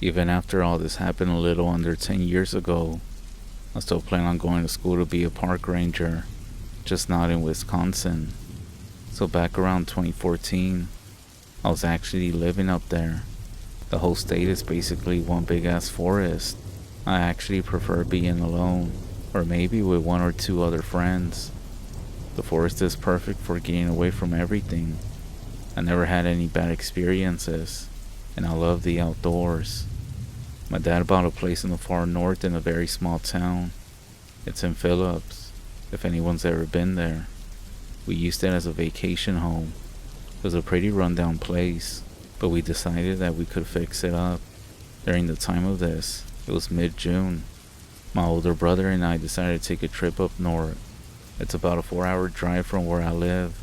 Even after all this happened a little under 10 years ago, I still plan on going to school to be a park ranger, just not in Wisconsin. So back around 2014, I was actually living up there. The whole state is basically one big ass forest. I actually prefer being alone, or maybe with one or two other friends. The forest is perfect for getting away from everything. I never had any bad experiences, and I love the outdoors. My dad bought a place in the far north in a very small town. It's in Phillips, if anyone's ever been there. We used it as a vacation home. It was a pretty rundown place, but we decided that we could fix it up. During the time of this, it was mid-June. My older brother and I decided to take a trip up north. It's about a 4-hour drive from where I live,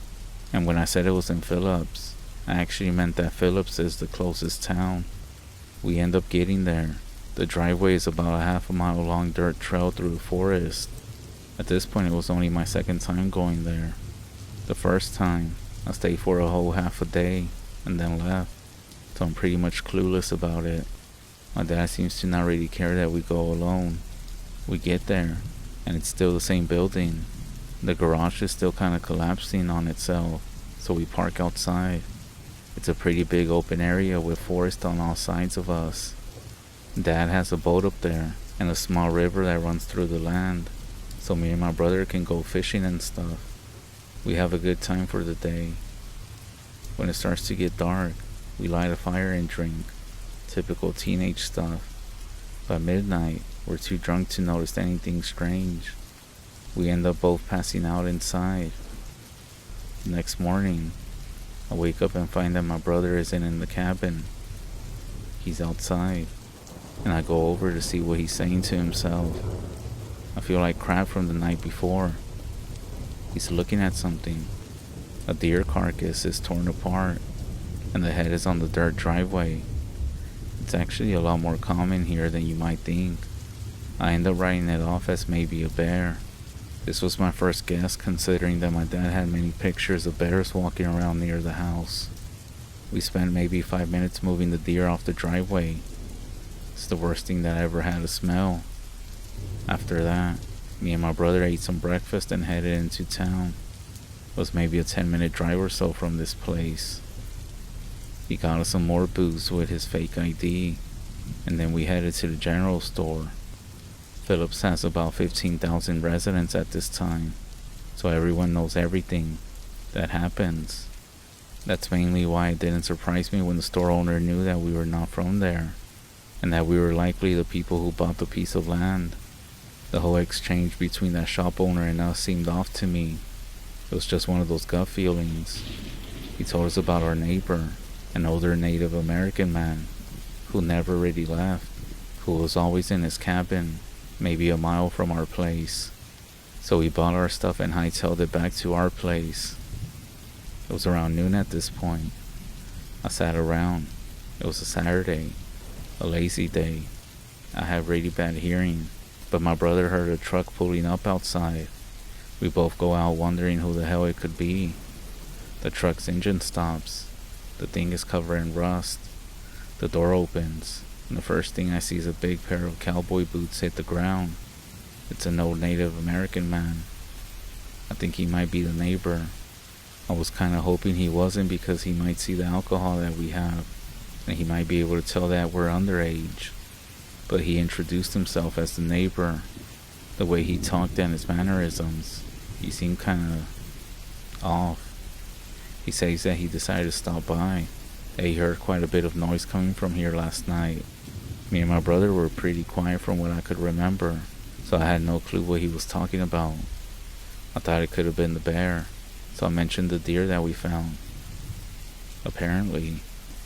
and when I said it was in Phillips, I actually meant that Phillips is the closest town. We end up getting there. The driveway is about a half a mile long dirt trail through the forest. At this point, it was only my second time going there. The first time, I stayed for a whole half a day and then left, so I'm pretty much clueless about it. My dad seems to not really care that we go alone. We get there, and it's still the same building. The garage is still kind of collapsing on itself, so we park outside. It's a pretty big open area with forest on all sides of us. Dad has a boat up there, and a small river that runs through the land, so me and my brother can go fishing and stuff. We have a good time for the day. When it starts to get dark, we light a fire and drink. Typical teenage stuff. By midnight, we're too drunk to notice anything strange. We end up both passing out inside. The next morning, I wake up and find that my brother isn't in the cabin. He's outside, and I go over to see what he's saying to himself. I feel like crap from the night before. He's looking at something. A deer carcass is torn apart, and the head is on the dirt driveway. It's actually a lot more common here than you might think. I end up writing it off as maybe a bear. This was my first guess, considering that my dad had many pictures of bears walking around near the house. We spent maybe 5 minutes moving the deer off the driveway. It's the worst thing that I ever had to smell. After that, me and my brother ate some breakfast and headed into town. It was maybe a 10-minute drive or so from this place. He got us some more booze with his fake ID, and then we headed to the general store. Phillips has about 15,000 residents at this time, so everyone knows everything that happens. That's mainly why it didn't surprise me when the store owner knew that we were not from there, and that we were likely the people who bought the piece of land. The whole exchange between that shop owner and us seemed off to me. It was just one of those gut feelings. He told us about our neighbor, an older Native American man, who never really left, who was always in his cabin, maybe a mile from our place. So we bought our stuff and hightailed it back to our place. It was around noon at this point. I sat around. It was a Saturday, a lazy day. I have really bad hearing, but my brother heard a truck pulling up outside. We both go out wondering who the hell it could be. The truck's engine stops. The thing is covered in rust. The door opens, and the first thing I see is a big pair of cowboy boots hit the ground. It's an old Native American man. I think he might be the neighbor. I was kinda hoping he wasn't, because he might see the alcohol that we have, and he might be able to tell that we're underage. But he introduced himself as the neighbor. The way he talked and his mannerisms, he seemed kinda off. He says that he decided to stop by, that he heard quite a bit of noise coming from here last night. Me and my brother were pretty quiet from what I could remember, so I had no clue what he was talking about. I thought it could have been the bear, so I mentioned the deer that we found. Apparently,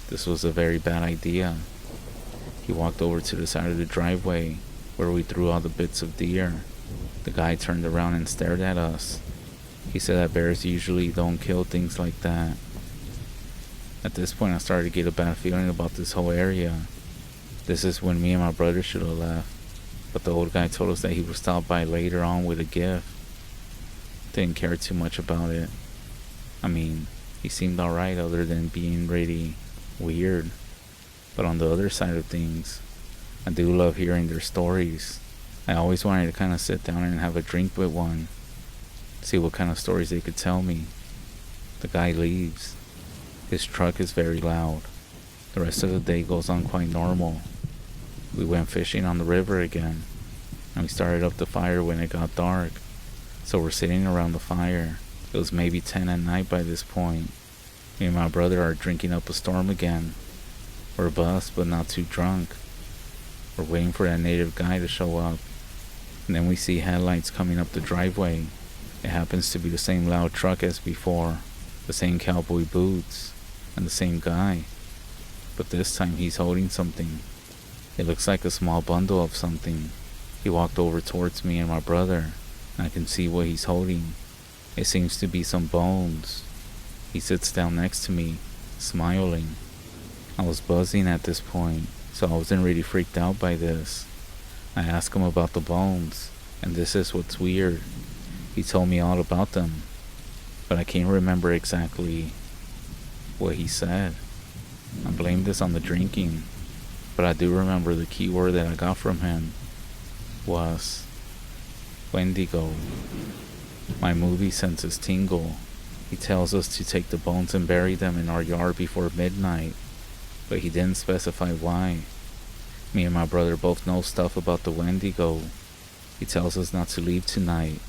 this was a very bad idea. He walked over to the side of the driveway where we threw all the bits of deer. The guy turned around and stared at us. He said that bears usually don't kill things like that. At this point, I started to get a bad feeling about this whole area. This is when me and my brother should have left, but the old guy told us that he would stop by later on with a gift. Didn't care too much about it. I mean, he seemed alright other than being really weird. But on the other side of things, I do love hearing their stories. I always wanted to kind of sit down and have a drink with one, see what kind of stories they could tell me. The guy leaves. His truck is very loud. The rest of the day goes on quite normal. We went fishing on the river again, and we started up the fire when it got dark. So we're sitting around the fire. It was maybe 10 at night by this point. Me and my brother are drinking up a storm again. We're buzzed but not too drunk. We're waiting for that native guy to show up. And then we see headlights coming up the driveway. It happens to be the same loud truck as before, the same cowboy boots, and the same guy. But this time he's holding something. It looks like a small bundle of something. He walked over towards me and my brother, and I can see what he's holding. It seems to be some bones. He sits down next to me, smiling. I was buzzing at this point, so I wasn't really freaked out by this. I asked him about the bones, and this is what's weird. He told me all about them, but I can't remember exactly what he said. I blame this on the drinking, but I do remember the key word that I got from him was Wendigo. My movie senses tingle. He tells us to take the bones and bury them in our yard before midnight, but he didn't specify why. Me and my brother both know stuff about the Wendigo. He tells us not to leave tonight.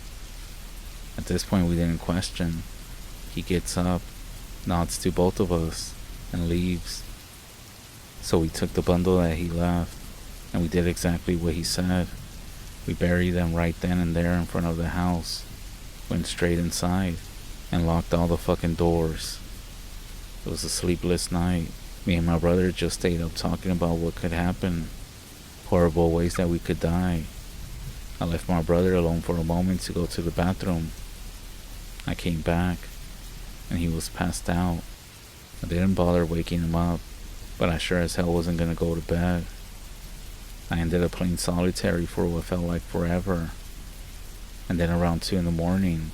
At this point we didn't question. He gets up, nods to both of us, and leaves. So we took the bundle that he left, and we did exactly what he said. We buried them right then and there in front of the house, went straight inside, and locked all the fucking doors. It was a sleepless night. Me and my brother just stayed up talking about what could happen, horrible ways that we could die. I left my brother alone for a moment to go to the bathroom. I came back, and he was passed out. I didn't bother waking him up, but I sure as hell wasn't gonna go to bed. I ended up playing solitary for what felt like forever. And then around 2 in the morning,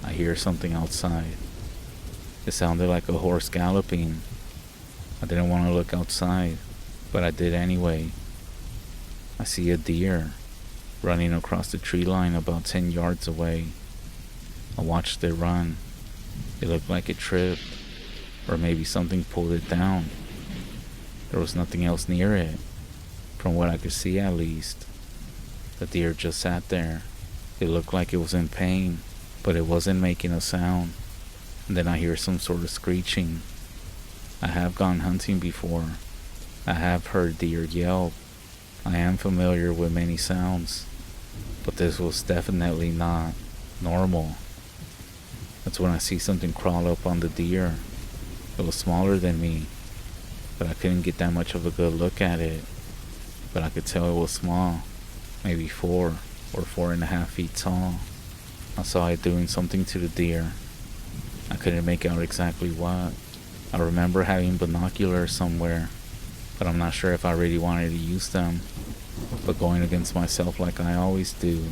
I hear something outside. It sounded like a horse galloping. I didn't want to look outside, but I did anyway. I see a deer running across the tree line about 10 yards away. I watched it run. It looked like it tripped, or maybe something pulled it down. There was nothing else near it, from what I could see at least. The deer just sat there. It looked like it was in pain, but it wasn't making a sound. And then I hear some sort of screeching. I have gone hunting before. I have heard deer yelp. I am familiar with many sounds, but this was definitely not normal. That's when I see something crawl up on the deer. It was smaller than me, but I couldn't get that much of a good look at it. But I could tell it was small, maybe 4 or 4.5 feet tall. I saw it doing something to the deer. I couldn't make out exactly what. I remember having binoculars somewhere, but I'm not sure if I really wanted to use them. But going against myself like I always do,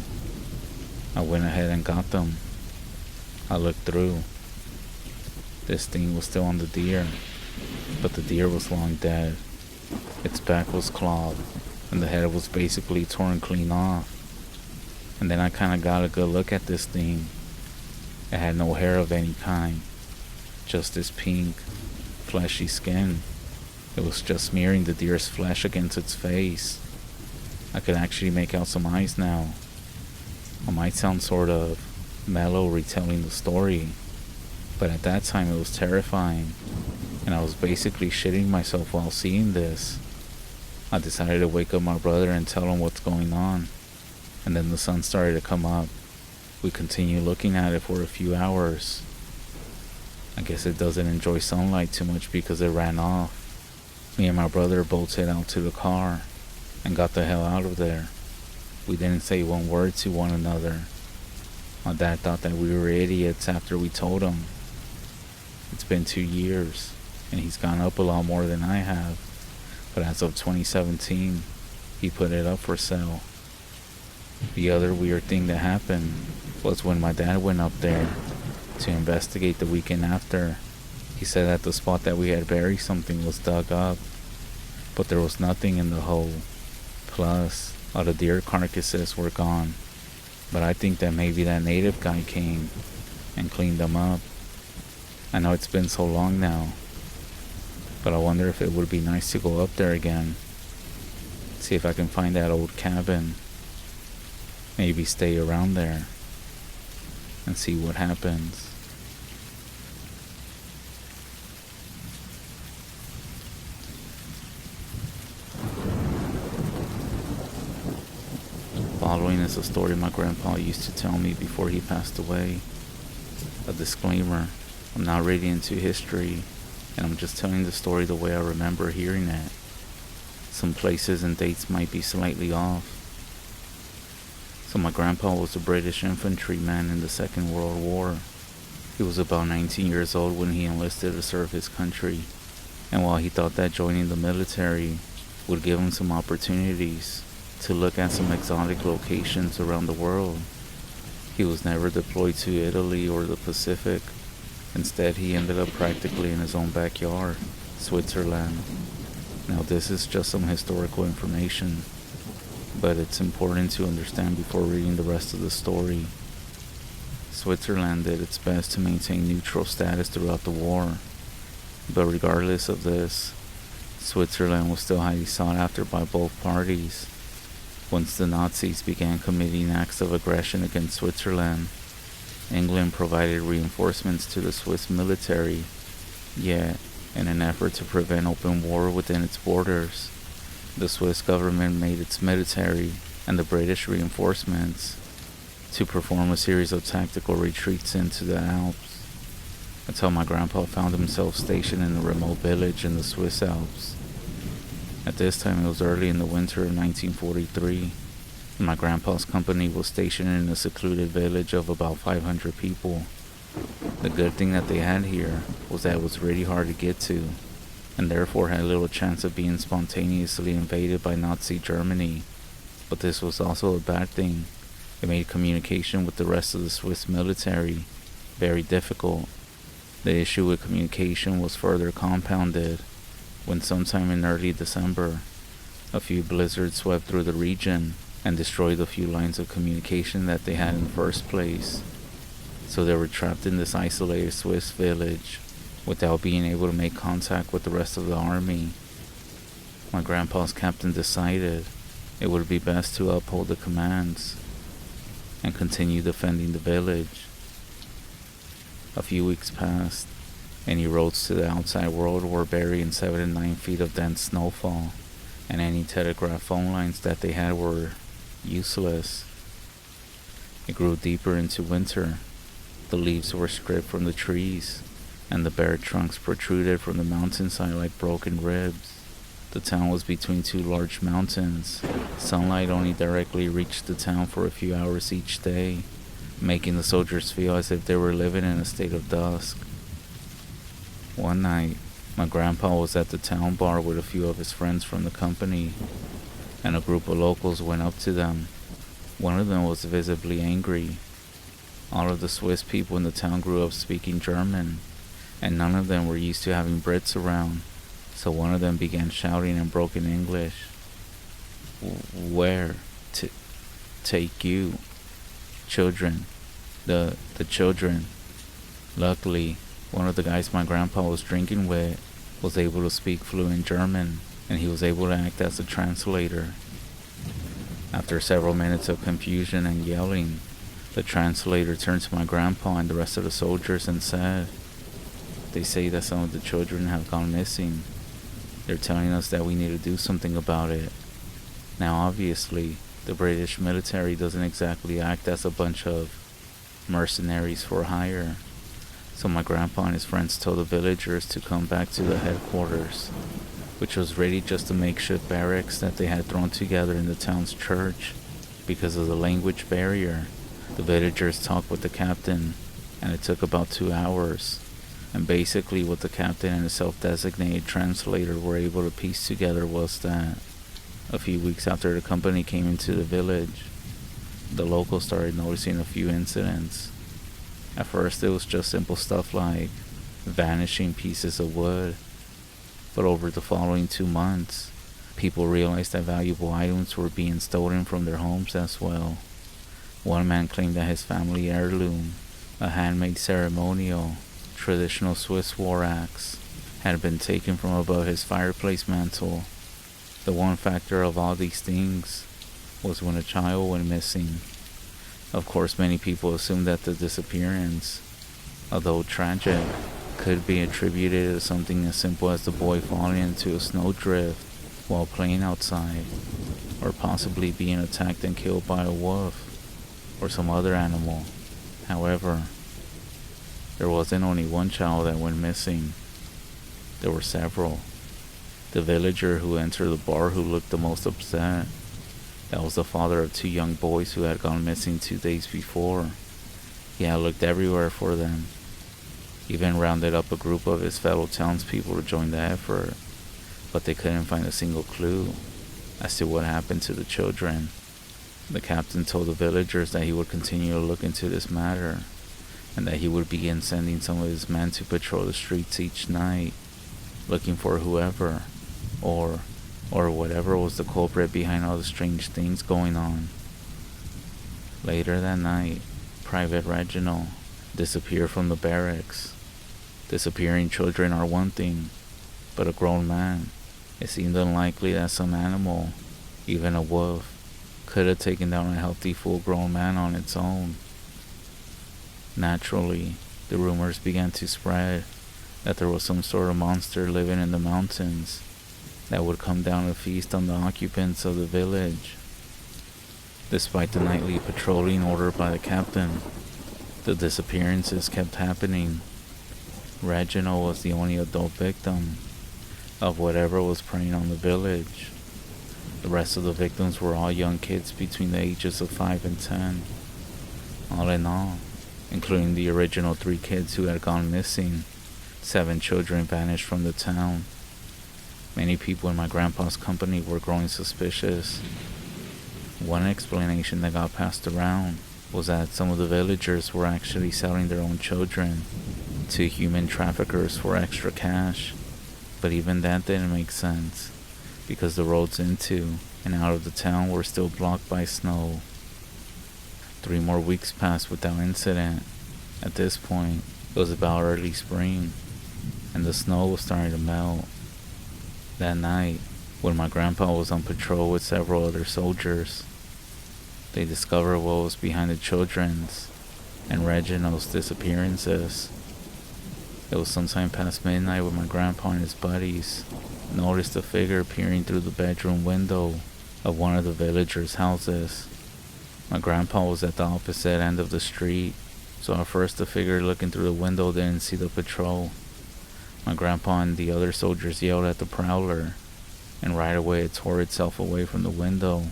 I went ahead and got them. I looked through. This thing was still on the deer, but the deer was long dead. Its back was clawed, and the head was basically torn clean off. And then I kinda got a good look at this thing. It had no hair of any kind, just this pink, fleshy skin. It was just smearing the deer's flesh against its face. I could actually make out some eyes now. I might sound sort of mellow retelling the story, but at that time it was terrifying, and I was basically shitting myself while seeing this. I decided to wake up my brother and tell him what's going on, and then the sun started to come up. We continued looking at it for a few hours. I guess it doesn't enjoy sunlight too much because it ran off. Me and my brother bolted out to the car and got the hell out of there. We didn't say one word to one another. My dad thought that we were idiots after we told him. It's been 2 years, and he's gone up a lot more than I have, but as of 2017, he put it up for sale. The other weird thing that happened was when my dad went up there to investigate the weekend after. He said that the spot that we had buried something was dug up, but there was nothing in the hole. Plus, all the deer carcasses were gone. But I think that maybe that native guy came and cleaned them up. I know it's been so long now, but I wonder if it would be nice to go up there again. See if I can find that old cabin. Maybe stay around there and see what happens. Following is a story my grandpa used to tell me before he passed away. A disclaimer, I'm not really into history, and I'm just telling the story the way I remember hearing it. Some places and dates might be slightly off. So my grandpa was a British infantryman in the Second World War. He was about 19 years old when he enlisted to serve his country, and while he thought that joining the military would give him some opportunities to look at some exotic locations around the world, he was never deployed to Italy or the Pacific. Instead, he ended up practically in his own backyard, Switzerland. Now, this is just some historical information, but it's important to understand before reading the rest of the story. Switzerland did its best to maintain neutral status throughout the war, but regardless of this, Switzerland was still highly sought after by both parties. Once the Nazis began committing acts of aggression against Switzerland, England provided reinforcements to the Swiss military, yet, in an effort to prevent open war within its borders, the Swiss government made its military and the British reinforcements to perform a series of tactical retreats into the Alps. That's how my grandpa found himself stationed in a remote village in the Swiss Alps. At this time, it was early in the winter of 1943, and my grandpa's company was stationed in a secluded village of about 500 people. The good thing that they had here was that it was really hard to get to, and therefore had little chance of being spontaneously invaded by Nazi Germany. But this was also a bad thing. It made communication with the rest of the Swiss military very difficult. The issue with communication was further compounded when sometime in early December, a few blizzards swept through the region and destroyed a few lines of communication that they had in the first place. So they were trapped in this isolated Swiss village without being able to make contact with the rest of the army. My grandpa's captain decided it would be best to uphold the commands and continue defending the village. A few weeks passed. Any roads to the outside world were buried in 7 to 9 feet of dense snowfall, and any telegraph phone lines that they had were useless. It grew deeper into winter. The leaves were stripped from the trees, and the bare trunks protruded from the mountainside like broken ribs. The town was between two large mountains. Sunlight only directly reached the town for a few hours each day, making the soldiers feel as if they were living in a state of dusk. One night, my grandpa was at the town bar with a few of his friends from the company, and a group of locals went up to them. One of them was visibly angry. All of the Swiss people in the town grew up speaking German, and none of them were used to having Brits around, so one of them began shouting in broken English. Where? Take you? Children. The children. Luckily, one of the guys my grandpa was drinking with was able to speak fluent German, and he was able to act as a translator. After several minutes of confusion and yelling, the translator turned to my grandpa and the rest of the soldiers and said, "They say that some of the children have gone missing. They're telling us that we need to do something about it." Now obviously, the British military doesn't exactly act as a bunch of mercenaries for hire. So my grandpa and his friends told the villagers to come back to the headquarters, which was really just a makeshift barracks that they had thrown together in the town's church. Because of the language barrier, the villagers talked with the captain, and it took about 2 hours. And basically what the captain and a self-designated translator were able to piece together was that a few weeks after the company came into the village, the locals started noticing a few incidents. At first it was just simple stuff like vanishing pieces of wood, but over the following 2 months, People realized that valuable items were being stolen from their homes as well. One man claimed that his family heirloom, a handmade ceremonial, traditional Swiss war axe, had been taken from above his fireplace mantle. The one factor of all these things was when a child went missing. Of course, many people assumed that the disappearance, although tragic, could be attributed to something as simple as the boy falling into a snowdrift while playing outside, or possibly being attacked and killed by a wolf or some other animal. However, there wasn't only one child that went missing. There were several. The villager who entered the bar who looked the most upset, that was the father of 2 young boys who had gone missing 2 days before. He had looked everywhere for them, even rounded up a group of his fellow townspeople to join the effort, but they couldn't find a single clue as to what happened to the children. The captain told the villagers that he would continue to look into this matter, and that he would begin sending some of his men to patrol the streets each night, looking for whoever, or whatever was the culprit behind all the strange things going on. Later that night, Private Reginald disappeared from the barracks. Disappearing children are one thing, but a grown man, it seemed unlikely that some animal, even a wolf, could have taken down a healthy full-grown man on its own. Naturally, the rumors began to spread that there was some sort of monster living in the mountains that would come down to feast on the occupants of the village. Despite the nightly patrolling ordered by the captain, the disappearances kept happening. Reginald was the only adult victim of whatever was preying on the village. The rest of the victims were all young kids between the ages of 5 and 10. All in all, including the original 3 kids who had gone missing, 7 children vanished from the town. Many people in my grandpa's company were growing suspicious. One explanation that got passed around was that some of the villagers were actually selling their own children to human traffickers for extra cash, but even that didn't make sense, because the roads into and out of the town were still blocked by snow. 3 more weeks passed without incident. At this point, it was about early spring, and the snow was starting to melt. That night, when my grandpa was on patrol with several other soldiers, they discovered what was behind the children's and Reginald's disappearances. It was sometime past midnight when my grandpa and his buddies noticed a figure peering through the bedroom window of one of the villagers' houses. My grandpa was at the opposite end of the street, so at first the figure looking through the window didn't see the patrol. My grandpa and the other soldiers yelled at the prowler, and right away it tore itself away from the window.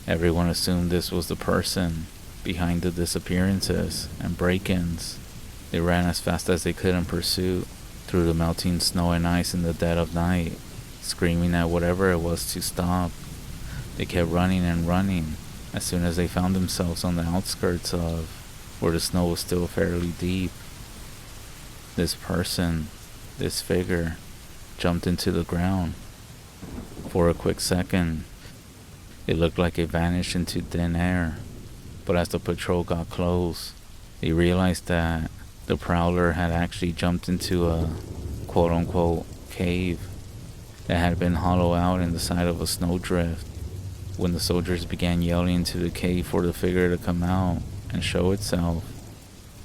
Everyone assumed this was the person behind the disappearances and break-ins. They ran as fast as they could in pursuit through the melting snow and ice in the dead of night, screaming at whatever it was to stop. They kept running and running as soon as they found themselves on the outskirts of where the snow was still fairly deep. This person, this figure, jumped into the ground. For a quick second, it looked like it vanished into thin air, but as the patrol got close, they realized that the prowler had actually jumped into a quote-unquote cave that had been hollowed out in the side of a snowdrift. When the soldiers began yelling into the cave for the figure to come out and show itself,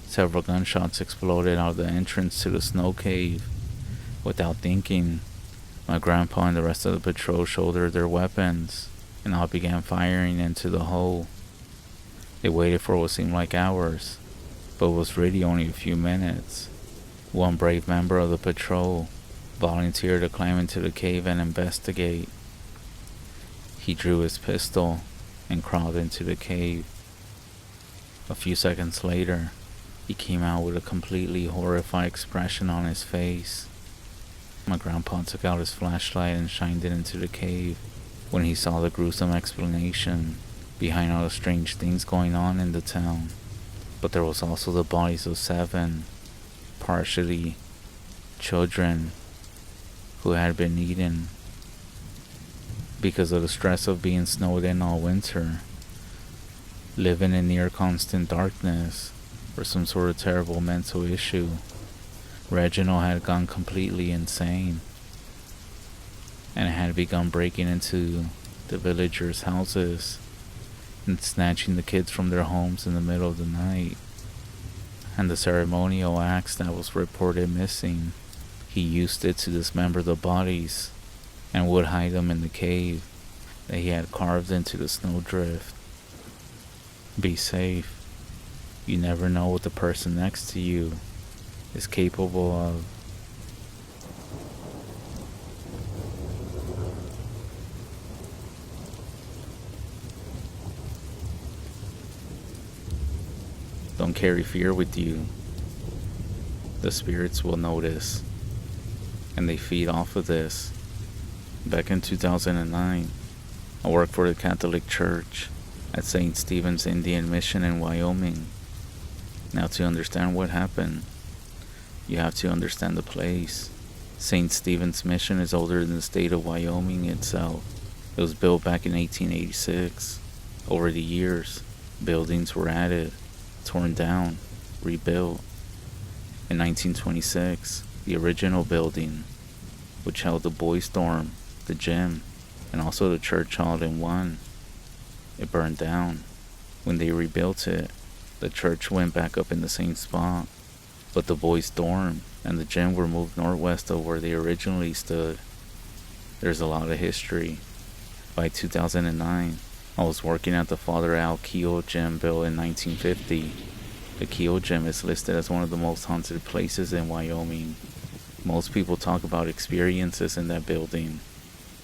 several gunshots exploded out of the entrance to the snow cave. Without thinking, my grandpa and the rest of the patrol shouldered their weapons and all began firing into the hole. They waited for what seemed like hours, but it was really only a few minutes. One brave member of the patrol volunteered to climb into the cave and investigate. He drew his pistol and crawled into the cave. A few seconds later, he came out with a completely horrified expression on his face. My grandpa took out his flashlight and shined it into the cave when he saw the gruesome explanation behind all the strange things going on in the town. But there was also the bodies of 7, partially children, who had been eaten. because of the stress of being snowed in all winter, living in near constant darkness, or some sort of terrible mental issue. Reginald had gone completely insane and had begun breaking into the villagers' houses and snatching the kids from their homes in the middle of the night. And the ceremonial axe that was reported missing, he used it to dismember the bodies and would hide them in the cave that he had carved into the snowdrift. Be safe. You never know what the person next to you is capable of. Don't carry fear with you. The spirits will notice, and they feed off of this. Back in 2009, I worked for the Catholic Church at St. Stephen's Indian Mission in Wyoming. Now, to understand what happened, you have to understand the place. St. Stephen's Mission is older than the state of Wyoming itself. It was built back in 1886. Over the years, buildings were added, torn down, rebuilt. In 1926, the original building, which held the boys' dorm, the gym, and also the church hall in one, it burned down. When they rebuilt it, the church went back up in the same spot, but the boys' dorm and the gym were moved northwest of where they originally stood. There's a lot of history. By 2009, I was working at the Father Al Keogh Gym built in 1950. The Keogh Gym is listed as one of the most haunted places in Wyoming. Most people talk about experiences in that building.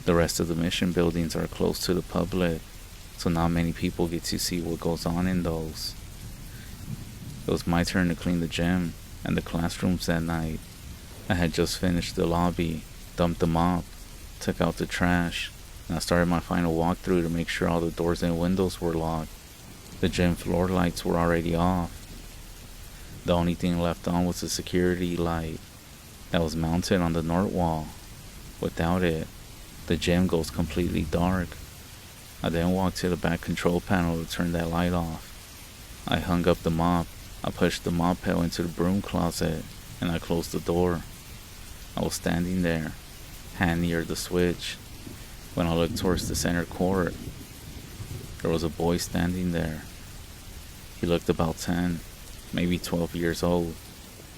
The rest of the mission buildings are closed to the public, so not many people get to see what goes on in those. It was my turn to clean the gym and the classrooms that night. I had just finished the lobby, dumped the mop, took out the trash, and I started my final walkthrough to make sure all the doors and windows were locked. The gym floor lights were already off. The only thing left on was the security light that was mounted on the north wall. Without it, the gym goes completely dark. I then walked to the back control panel to turn that light off. I hung up the mop. I pushed the mop pail into the broom closet, and I closed the door. I was standing there, hand near the switch, when I looked towards the center court. There was a boy standing there. He looked about 10, maybe 12 years old.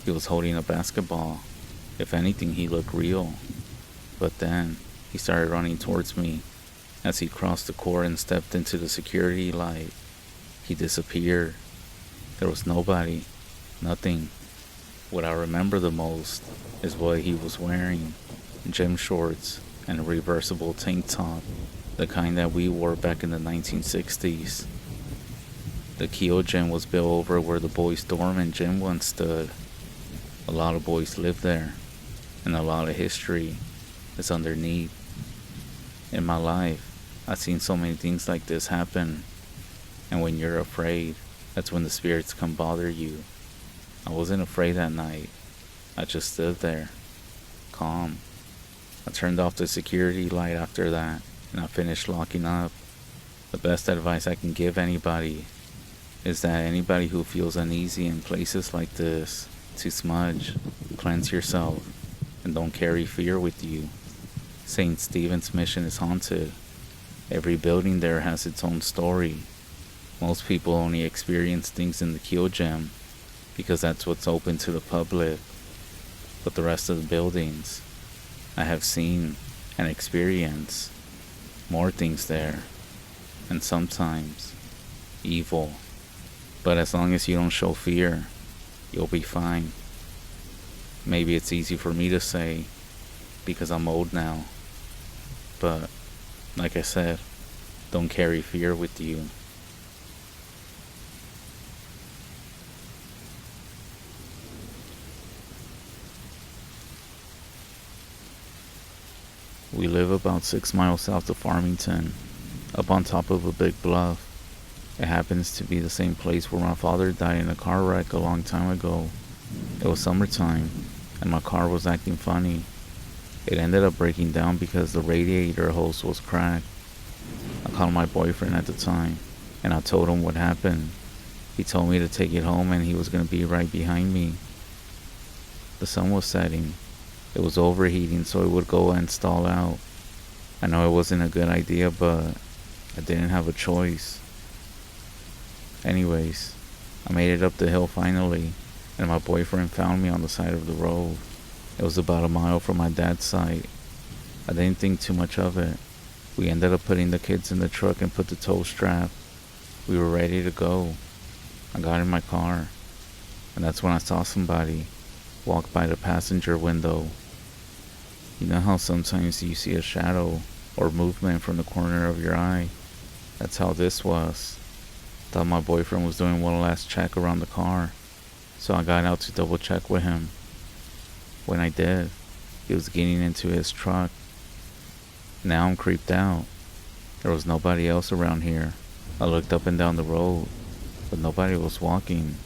He was holding a basketball. If anything, he looked real. But then, he started running towards me. As he crossed the court and stepped into the security light, he disappeared. There was nobody, nothing. What I remember the most is what he was wearing: gym shorts and a reversible tank top, the kind that we wore back in the 1960s. The Keogh Gym was built over where the boys' dorm and gym once stood. A lot of boys lived there, and a lot of history is underneath. In my life, I've seen so many things like this happen, and when you're afraid, that's when the spirits come bother you. I wasn't afraid that night. I just stood there, calm. I turned off the security light after that, and I finished locking up. The best advice I can give anybody is that anybody who feels uneasy in places like this, to smudge, cleanse yourself, and don't carry fear with you. St. Stephen's Mission is haunted. Every building there has its own story. Most people only experience things in the Keogh Gym because that's what's open to the public. But the rest of the buildings, I have seen and experienced more things there, and sometimes evil. But as long as you don't show fear, you'll be fine. Maybe it's easy for me to say because I'm old now, but like I said, don't carry fear with you. We live about 6 miles south of Farmington, up on top of a big bluff. It happens to be the same place where my father died in a car wreck a long time ago. It was summertime, and my car was acting funny. It ended up breaking down because the radiator hose was cracked. I called my boyfriend at the time, and I told him what happened. He told me to take it home and he was going to be right behind me. The sun was setting. It was overheating, so it would go and stall out. I know it wasn't a good idea, but I didn't have a choice. Anyways, I made it up the hill finally, and my boyfriend found me on the side of the road. It was about a mile from my dad's site. I didn't think too much of it. We ended up putting the kids in the truck and put the tow strap. We were ready to go. I got in my car, and that's when I saw somebody walk by the passenger window. You know how sometimes you see a shadow or movement from the corner of your eye? That's how this was. Thought my boyfriend was doing one last check around the car, so I got out to double check with him. When I did, he was getting into his truck. Now I'm creeped out. There was nobody else around here. I looked up and down the road, but nobody was walking.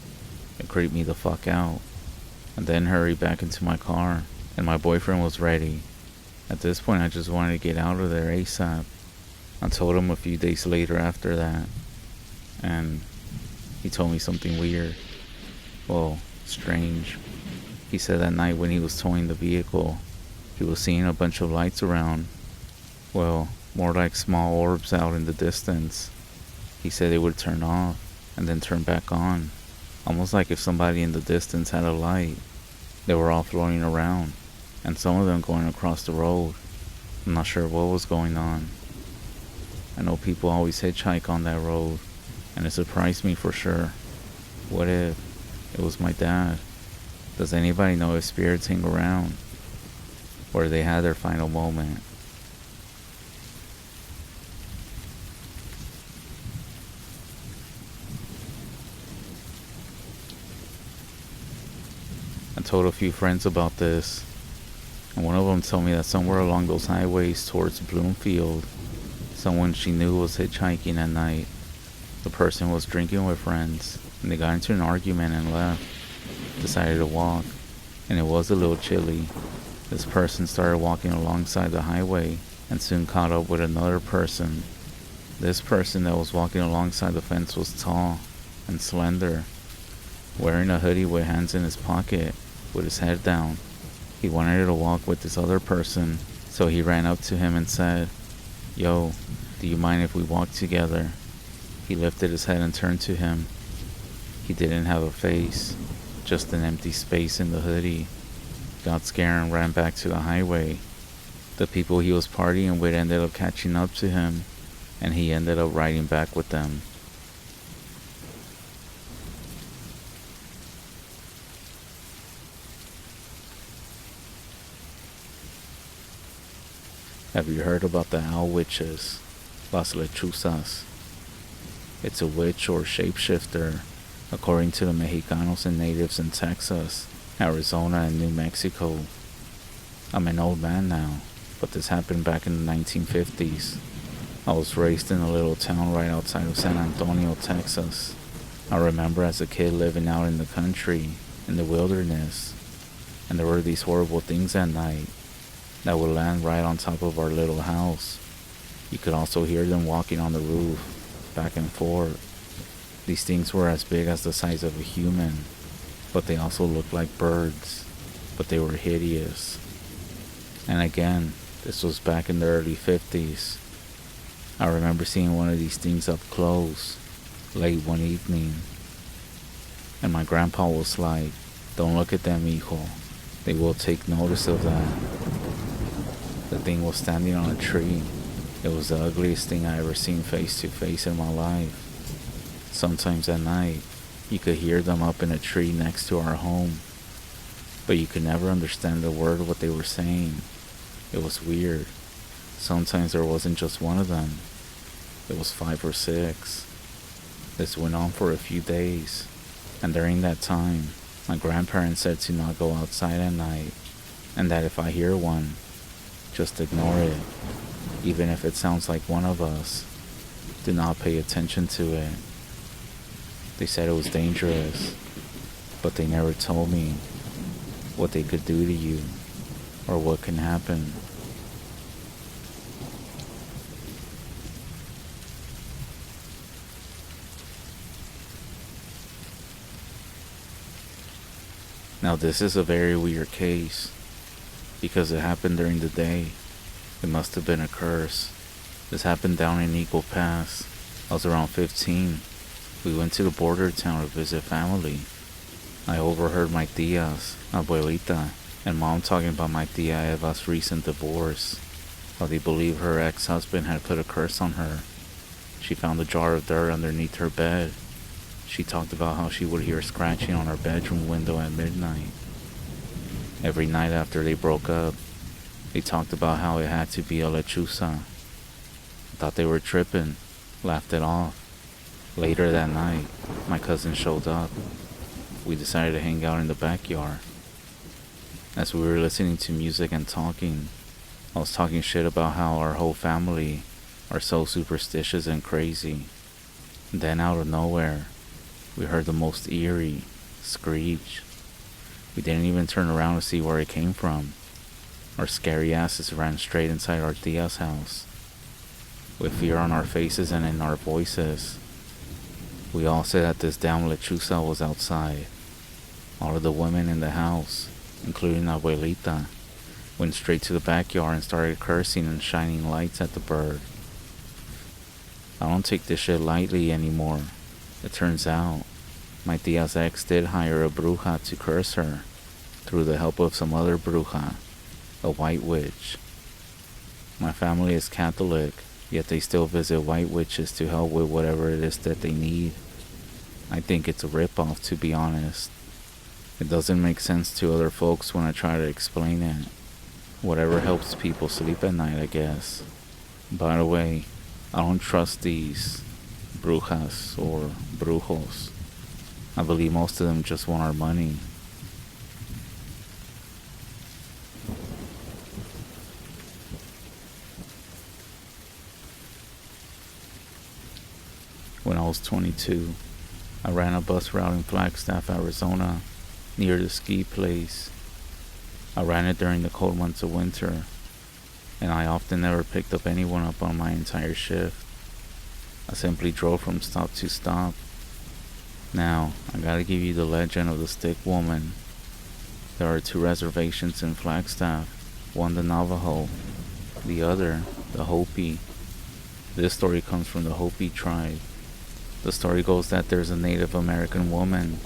It creeped me the fuck out. And then hurried back into my car, and my boyfriend was ready. At this point, I just wanted to get out of there ASAP. I told him a few days later after that, and he told me something weird. Well, strange. He said that night when he was towing the vehicle, he was seeing a bunch of lights around. Well, more like small orbs out in the distance. He said they would turn off and then turn back on, almost like if somebody in the distance had a light. They were all floating around, and some of them going across the road. I'm not sure what was going on. I know people always hitchhike on that road, and it surprised me for sure. What if it was my dad? Does anybody know if spirits hang around, or they had their final moment? I told a few friends about this, and one of them told me that somewhere along those highways towards Bloomfield, someone she knew was hitchhiking at night. The person was drinking with friends, and they got into an argument and left. Decided to walk, and it was a little chilly. This person started walking alongside the highway and soon caught up with another person. This person that was walking alongside the fence was tall and slender, wearing a hoodie with hands in his pocket, with his head down. He wanted to walk with this other person, so he ran up to him and said, "Yo, do you mind if we walk together?" He lifted his head and turned to him. He didn't have a face, just an empty space in the hoodie. Got scared and ran back to the highway. The people he was partying with ended up catching up to him, and he ended up riding back with them. Have you heard about the owl witches, las lechuzas? It's a witch or shapeshifter, according to the Mexicanos and natives in Texas, Arizona, and New Mexico. I'm an old man now, but this happened back in the 1950s. I was raised in a little town right outside of San Antonio, Texas. I remember as a kid living out in the country, in the wilderness, and there were these horrible things at night that would land right on top of our little house. You could also hear them walking on the roof, back and forth. These things were as big as the size of a human, but they also looked like birds, but they were hideous. And again, this was back in the early 50s. I remember seeing one of these things up close, late one evening. And my grandpa was like, "Don't look at them, hijo. They will take notice of that." The thing was standing on a tree. It was the ugliest thing I ever seen face to face in my life. Sometimes at night, you could hear them up in a tree next to our home, but you could never understand a word of what they were saying. It was weird. Sometimes there wasn't just one of them. It was 5 or 6. This went on for a few days, and during that time, my grandparents said to not go outside at night, and that if I hear one, just ignore it. Even if it sounds like one of us, do not pay attention to it. They said it was dangerous, but they never told me what they could do to you. or what can happen. Now this is a very weird case because it happened during the day. It must have been a curse. This happened down in Eagle Pass. I was around 15. We went to the border town to visit family. I overheard my tias, abuelita, and mom talking about my tia Eva's recent divorce. How they believe her ex-husband had put a curse on her. She found a jar of dirt underneath her bed. She talked about how she would hear scratching on her bedroom window at midnight. Every night after they broke up, they talked about how it had to be a lechuza. I thought they were tripping, laughed it off. Later that night, my cousin showed up. We decided to hang out in the backyard. As we were listening to music and talking, I was talking shit about how our whole family are so superstitious and crazy. Then out of nowhere, we heard the most eerie screech. We didn't even turn around to see where it came from. Our scary asses ran straight inside our tia's house. With fear on our faces and in our voices, we all said that this damn lechuza was outside. All of the women in the house, including abuelita, went straight to the backyard and started cursing and shining lights at the bird. I don't take this shit lightly anymore. It turns out, my tia's ex did hire a bruja to curse her, through the help of some other bruja, a white witch. My family is Catholic, yet they still visit white witches to help with whatever it is that they need. I think it's a ripoff, to be honest. It doesn't make sense to other folks when I try to explain it. Whatever helps people sleep at night, I guess. By the way, I don't trust these brujas or brujos. I believe most of them just want our money. When I was 22, I ran a bus route in Flagstaff, Arizona, near the ski place. I ran it during the cold months of winter, and I often never picked up anyone up on my entire shift. I simply drove from stop to stop. Now, I gotta give you the legend of the stick woman. There are 2 reservations in Flagstaff, one the Navajo, the other the Hopi. This story comes from the Hopi tribe. The story goes that there's a Native American woman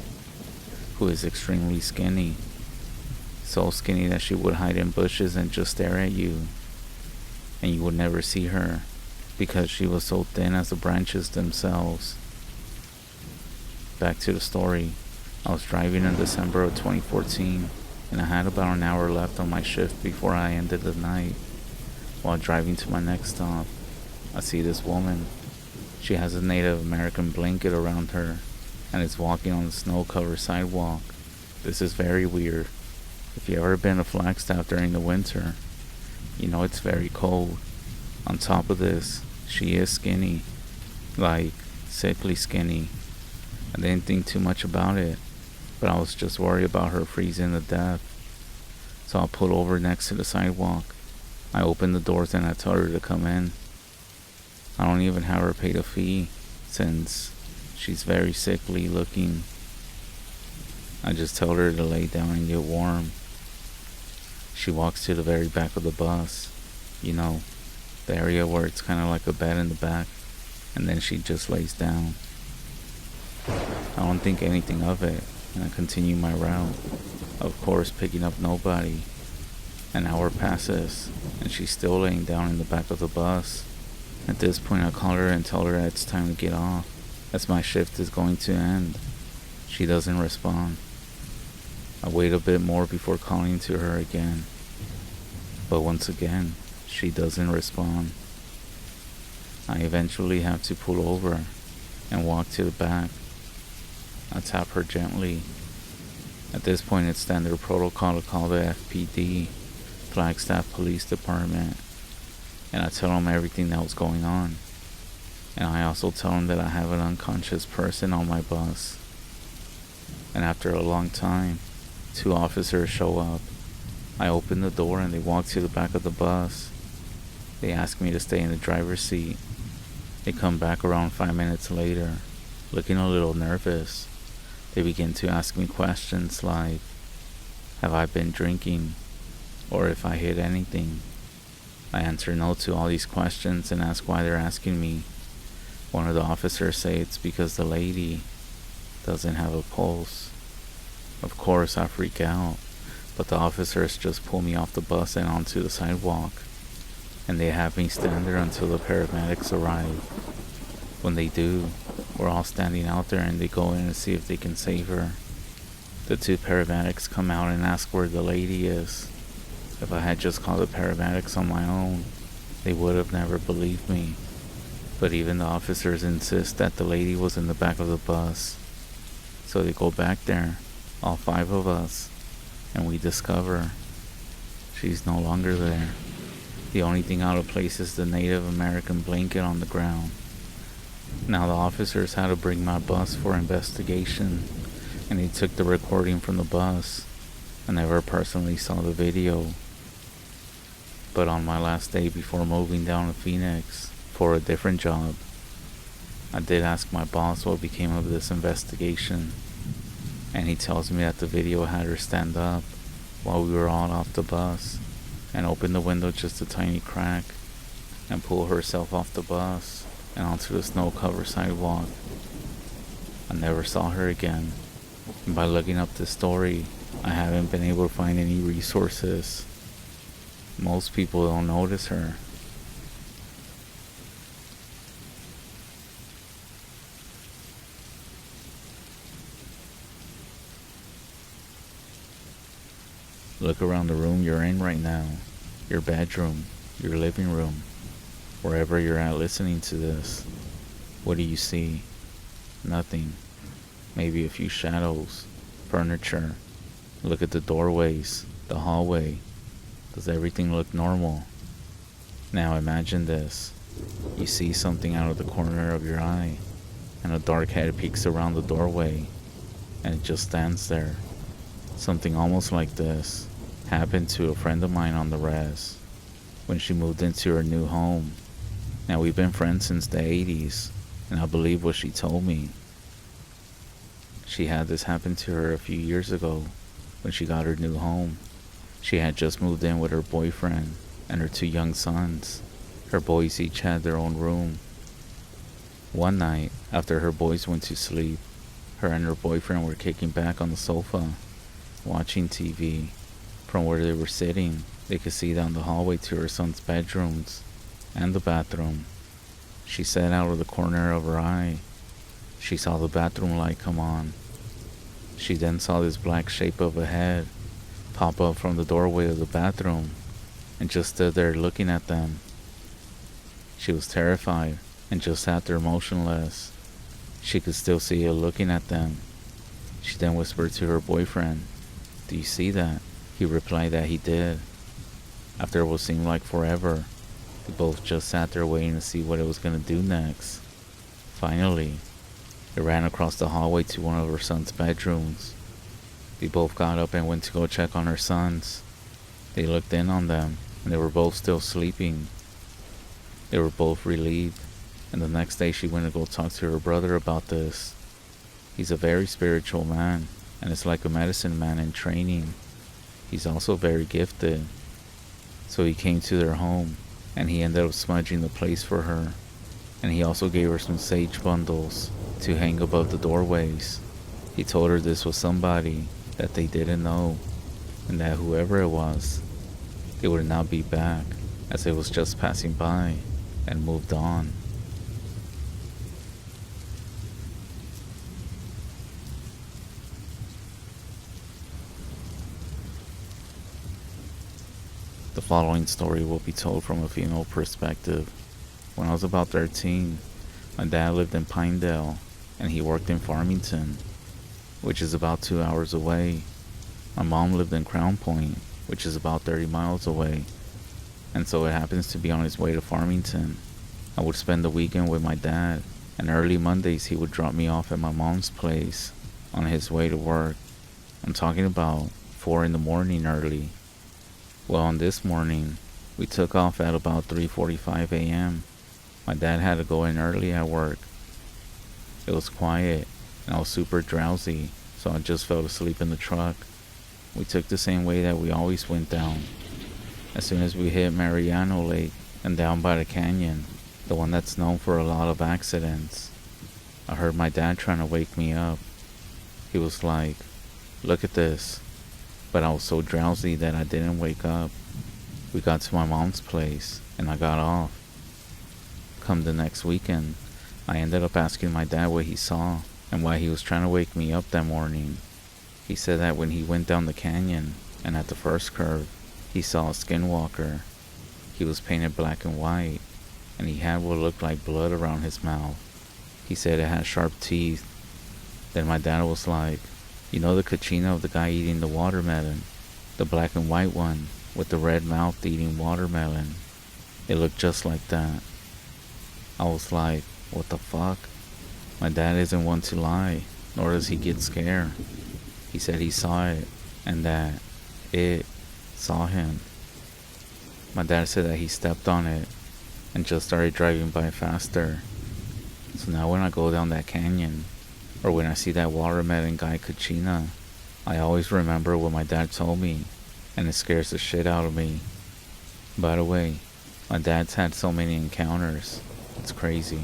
who is extremely skinny. So skinny that she would hide in bushes and just stare at you, and you would never see her because she was so thin as the branches themselves. Back to the story. I was driving in December of 2014, and I had about an hour left on my shift before I ended the night. While driving to my next stop, I see this woman. She has a Native American blanket around her and is walking on the snow-covered sidewalk. This is very weird. If you've ever been to Flagstaff during the winter, you know it's very cold. On top of this, she is skinny, like sickly skinny. I didn't think too much about it, but I was just worried about her freezing to death. So I pulled over next to the sidewalk. I opened the doors and I told her to come in. I don't even have her pay the fee, since she's very sickly looking. I just told her to lay down and get warm. She walks to the very back of the bus, you know, the area where it's kind of like a bed in the back, and then she just lays down. I don't think anything of it, and I continue my route, of course picking up nobody. An hour passes, and she's still laying down in the back of the bus. At this point I call her and tell her that it's time to get off, as my shift is going to end. She doesn't respond. I wait a bit more before calling to her again, but once again, she doesn't respond. I eventually have to pull over and walk to the back. I tap her gently. At this point, it's standard protocol to call the FPD, Flagstaff Police Department, and I tell them everything that was going on. And I also tell them that I have an unconscious person on my bus. And after a long time, 2 officers show up. I open the door and they walk to the back of the bus. They ask me to stay in the driver's seat. They come back around 5 minutes later, looking a little nervous. They begin to ask me questions like, have I been drinking? Or if I hit anything. I answer no to all these questions and ask why they're asking me. One of the officers say it's because the lady doesn't have a pulse. Of course, I freak out, but the officers just pull me off the bus and onto the sidewalk, and they have me stand there until the paramedics arrive. When they do, we're all standing out there and they go in and see if they can save her. The 2 paramedics come out and ask where the lady is. If I had just called the paramedics on my own, they would have never believed me. But even the officers insist that the lady was in the back of the bus. So they go back there, all 5 of us, and we discover she's no longer there. The only thing out of place is the Native American blanket on the ground. Now the officers had to bring my bus for investigation, and they took the recording from the bus. I never personally saw the video. But on my last day before moving down to Phoenix for a different job, I did ask my boss what became of this investigation, and he tells me that the video had her stand up while we were all off the bus and open the window just a tiny crack and pull herself off the bus and onto the snow-covered sidewalk. I never saw her again, and by looking up this story, I haven't been able to find any resources. Most people don't notice her. Look around the room you're in right now, your bedroom, your living room, wherever you're at listening to this. What do you see? Nothing. Maybe a few shadows, furniture. Look at the doorways, the hallway. Does everything look normal? Now imagine this. You see something out of the corner of your eye, and a dark head peeks around the doorway, and it just stands there. Something almost like this happened to a friend of mine on the res when she moved into her new home. Now we've been friends since the 80s, and I believe what she told me. She had this happen to her a few years ago when she got her new home. She had just moved in with her boyfriend and her 2 young sons. Her boys each had their own room. One night, after her boys went to sleep, her and her boyfriend were kicking back on the sofa, watching TV. From where they were sitting, they could see down the hallway to her son's bedrooms and the bathroom. She said out of the corner of her eye, she saw the bathroom light come on. She then saw this black shape of a head pop up from the doorway of the bathroom and just stood there looking at them. She was terrified and just sat there motionless. She could still see it looking at them. She then whispered to her boyfriend, "Do you see that?" He replied that he did. After what seemed like forever, they both just sat there waiting to see what it was going to do next. Finally, it ran across the hallway to one of her son's bedrooms. They both got up and went to go check on her sons. They looked in on them, and they were both still sleeping. They were both relieved, and the next day she went to go talk to her brother about this. He's a very spiritual man, and is like a medicine man in training. He's also very gifted. So he came to their home, and he ended up smudging the place for her. And he also gave her some sage bundles to hang above the doorways. He told her this was somebody that they didn't know, and that whoever it was, it would not be back, as it was just passing by and moved on. The following story will be told from a female perspective. When I was about 13, my dad lived in Pinedale, and he worked in Farmington, which is about 2 hours away. My mom lived in Crown Point, which is about 30 miles away, and so it happens to be on his way to Farmington. I would spend the weekend with my dad, and early Mondays he would drop me off at my mom's place on his way to work. I'm talking about 4 in the morning early. Well, on this morning, we took off at about 3:45 a.m. My dad had to go in early at work. It was quiet, and I was super drowsy, so I just fell asleep in the truck. We took the same way that we always went down. As soon as we hit Mariano Lake and down by the canyon, the one that's known for a lot of accidents, I heard my dad trying to wake me up. He was like, "Look at this." But I was so drowsy that I didn't wake up. We got to my mom's place, and I got off. Come the next weekend, I ended up asking my dad what he saw and why he was trying to wake me up that morning. He said that when he went down the canyon, and at the first curve, he saw a skinwalker. He was painted black and white, and he had what looked like blood around his mouth. He said it had sharp teeth. Then my dad was like, "You know the kachina of the guy eating the watermelon? The black and white one, with the red mouth eating watermelon. It looked just like that." I was like, "What the fuck?" My dad isn't one to lie, nor does he get scared. He said he saw it, and that it saw him. My dad said that he stepped on it and just started driving by faster. So now when I go down that canyon, or when I see that watermelon guy kachina, I always remember what my dad told me, and it scares the shit out of me. By the way, my dad's had so many encounters. It's crazy.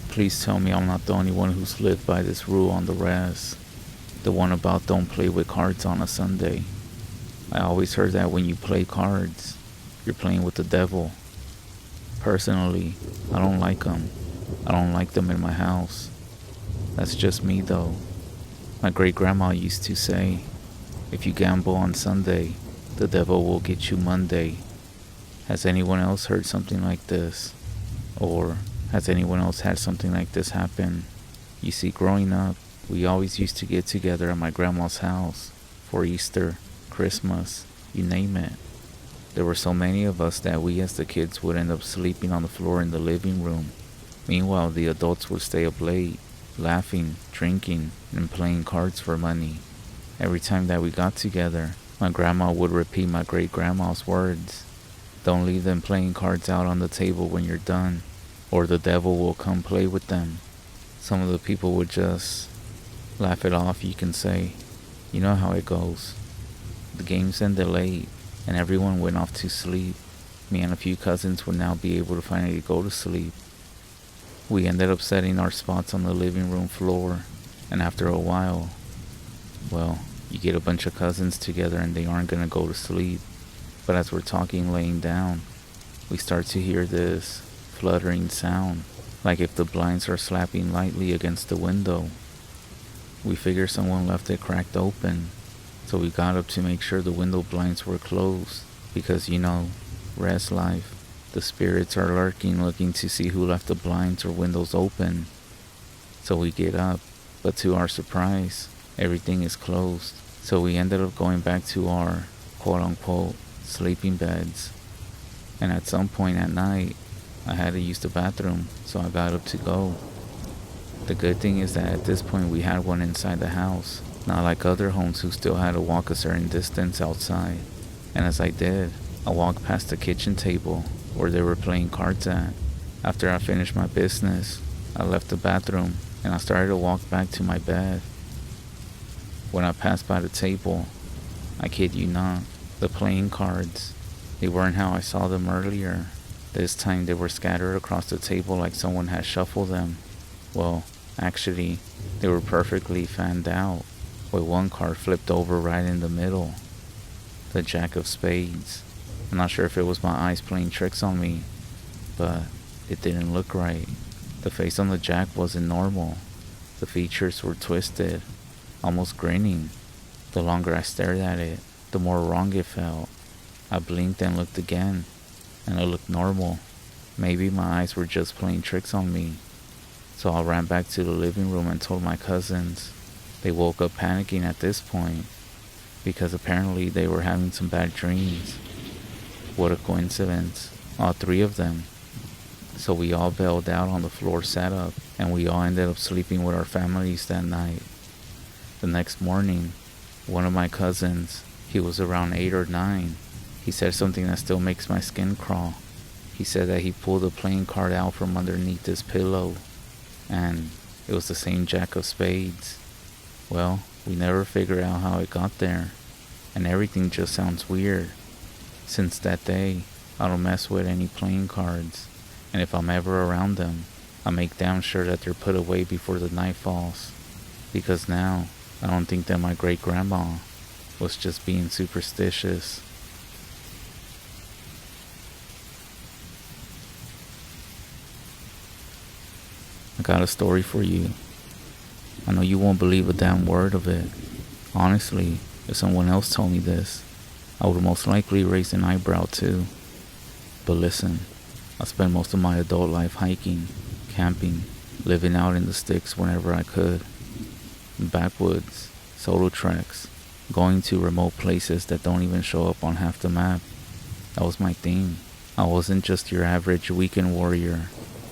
Please tell me I'm not the only one who's lived by this rule on the res. The one about don't play with cards on a Sunday. I always heard that when you play cards, you're playing with the devil. Personally, I don't like them. I don't like them in my house. That's just me though. My great-grandma used to say, if you gamble on Sunday, the devil will get you Monday. Has anyone else heard something like this? Or has anyone else had something like this happen? You see, growing up, we always used to get together at my grandma's house for Easter, Christmas, you name it. There were so many of us that we as the kids would end up sleeping on the floor in the living room. Meanwhile, the adults would stay up late, laughing, drinking, and playing cards for money. Every time that we got together, my grandma would repeat my great-grandma's words. Don't leave them playing cards out on the table when you're done, or the devil will come play with them. Some of the people would just laugh it off, you can say. You know how it goes. The games ended late, and everyone went off to sleep. Me and a few cousins would now be able to finally go to sleep. We ended up setting our spots on the living room floor, and after a while, well, you get a bunch of cousins together and they aren't gonna go to sleep. But as we're talking laying down, we start to hear this fluttering sound, like if the blinds are slapping lightly against the window. We figure someone left it cracked open, so we got up to make sure the window blinds were closed, because you know, rest life, the spirits are lurking looking to see who left the blinds or windows open. So we get up, but to our surprise, everything is closed. So we ended up going back to our quote-unquote sleeping beds. And at some point at night, I had to use the bathroom, so I got up to go. The good thing is that at this point we had one inside the house, not like other homes who still had to walk a certain distance outside. And as I did, I walked past the kitchen table where they were playing cards at. After I finished my business, I left the bathroom and I started to walk back to my bed. When I passed by the table, I kid you not, the playing cards, they weren't how I saw them earlier. This time they were scattered across the table like someone had shuffled them. Well, actually, they were perfectly fanned out, with one card flipped over right in the middle. The Jack of Spades. I'm not sure if it was my eyes playing tricks on me, but it didn't look right. The face on the Jack wasn't normal. The features were twisted, almost grinning. The longer I stared at it, the more wrong it felt. I blinked and looked again, and it looked normal. Maybe my eyes were just playing tricks on me. So I ran back to the living room and told my cousins. They woke up panicking at this point, because apparently they were having some bad dreams. What a coincidence, all three of them. So we all bailed out on the floor sat up, and we all ended up sleeping with our families that night. The next morning, one of my cousins, he was around 8 or 9, he said something that still makes my skin crawl. He said that he pulled a playing card out from underneath his pillow, and it was the same jack of spades. Well, we never figured out how it got there, and everything just sounds weird. Since that day, I don't mess with any playing cards, and if I'm ever around them, I make damn sure that they're put away before the night falls, because now I don't think that my great-grandma was just being superstitious. I got a story for you. I know you won't believe a damn word of it. Honestly, if someone else told me this, I would most likely raise an eyebrow too. But listen, I spent most of my adult life hiking, camping, living out in the sticks whenever I could. Backwoods, solo treks, going to remote places that don't even show up on half the map. That was my thing. I wasn't just your average weekend warrior.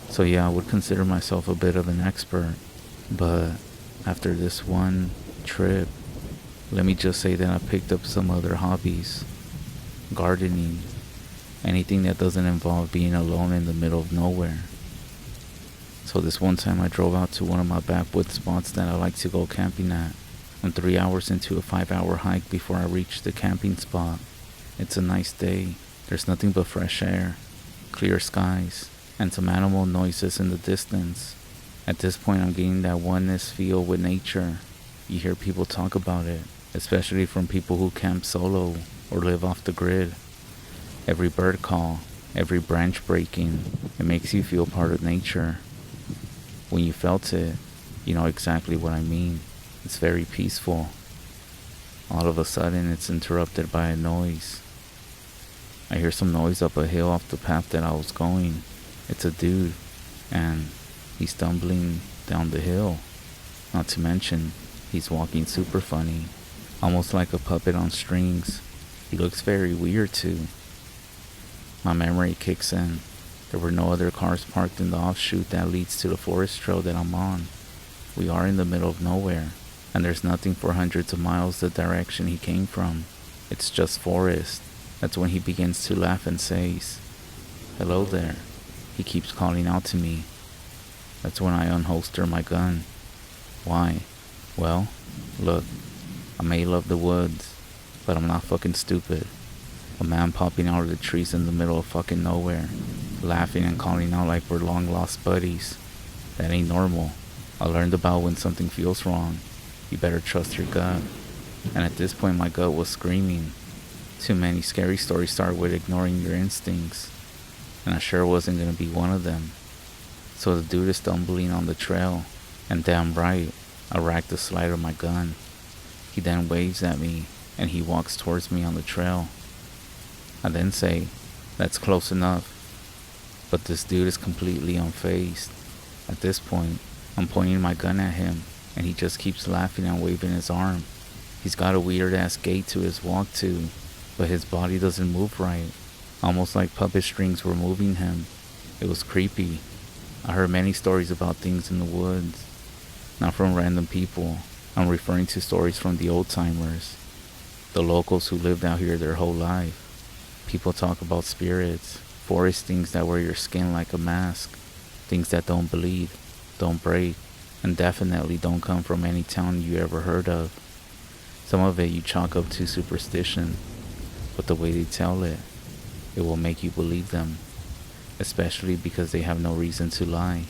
So yeah, I would consider myself a bit of an expert. But after this one trip, let me just say that I picked up some other hobbies. Gardening. Anything that doesn't involve being alone in the middle of nowhere. So this one time I drove out to one of my backwoods spots that I like to go camping at. I'm 3 hours into a 5-hour hike before I reach the camping spot. It's a nice day. There's nothing but fresh air, clear skies, and some animal noises in the distance. At this point I'm getting that oneness feel with nature. You hear people talk about it, especially from people who camp solo or live off the grid. Every bird call, every branch breaking, it makes you feel part of nature. When you felt it, you know exactly what I mean. It's very peaceful. All of a sudden it's interrupted by a noise. I hear some noise up a hill off the path that I was going. It's a dude, and he's stumbling down the hill. Not to mention, he's walking super funny, almost like a puppet on strings. He looks very weird too. My memory kicks in. There were no other cars parked in the offshoot that leads to the forest trail that I'm on. We are in the middle of nowhere, and there's nothing for hundreds of miles the direction he came from. It's just forest. That's when he begins to laugh and says, "Hello there." He keeps calling out to me. That's when I unholster my gun. Why? Well, look, I may love the woods, but I'm not fucking stupid. A man popping out of the trees in the middle of fucking nowhere, laughing and calling out like we're long lost buddies. That ain't normal. I learned about when something feels wrong, you better trust your gut. And at this point my gut was screaming. Too many scary stories start with ignoring your instincts, and I sure wasn't gonna be one of them. So the dude is stumbling on the trail, and damn right, I racked the slide of my gun. He then waves at me, and he walks towards me on the trail. I then say, "That's close enough." But this dude is completely unfazed. At this point, I'm pointing my gun at him, and he just keeps laughing and waving his arm. He's got a weird ass gait to his walk too, but his body doesn't move right, almost like puppet strings were moving him. It was creepy. I heard many stories about things in the woods, not from random people. I'm referring to stories from the old timers, the locals who lived out here their whole life. People talk about spirits, forest things that wear your skin like a mask, things that don't bleed, don't break, and definitely don't come from any town you ever heard of. Some of it you chalk up to superstition, but the way they tell it, it will make you believe them, especially because they have no reason to lie.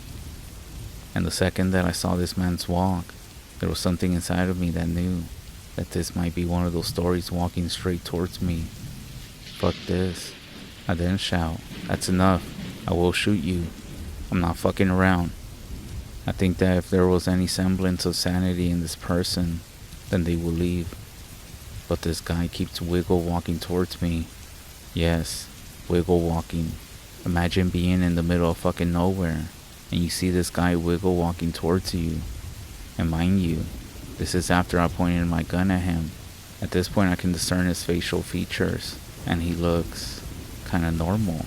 And the second that I saw this man's walk, there was something inside of me that knew that this might be one of those stories walking straight towards me. Fuck this. I didn't shout. That's enough. I will shoot you. I'm not fucking around. I think that if there was any semblance of sanity in this person, then they will leave. But this guy keeps wiggle walking towards me. Yes, wiggle walking. Imagine being in the middle of fucking nowhere, and you see this guy wiggle walking towards you. And mind you, this is after I pointed my gun at him. At this point I can discern his facial features, and he looks kinda normal.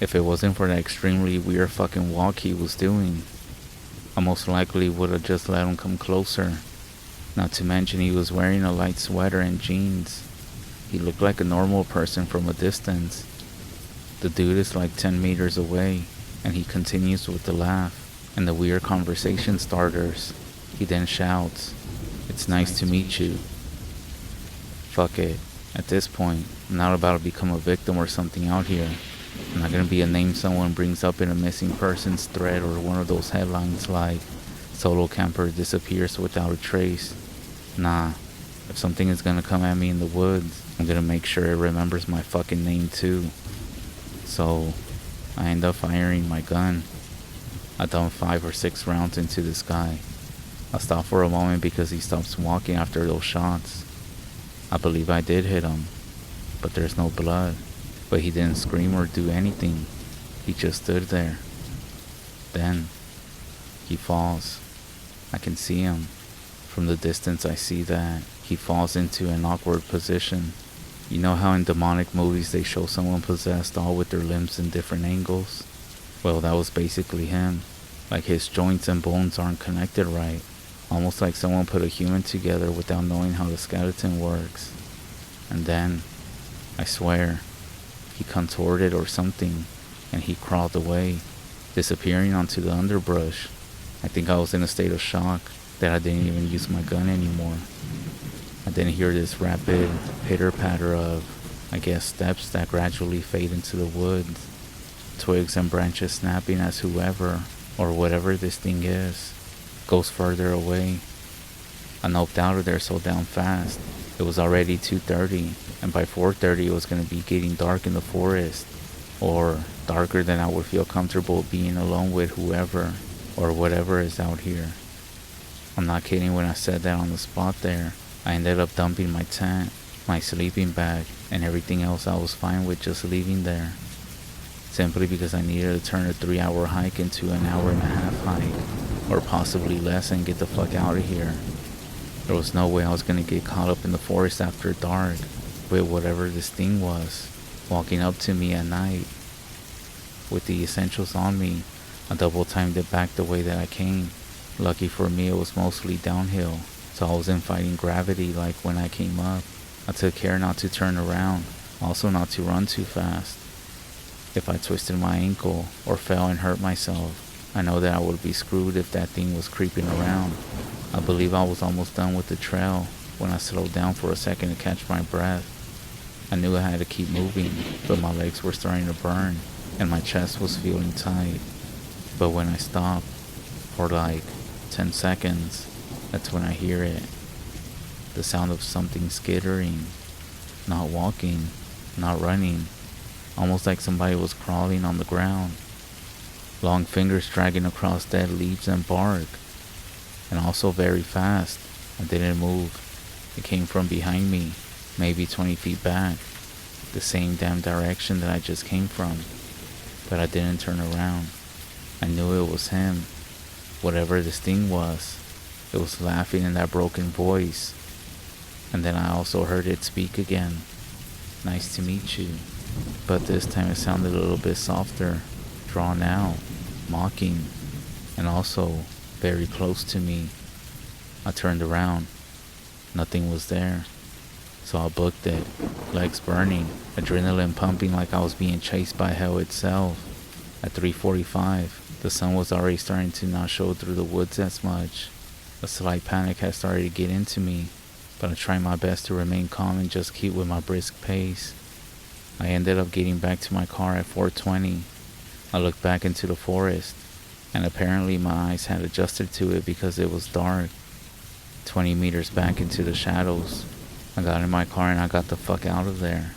If it wasn't for that extremely weird fucking walk he was doing, I most likely would have just let him come closer. Not to mention he was wearing a light sweater and jeans. He looked like a normal person from a distance. The dude is like 10 meters away, and he continues with the laugh and the weird conversation starters. He then shouts, "It's nice to meet you." Fuck it. At this point, I'm not about to become a victim or something out here. I'm not gonna be a name someone brings up in a missing persons thread or one of those headlines like "Solo camper disappears without a trace." Nah, if something is gonna come at me in the woods, I'm gonna make sure it remembers my fucking name too. So, I end up firing my gun. I dump 5 or 6 rounds into this guy. I stop for a moment because he stops walking after those shots. I believe I did hit him, but there's no blood. But he didn't scream or do anything. He just stood there. Then, he falls. I can see him. From the distance I see that he falls into an awkward position. You know how in demonic movies they show someone possessed all with their limbs in different angles? Well, that was basically him. Like his joints and bones aren't connected right. Almost like someone put a human together without knowing how the skeleton works. And then, I swear, he contorted or something, and he crawled away, disappearing onto the underbrush. I think I was in a state of shock that I didn't even use my gun anymore. I didn't hear this rapid pitter-patter of, I guess, steps that gradually fade into the woods, twigs and branches snapping as whoever, or whatever this thing is, goes further away. I noped out of there so damn fast. It was already 2:30, and by 4:30 it was going to be getting dark in the forest, or darker than I would feel comfortable being alone with whoever, or whatever is out here. I'm not kidding when I said that on the spot there. I ended up dumping my tent, my sleeping bag, and everything else I was fine with just leaving there. Simply because I needed to turn a 3-hour hike into an hour-and-a-half hike, or possibly less, and get the fuck out of here. There was no way I was gonna get caught up in the forest after dark with whatever this thing was, walking up to me at night. With the essentials on me, I double-timed it back the way that I came. Lucky for me, it was mostly downhill, so I wasn't fighting gravity like when I came up. I took care not to turn around, also not to run too fast. If I twisted my ankle or fell and hurt myself, I know that I would be screwed if that thing was creeping around. I believe I was almost done with the trail when I slowed down for a second to catch my breath. I knew I had to keep moving, but my legs were starting to burn and my chest was feeling tight. But when I stopped, for like 10 seconds, that's when I hear it. The sound of something skittering, not walking, not running, almost like somebody was crawling on the ground. Long fingers dragging across dead leaves and bark, and also very fast. I didn't move. It came from behind me, maybe 20 feet back, the same damn direction that I just came from, but I didn't turn around. I knew it was him. Whatever this thing was, it was laughing in that broken voice. And then I also heard it speak again. "Nice to meet you." But this time it sounded a little bit softer, drawn out, mocking, and also very close to me. I turned around. Nothing was there. So I booked it, legs burning, adrenaline pumping like I was being chased by hell itself. At 3:45, the sun was already starting to not show through the woods as much. A slight panic had started to get into me, but I tried my best to remain calm and just keep with my brisk pace. I ended up getting back to my car at 4:20. I looked back into the forest, and apparently my eyes had adjusted to it because it was dark. 20 meters back into the shadows, I got in my car and I got the fuck out of there.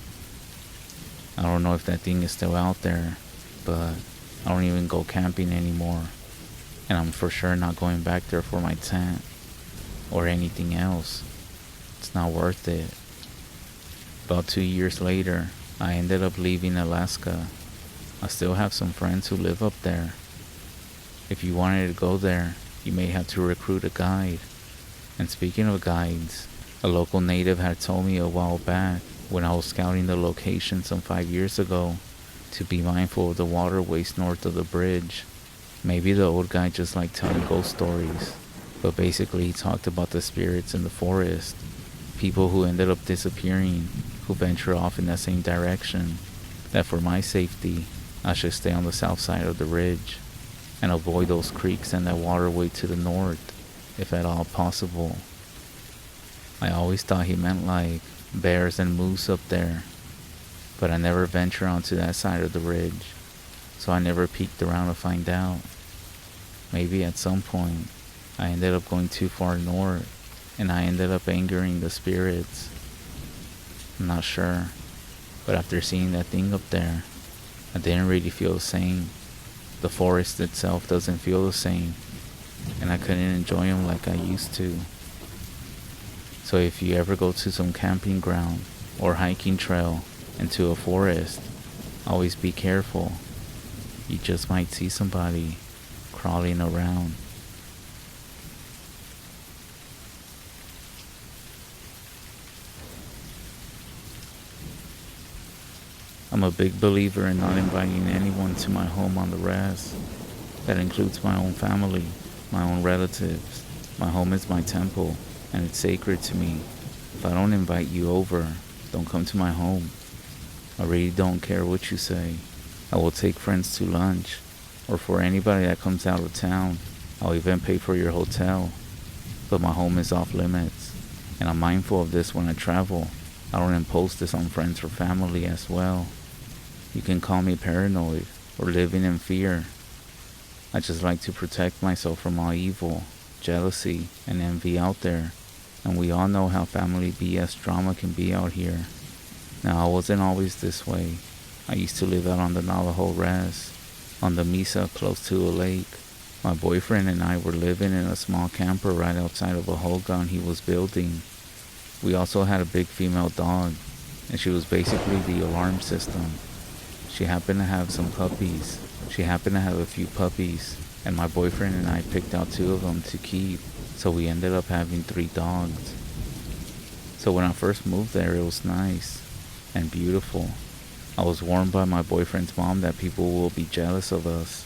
I don't know if that thing is still out there, but I don't even go camping anymore, and I'm for sure not going back there for my tent or anything else. It's not worth it. About 2 years later, I ended up leaving Alaska. I still have some friends who live up there. If you wanted to go there, you may have to recruit a guide. And speaking of guides, a local native had told me a while back when I was scouting the location some 5 years ago to be mindful of the waterways north of the bridge. Maybe the old guy just liked telling ghost stories, but basically he talked about the spirits in the forest, people who ended up disappearing, who venture off in that same direction, that for my safety, I should stay on the south side of the ridge and avoid those creeks and that waterway to the north, if at all possible. I always thought he meant like bears and moose up there, but I never ventured onto that side of the ridge, so I never peeked around to find out. Maybe at some point, I ended up going too far north, and I ended up angering the spirits. I'm not sure, but after seeing that thing up there, I didn't really feel the same. The forest itself doesn't feel the same, and I couldn't enjoy them like I used to. So if you ever go to some camping ground or hiking trail into a forest, always be careful. You just might see somebody crawling around. I'm a big believer in not inviting anyone to my home on the res. That includes my own family, my own relatives. My home is my temple, and it's sacred to me. If I don't invite you over, don't come to my home. I really don't care what you say. I will take friends to lunch, or for anybody that comes out of town, I'll even pay for your hotel. But my home is off limits, and I'm mindful of this when I travel. I don't impose this on friends or family as well. You can call me paranoid or living in fear. I just like to protect myself from all evil, jealousy, and envy out there. And we all know how family BS drama can be out here. Now, I wasn't always this way. I used to live out on the Navajo Res, on the Mesa close to a lake. My boyfriend and I were living in a small camper right outside of a hogan he was building. We also had a big female dog, and she was basically the alarm system. She happened to have some puppies. She happened to have a few puppies, and my boyfriend and I picked out 2 of them to keep, so we ended up having 3 dogs. So when I first moved there, it was nice and beautiful. I was warned by my boyfriend's mom that people will be jealous of us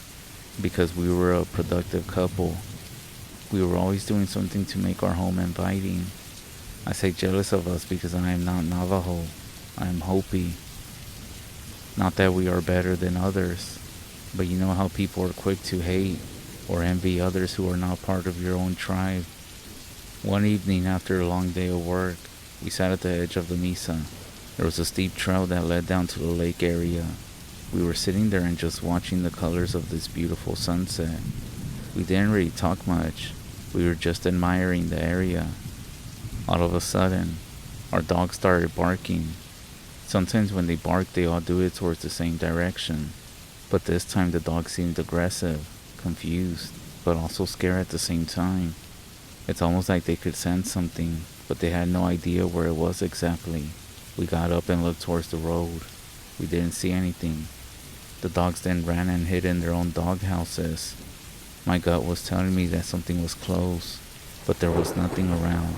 because we were a productive couple. We were always doing something to make our home inviting. I say jealous of us because I am not Navajo. I am Hopi. Not that we are better than others, but you know how people are quick to hate or envy others who are not part of your own tribe. One evening after a long day of work, we sat at the edge of the mesa. There was a steep trail that led down to the lake area. We were sitting there and just watching the colors of this beautiful sunset. We didn't really talk much. We were just admiring the area. All of a sudden, our dog started barking. Sometimes when they bark, they all do it towards the same direction. But this time the dog seemed aggressive, confused, but also scared at the same time. It's almost like they could sense something, but they had no idea where it was exactly. We got up and looked towards the road. We didn't see anything. The dogs then ran and hid in their own dog houses. My gut was telling me that something was close, but there was nothing around.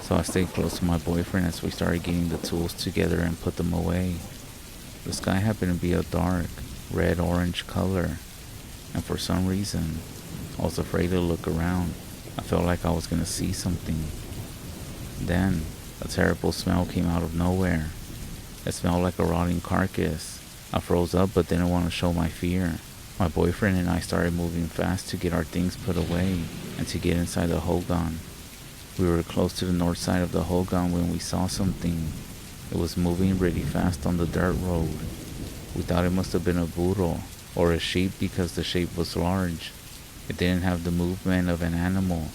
So I stayed close to my boyfriend as we started getting the tools together and put them away. The sky happened to be a dark, red-orange color, and for some reason, I was afraid to look around. I felt like I was going to see something. Then, a terrible smell came out of nowhere. It smelled like a rotting carcass. I froze up but didn't want to show my fear. My boyfriend and I started moving fast to get our things put away and to get inside the hogan. We were close to the north side of the hogan when we saw something. It was moving really fast on the dirt road. We thought it must have been a burro or a sheep because the shape was large. It didn't have the movement of an animal.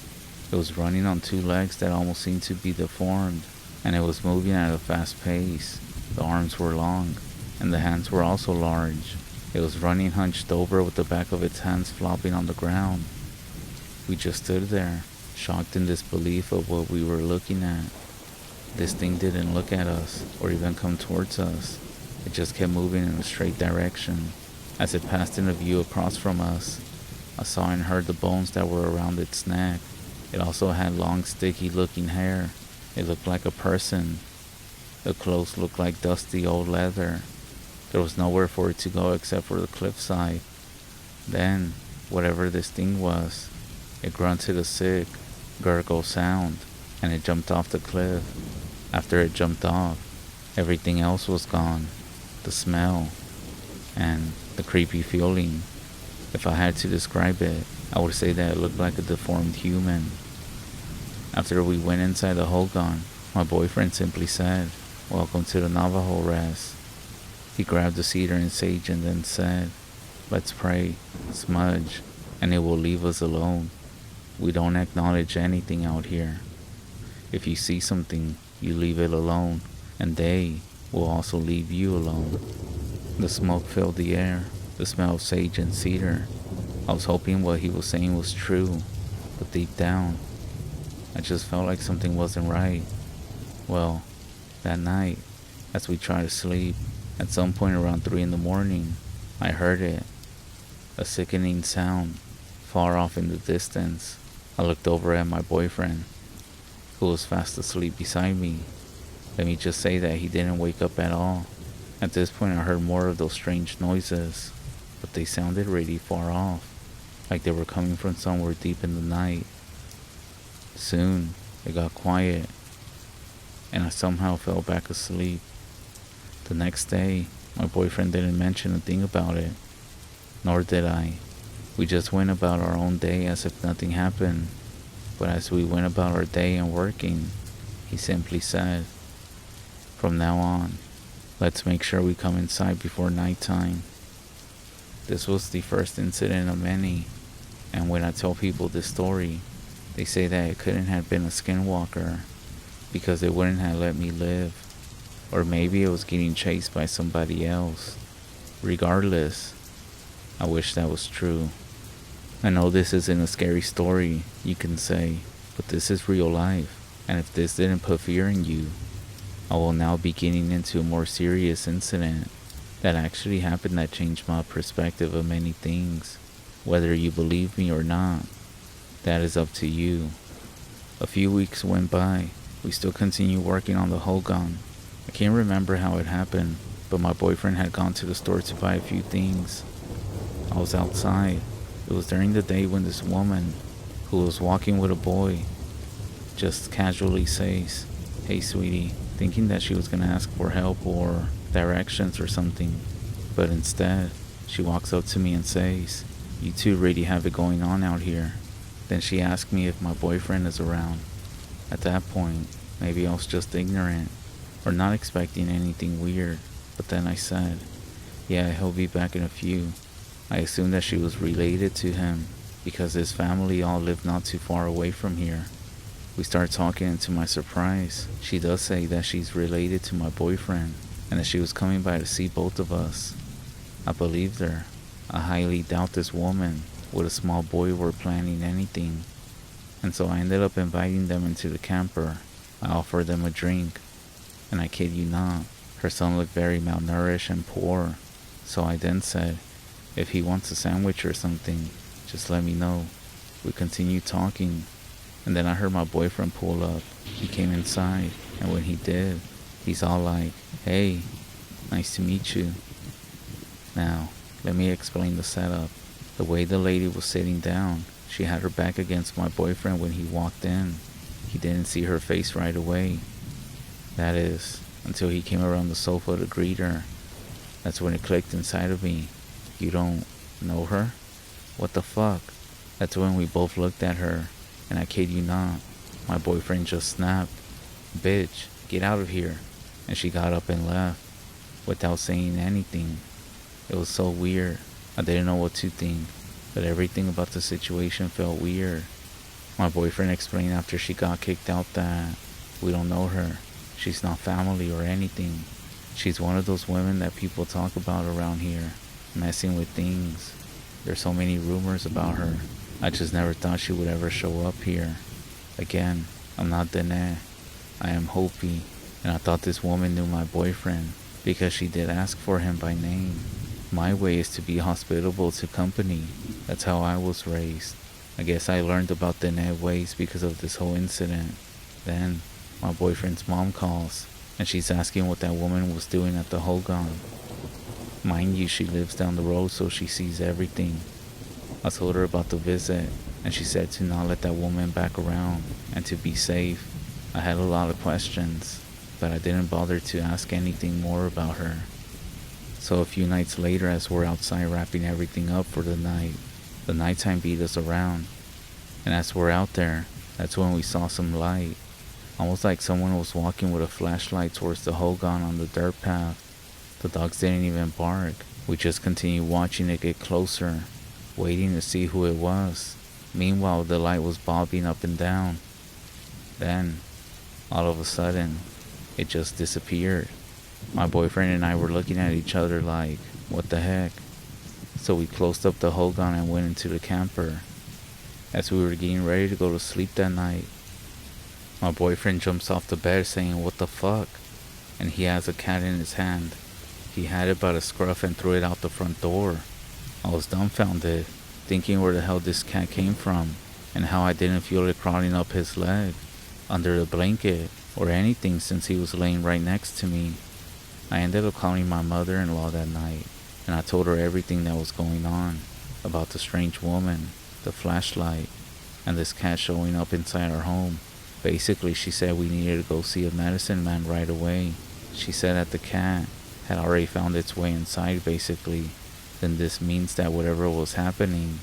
It was running on 2 legs that almost seemed to be deformed, and it was moving at a fast pace. The arms were long, and the hands were also large. It was running hunched over with the back of its hands flopping on the ground. We just stood there, shocked in disbelief of what we were looking at. This thing didn't look at us or even come towards us. It just kept moving in a straight direction. As it passed in a view across from us, I saw and heard the bones that were around its neck. It also had long, sticky looking hair. It looked like a person. The clothes looked like dusty old leather. There was nowhere for it to go except for the cliffside. Then, whatever this thing was, it grunted a sick, gurgle sound, and it jumped off the cliff. After it jumped off, everything else was gone. The smell, and the creepy feeling. If I had to describe it, I would say that it looked like a deformed human. After we went inside the Hogan, my boyfriend simply said, "Welcome to the Navajo rest." He grabbed the cedar and sage and then said, "Let's pray, smudge, and it will leave us alone. We don't acknowledge anything out here. If you see something, you leave it alone, and they will also leave you alone." The smoke filled the air, the smell of sage and cedar. I was hoping what he was saying was true, but deep down, I just felt like something wasn't right. Well, that night, as we tried to sleep, at some point around 3 in the morning, I heard it. A sickening sound, far off in the distance. I looked over at my boyfriend, who was fast asleep beside me. Let me just say that he didn't wake up at all. At this point I heard more of those strange noises, but they sounded really far off, like they were coming from somewhere deep in the night. Soon, it got quiet, and I somehow fell back asleep. The next day, my boyfriend didn't mention a thing about it, nor did I. We just went about our own day as if nothing happened. But as we went about our day and working, he simply said, "From now on, let's make sure we come inside before nighttime." This was the first incident of many, and when I tell people this story, they say that it couldn't have been a skinwalker because it wouldn't have let me live. Or maybe it was getting chased by somebody else. Regardless, I wish that was true. I know this isn't a scary story, you can say, but this is real life, and if this didn't put fear in you, I will now be getting into a more serious incident that actually happened that changed my perspective of many things. Whether you believe me or not, that is up to you. A few weeks went by. We still continued working on the Hogan. I can't remember how it happened, but my boyfriend had gone to the store to buy a few things. I was outside. It was during the day when this woman, who was walking with a boy, just casually says, "Hey sweetie," thinking that she was gonna ask for help or directions or something. But instead, she walks up to me and says, "You two really have it going on out here." Then she asked me if my boyfriend is around. At that point, maybe I was just ignorant or not expecting anything weird, but then I said, "Yeah, he'll be back in a few." I assumed that she was related to him because his family all lived not too far away from here. We start talking, and to my surprise, she does say that she's related to my boyfriend and that she was coming by to see both of us. I believed her. I highly doubt this woman with a small boy were planning anything, and so I ended up inviting them into the camper. I offered them a drink, and I kid you not, her son looked very malnourished and poor, so I then said, "If he wants a sandwich or something, just let me know." We continued talking, and then I heard my boyfriend pull up. He came inside, and when he did, he's all like, "Hey, nice to meet you." Now, let me explain the setup. The way the lady was sitting down, she had her back against my boyfriend when he walked in. He didn't see her face right away. That is, until he came around the sofa to greet her. That's when it clicked inside of me. "You don't know her? What the fuck?" That's when we both looked at her, and I kid you not, my boyfriend just snapped, "Bitch, get out of here." And she got up and left, without saying anything. It was so weird. I didn't know what to think, but everything about the situation felt weird. My boyfriend explained after she got kicked out that we don't know her. She's not family or anything. She's one of those women that people talk about around here, messing with things. There's so many rumors about her. I just never thought she would ever show up here. Again, I'm not Dene. I am Hopi, and I thought this woman knew my boyfriend because she did ask for him by name. My way is to be hospitable to company. That's how I was raised. I guess I learned about Dene ways because of this whole incident. Then, my boyfriend's mom calls, and she's asking what that woman was doing at the Hogan. Mind you, she lives down the road, so she sees everything. I told her about the visit, and she said to not let that woman back around and to be safe. I had a lot of questions, but I didn't bother to ask anything more about her. So a few nights later, as we're outside wrapping everything up for the night, the nighttime beat us around. And as we're out there, that's when we saw some light, almost like someone was walking with a flashlight towards the Hogan on the dirt path. The dogs didn't even bark. We just continued watching it get closer, waiting to see who it was. Meanwhile, the light was bobbing up and down. Then, all of a sudden, it just disappeared. My boyfriend and I were looking at each other like, what the heck? So we closed up the Hogan and went into the camper. As we were getting ready to go to sleep that night, my boyfriend jumps off the bed saying, what the fuck? And he has a cat in his hand. He had it by the scruff and threw it out the front door. I was dumbfounded, thinking where the hell this cat came from, and how I didn't feel it crawling up his leg, under the blanket, or anything since he was laying right next to me. I ended up calling my mother-in-law that night, and I told her everything that was going on, about the strange woman, the flashlight, and this cat showing up inside our home. Basically, she said we needed to go see a medicine man right away. She said that the cat had already found its way inside, basically. Then this means that whatever was happening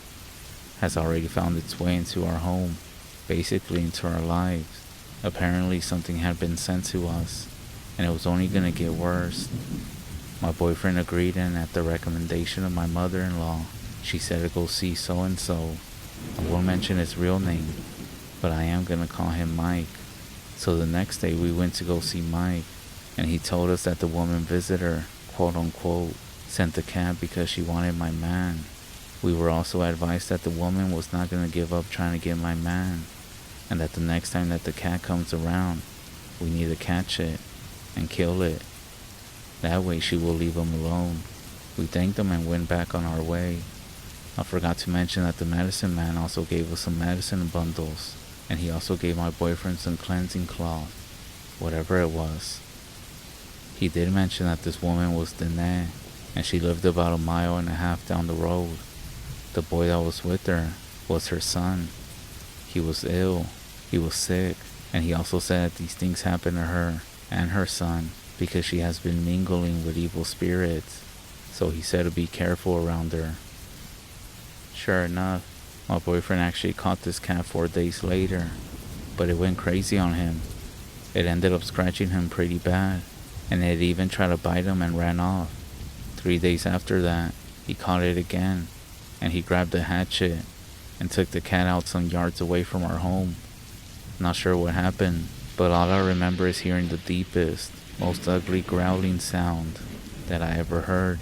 has already found its way into our home, basically into our lives. Apparently something had been sent to us, and it was only gonna get worse. My boyfriend agreed, and at the recommendation of my mother-in-law, she said to go see so-and-so. I won't mention his real name, but I am gonna call him Mike. So the next day we went to go see Mike, and he told us that the woman visitor, quote unquote, sent the cat because she wanted my man. We were also advised that the woman was not gonna give up trying to get my man, and that the next time that the cat comes around, we need to catch it and kill it. That way she will leave him alone. We thanked them and went back on our way. I forgot to mention that the medicine man also gave us some medicine bundles, and he also gave my boyfriend some cleansing cloth, whatever it was. He did mention that this woman was Danae, and she lived about 1.5 miles down the road. The boy that was with her was her son. He was ill, he was sick, and he also said that these things happened to her and her son because she has been mingling with evil spirits, so he said to be careful around her. Sure enough, my boyfriend actually caught this cat 4 days later, but it went crazy on him. It ended up scratching him pretty bad, and it even tried to bite him and ran off. 3 days after that, he caught it again, and he grabbed a hatchet and took the cat out some yards away from our home. Not sure what happened, but all I remember is hearing the deepest, most ugly growling sound that I ever heard.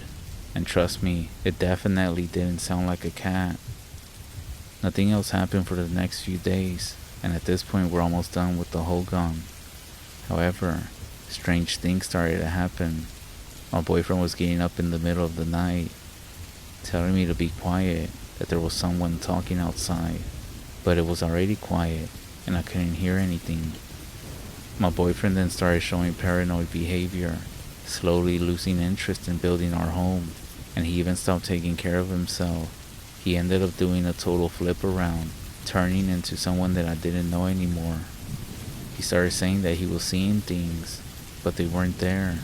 And trust me, it definitely didn't sound like a cat. Nothing else happened for the next few days, and at this point we're almost done with the Hogan. However, strange things started to happen. My boyfriend was getting up in the middle of the night, telling me to be quiet, that there was someone talking outside, but it was already quiet, and I couldn't hear anything. My boyfriend then started showing paranoid behavior, slowly losing interest in building our home, and he even stopped taking care of himself. He ended up doing a total flip around, turning into someone that I didn't know anymore. He started saying that he was seeing things, but they weren't there.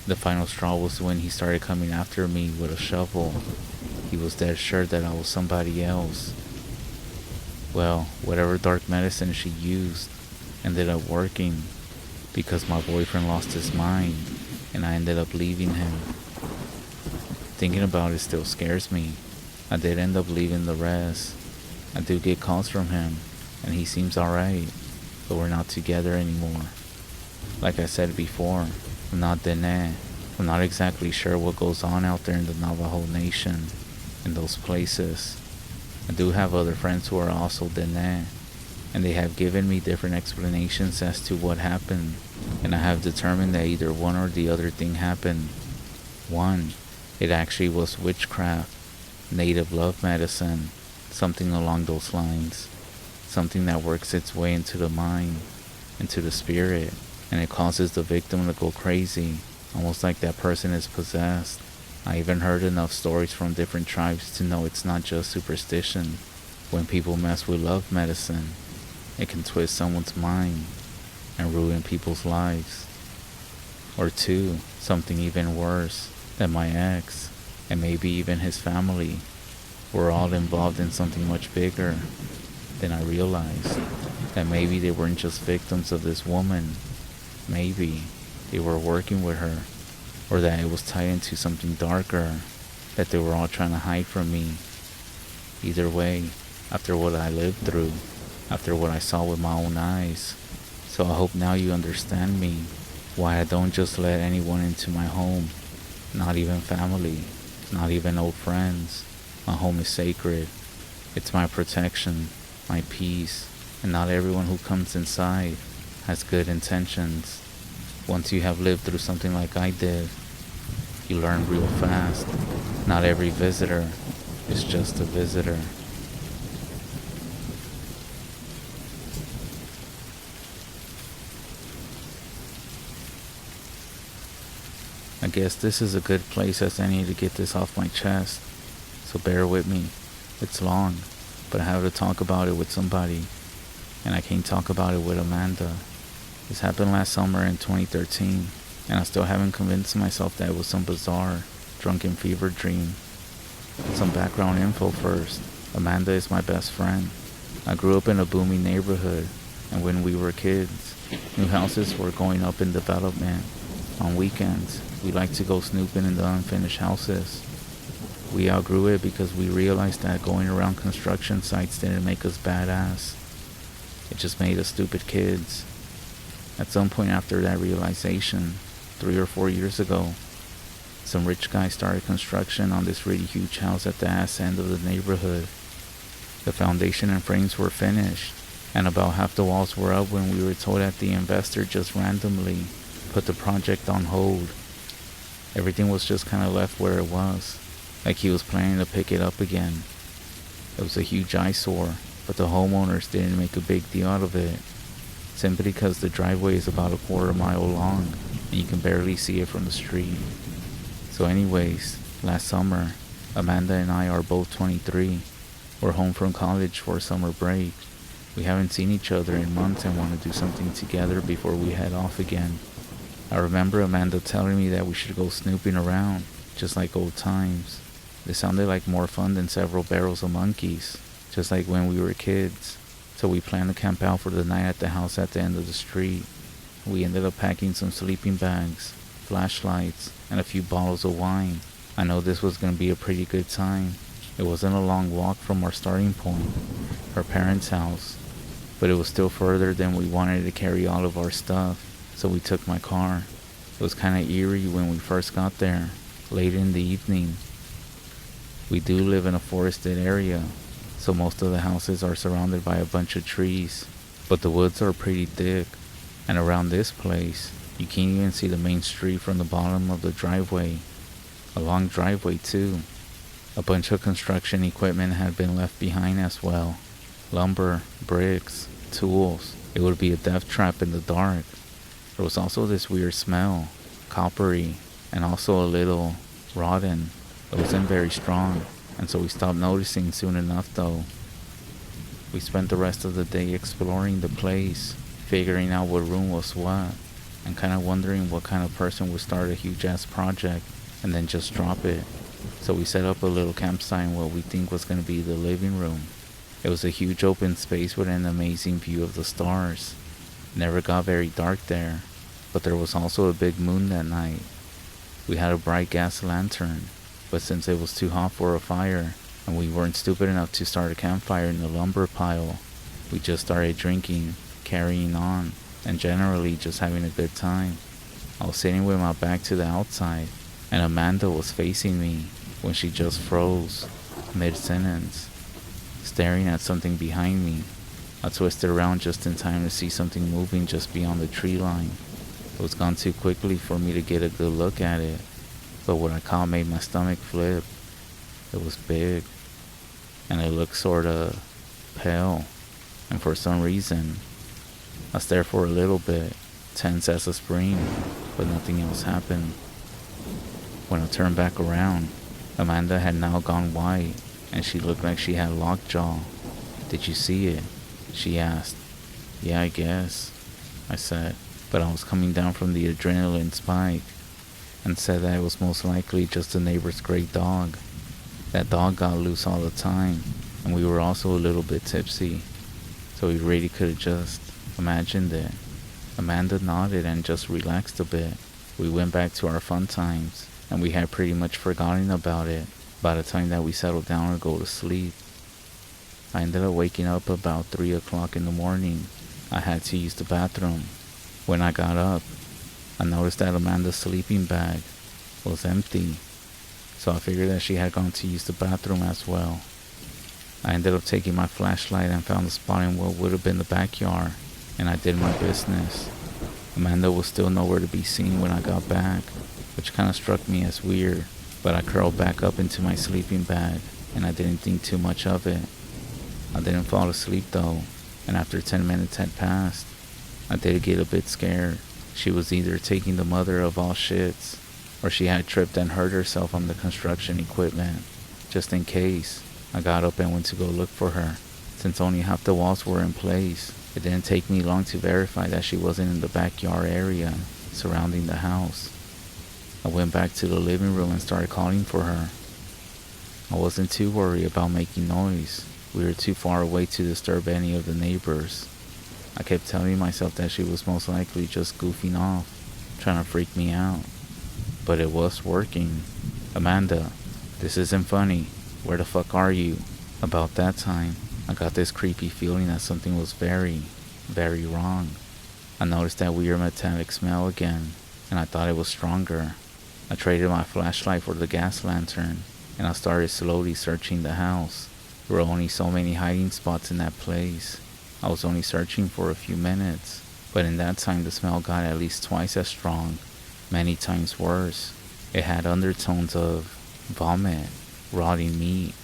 The final straw was when he started coming after me with a shovel. He was dead sure that I was somebody else. Well, whatever dark medicine she used ended up working, because my boyfriend lost his mind, and I ended up leaving him. Thinking about it still scares me. I did end up leaving the rest. I do get calls from him, and he seems alright, but we're not together anymore. Like I said before, I'm not Dene. I'm not exactly sure what goes on out there in the Navajo Nation, in those places. I do have other friends who are also Dene, and they have given me different explanations as to what happened, and I have determined that either one or the other thing happened. One, it actually was witchcraft, native love medicine, something along those lines, something that works its way into the mind, into the spirit, and it causes the victim to go crazy, almost like that person is possessed. I even heard enough stories from different tribes to know it's not just superstition. When people mess with love medicine, it can twist someone's mind and ruin people's lives. Or two, something even worse, that my ex, and maybe even his family, were all involved in something much bigger. Then I realized that maybe they weren't just victims of this woman. Maybe they were working with her, or that it was tied into something darker that they were all trying to hide from me. Either way, after what I lived through, after what I saw with my own eyes, so I hope now you understand me, why I don't just let anyone into my home, not even family, not even old friends. My home is sacred. It's my protection, my peace, and not everyone who comes inside has good intentions. Once you have lived through something like I did, you learn real fast. Not every visitor is just a visitor. I guess this is a good place as any to get this off my chest, so bear with me. It's long, but I have to talk about it with somebody, and I can't talk about it with Amanda. This happened last summer in 2013, and I still haven't convinced myself that it was some bizarre, drunken fever dream. Some background info first. Amanda is my best friend. I grew up in a booming neighborhood, and when we were kids, new houses were going up in development. On weekends, we liked to go snooping in the unfinished houses. We outgrew it because we realized that going around construction sites didn't make us badass. It just made us stupid kids. At some point after that realization, 3 or 4 years ago, some rich guy started construction on this really huge house at the ass end of the neighborhood. The foundation and frames were finished, and about half the walls were up when we were told that the investor just randomly put the project on hold. Everything was just kind of left where it was, like he was planning to pick it up again. It was a huge eyesore, but the homeowners didn't make a big deal out of it, simply because the driveway is about a quarter mile long, and you can barely see it from the street. So anyways, last summer, Amanda and I are both 23. We're home from college for a summer break. We haven't seen each other in months and want to do something together before we head off again. I remember Amanda telling me that we should go snooping around, just like old times. This sounded like more fun than several barrels of monkeys, just like when we were kids. So we planned to camp out for the night at the house at the end of the street. We ended up packing some sleeping bags, flashlights, and a few bottles of wine. I know this was going to be a pretty good time. It wasn't a long walk from our starting point, her parents' house, but it was still further than we wanted to carry all of our stuff. So we took my car. It was kind of eerie when we first got there, late in the evening. We do live in a forested area, so most of the houses are surrounded by a bunch of trees, but the woods are pretty thick, and around this place, you can't even see the main street from the bottom of the driveway. A long driveway too. A bunch of construction equipment had been left behind as well. Lumber, bricks, tools. It would be a death trap in the dark. There was also this weird smell, coppery, and also a little rotten. It wasn't very strong, and so we stopped noticing soon enough though. We spent the rest of the day exploring the place, figuring out what room was what, and kind of wondering what kind of person would start a huge ass project and then just drop it. So we set up a little campsite in what we think was going to be the living room. It was a huge open space with an amazing view of the stars. Never got very dark there, but there was also a big moon that night. We had a bright gas lantern, but since it was too hot for a fire, and we weren't stupid enough to start a campfire in the lumber pile, we just started drinking, carrying on, and generally just having a good time. I was sitting with my back to the outside, and Amanda was facing me when she just froze, mid-sentence, staring at something behind me. I twisted around just in time to see something moving just beyond the tree line. It was gone too quickly for me to get a good look at it, but what I caught made my stomach flip. It was big, and it looked sorta pale, and for some reason, I stared for a little bit, tense as a spring, but nothing else happened. When I turned back around, Amanda had now gone white, and she looked like she had lockjaw. "Did you see it?" she asked. "Yeah, I guess," I said, but I was coming down from the adrenaline spike, and said that it was most likely just the neighbor's great dog. That dog got loose all the time, and we were also a little bit tipsy, so we really could have just imagined it. Amanda nodded and just relaxed a bit. We went back to our fun times, and we had pretty much forgotten about it by the time that we settled down to go to sleep. I ended up waking up about 3 o'clock in the morning. I had to use the bathroom. When I got up, I noticed that Amanda's sleeping bag was empty, so I figured that she had gone to use the bathroom as well. I ended up taking my flashlight and found a spot in what would have been the backyard, and I did my business. Amanda was still nowhere to be seen when I got back, which kind of struck me as weird, but I curled back up into my sleeping bag, and I didn't think too much of it. I didn't fall asleep though, and after 10 minutes had passed, I did get a bit scared. She was either taking the mother of all shits, or she had tripped and hurt herself on the construction equipment. Just in case, I got up and went to go look for her. Since only half the walls were in place, it didn't take me long to verify that she wasn't in the backyard area surrounding the house. I went back to the living room and started calling for her. I wasn't too worried about making noise. We were too far away to disturb any of the neighbors. I kept telling myself that she was most likely just goofing off, trying to freak me out. But it was working. "Amanda, this isn't funny. Where the fuck are you?" About that time, I got this creepy feeling that something was very, very wrong. I noticed that weird metallic smell again, and I thought it was stronger. I traded my flashlight for the gas lantern, and I started slowly searching the house. There were only so many hiding spots in that place. I was only searching for a few minutes, but in that time the smell got at least twice as strong, many times worse. It had undertones of vomit, rotting meat.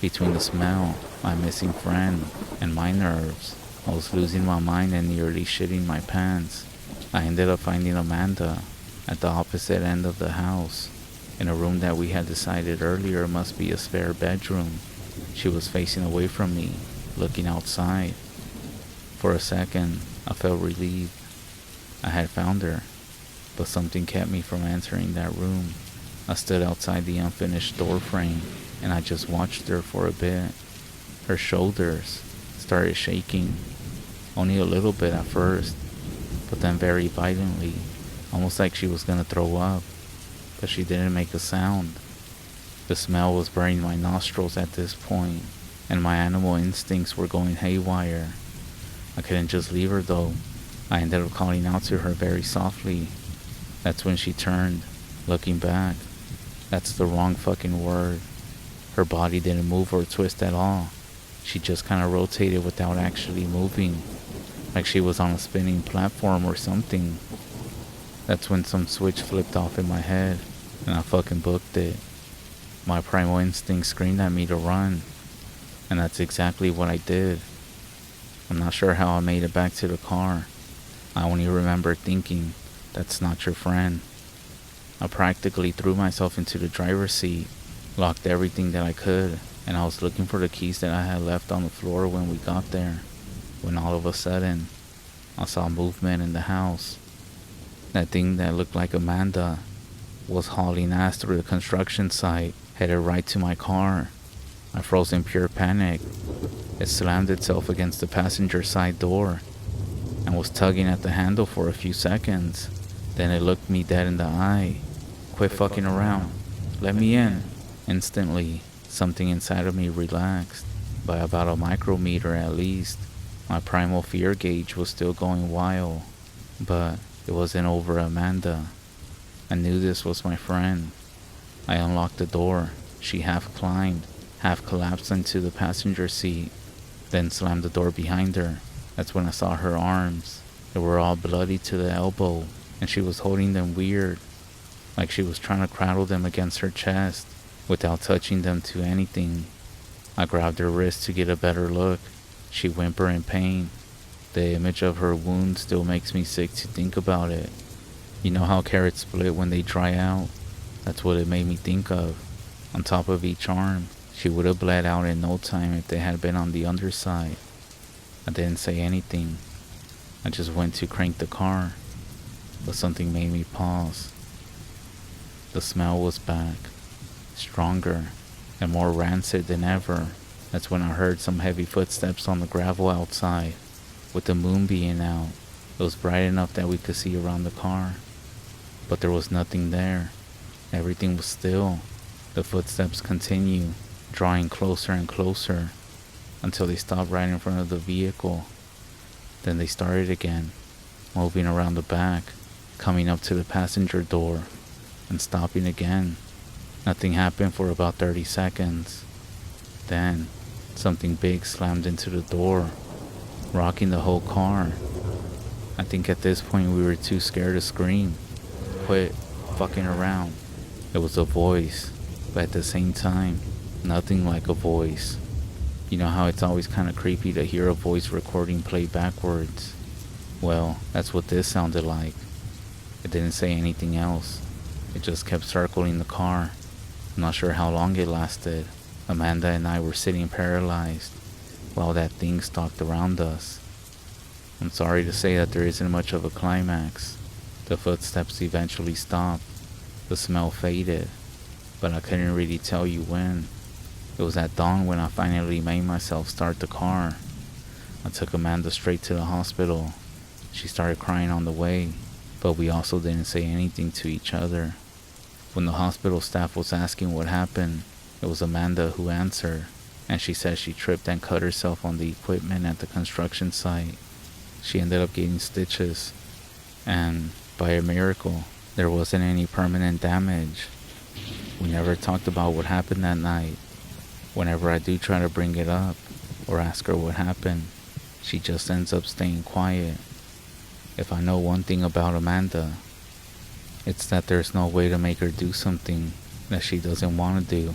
Between the smell, my missing friend, and my nerves, I was losing my mind and nearly shitting my pants. I ended up finding Amanda at the opposite end of the house, in a room that we had decided earlier must be a spare bedroom. She was facing away from me, looking outside. For a second, I felt relieved. I had found her, but something kept me from entering that room. I stood outside the unfinished door frame, and I just watched her for a bit. Her shoulders started shaking, only a little bit at first, but then very violently, almost like she was gonna throw up, but she didn't make a sound. The smell was burning my nostrils at this point, and my animal instincts were going haywire. I couldn't just leave her though. I ended up calling out to her very softly. That's when she turned, looking back. That's the wrong fucking word. Her body didn't move or twist at all. She just kind of rotated without actually moving, like she was on a spinning platform or something. That's when some switch flipped off in my head, and I fucking booked it. My primal instinct screamed at me to run, and that's exactly what I did. I'm not sure how I made it back to the car. I only remember thinking, that's not your friend. I practically threw myself into the driver's seat, locked everything that I could, and I was looking for the keys that I had left on the floor when we got there, when all of a sudden, I saw movement in the house. That thing that looked like Amanda was hauling ass through the construction site, headed right to my car. I froze in pure panic. It slammed itself against the passenger side door and was tugging at the handle for a few seconds. Then it looked me dead in the eye. "Quit fucking around. Let me in." Instantly, something inside of me relaxed, by about a micrometer at least. My primal fear gauge was still going wild, but it wasn't over Amanda. I knew this was my friend. I unlocked the door. She half climbed, half collapsed into the passenger seat, then slammed the door behind her. That's when I saw her arms. They were all bloody to the elbow, and she was holding them weird, like she was trying to cradle them against her chest without touching them to anything. I grabbed her wrist to get a better look. She whimpered in pain. The image of her wound still makes me sick to think about it. You know how carrots split when they dry out? That's what it made me think of. On top of each arm, she would have bled out in no time if they had been on the underside. I didn't say anything. I just went to crank the car, but something made me pause. The smell was back, stronger and more rancid than ever. That's when I heard some heavy footsteps on the gravel outside. With the moon being out, it was bright enough that we could see around the car, but there was nothing there. Everything was still. The footsteps continued, drawing closer and closer, until they stopped right in front of the vehicle. Then they started again, moving around the back, coming up to the passenger door, and stopping again. Nothing happened for about 30 seconds. Then, something big slammed into the door, rocking the whole car. I think at this point we were too scared to scream. Quit fucking around. It was a voice, but at the same time, nothing like a voice. You know how it's always kind of creepy to hear a voice recording play backwards? Well, that's what this sounded like. It didn't say anything else. It just kept circling the car. I'm not sure how long it lasted. Amanda and I were sitting paralyzed while that thing stalked around us. I'm sorry to say that there isn't much of a climax. The footsteps eventually stopped. The smell faded, but I couldn't really tell you when. It was at dawn when I finally made myself start the car. I took Amanda straight to the hospital. She started crying on the way, but we also didn't say anything to each other. When the hospital staff was asking what happened, it was Amanda who answered, and she said she tripped and cut herself on the equipment at the construction site. She ended up getting stitches, and by a miracle, there wasn't any permanent damage. We never talked about what happened that night. Whenever I do try to bring it up or ask her what happened, she just ends up staying quiet. If I know one thing about Amanda, it's that there's no way to make her do something that she doesn't want to do.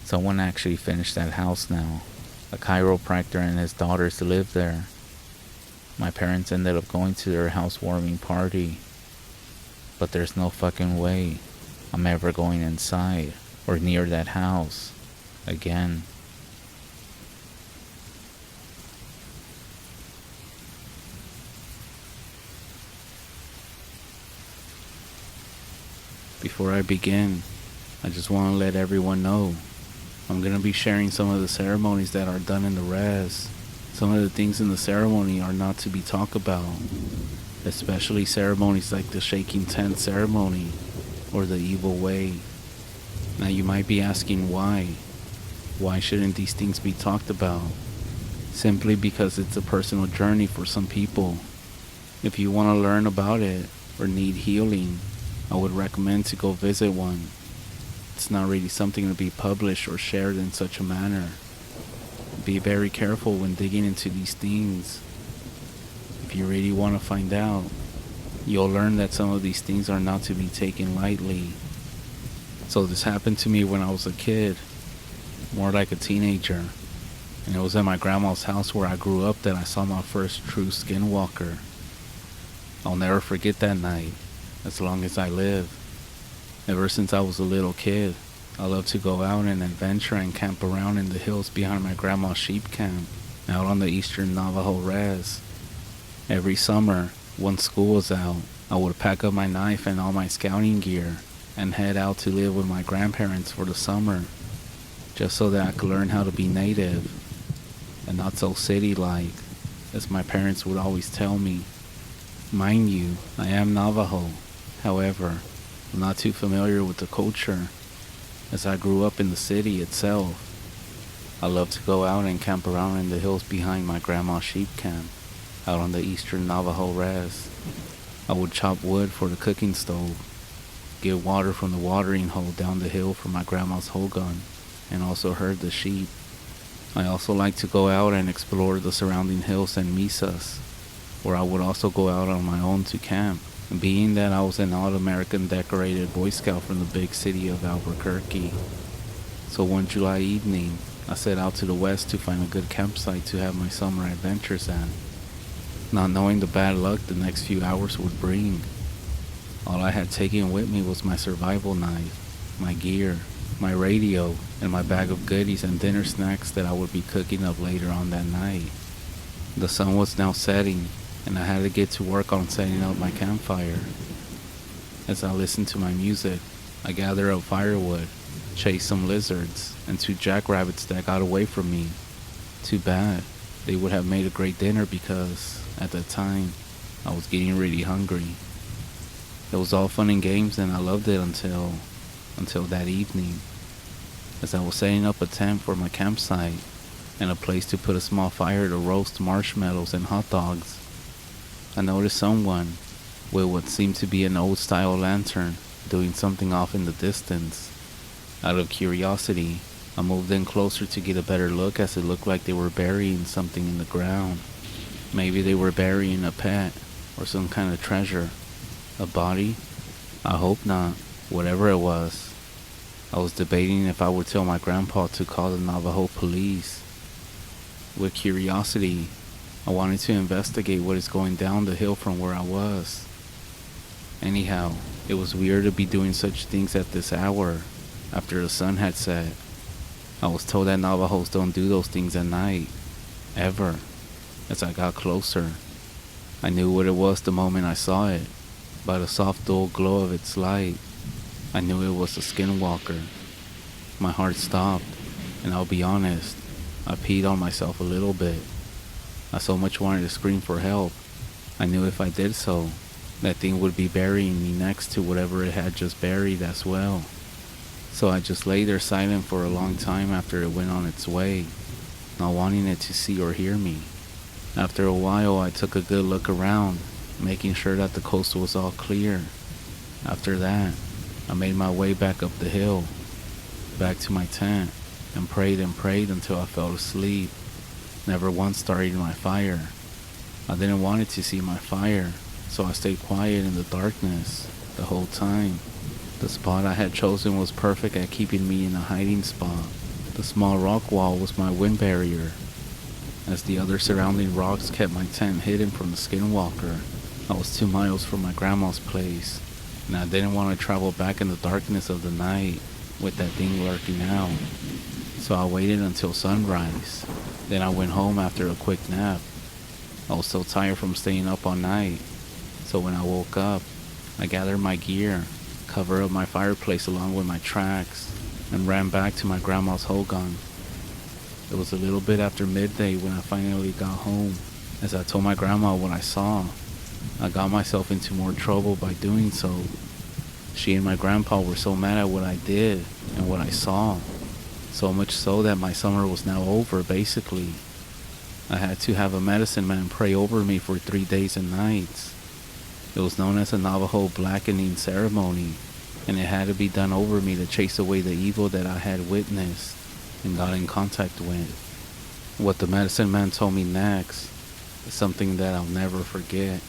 Someone actually finished that house now. A chiropractor and his daughters live there. My parents ended up going to their housewarming party, but there's no fucking way I'm ever going inside or near that house again. Before I begin, I just want to let everyone know I'm going to be sharing some of the ceremonies that are done in the res. Some of the things in the ceremony are not to be talked about, especially ceremonies like the shaking tent ceremony or the evil way. Now you might be asking why. Why shouldn't these things be talked about? Simply because it's a personal journey for some people. If you want to learn about it or need healing, I would recommend to go visit one. It's not really something to be published or shared in such a manner. Be very careful when digging into these things. If you really want to find out, you'll learn that some of these things are not to be taken lightly. So this happened to me when I was a kid, more like a teenager. And it was at my grandma's house where I grew up that I saw my first true skinwalker. I'll never forget that night, as long as I live. Ever since I was a little kid, I loved to go out and adventure and camp around in the hills behind my grandma's sheep camp, out on the eastern Navajo res. Every summer, when school was out, I would pack up my knife and all my scouting gear and head out to live with my grandparents for the summer, just so that I could learn how to be native and not so city-like, as my parents would always tell me. Mind you, I am Navajo. However, I'm not too familiar with the culture, as I grew up in the city itself. I love to go out and camp around in the hills behind my grandma's sheep camp, out on the eastern Navajo res. I would chop wood for the cooking stove, get water from the watering hole down the hill for my grandma's hogan, and also herd the sheep. I also like to go out and explore the surrounding hills and mesas, where I would also go out on my own to camp. Being that I was an All-American decorated Boy Scout from the big city of Albuquerque. So one July evening, I set out to the west to find a good campsite to have my summer adventures at, not knowing the bad luck the next few hours would bring. All I had taken with me was my survival knife, my gear, my radio, and my bag of goodies and dinner snacks that I would be cooking up later on that night. The sun was now setting, and I had to get to work on setting up my campfire. As I listened to my music, I gathered up firewood, chased some lizards, and 2 jackrabbits that got away from me. Too bad. They would have made a great dinner because, at that time, I was getting really hungry. It was all fun and games and I loved it until that evening. As I was setting up a tent for my campsite and a place to put a small fire to roast marshmallows and hot dogs, I noticed someone with what seemed to be an old-style lantern doing something off in the distance. Out of curiosity, I moved in closer to get a better look as it looked like they were burying something in the ground. Maybe they were burying a pet or some kind of treasure. A body? I hope not. Whatever it was. I was debating if I would tell my grandpa to call the Navajo police. With curiosity, I wanted to investigate what is going down the hill from where I was. Anyhow, it was weird to be doing such things at this hour, after the sun had set. I was told that Navajos don't do those things at night. Ever. As I got closer, I knew what it was the moment I saw it. By the soft dull glow of its light, I knew it was a skinwalker. My heart stopped, and I'll be honest, I peed on myself a little bit. I so much wanted to scream for help. I knew if I did so, that thing would be burying me next to whatever it had just buried as well. So I just lay there silent for a long time after it went on its way, not wanting it to see or hear me. After a while, I took a good look around, making sure that the coast was all clear. After that, I made my way back up the hill, back to my tent, and prayed until I fell asleep, never once starting my fire. I didn't want it to see my fire, so I stayed quiet in the darkness the whole time. The spot I had chosen was perfect at keeping me in a hiding spot. The small rock wall was my wind barrier, as the other surrounding rocks kept my tent hidden from the skinwalker. I was 2 miles from my grandma's place, and I didn't want to travel back in the darkness of the night with that thing lurking out. So I waited until sunrise. Then I went home after a quick nap. I was so tired from staying up all night, so when I woke up, I gathered my gear, covered up my fireplace along with my tracks, and ran back to my grandma's hogan. It was a little bit after midday when I finally got home. As I told my grandma what I saw, I got myself into more trouble by doing so. She and my grandpa were so mad at what I did and what I saw, so much so that my summer was now over basically. I had to have a medicine man pray over me for 3 days and nights. It was known as a Navajo blackening ceremony, and it had to be done over me to chase away the evil that I had witnessed and got in contact with. What the medicine man told me next is something that I'll never forget.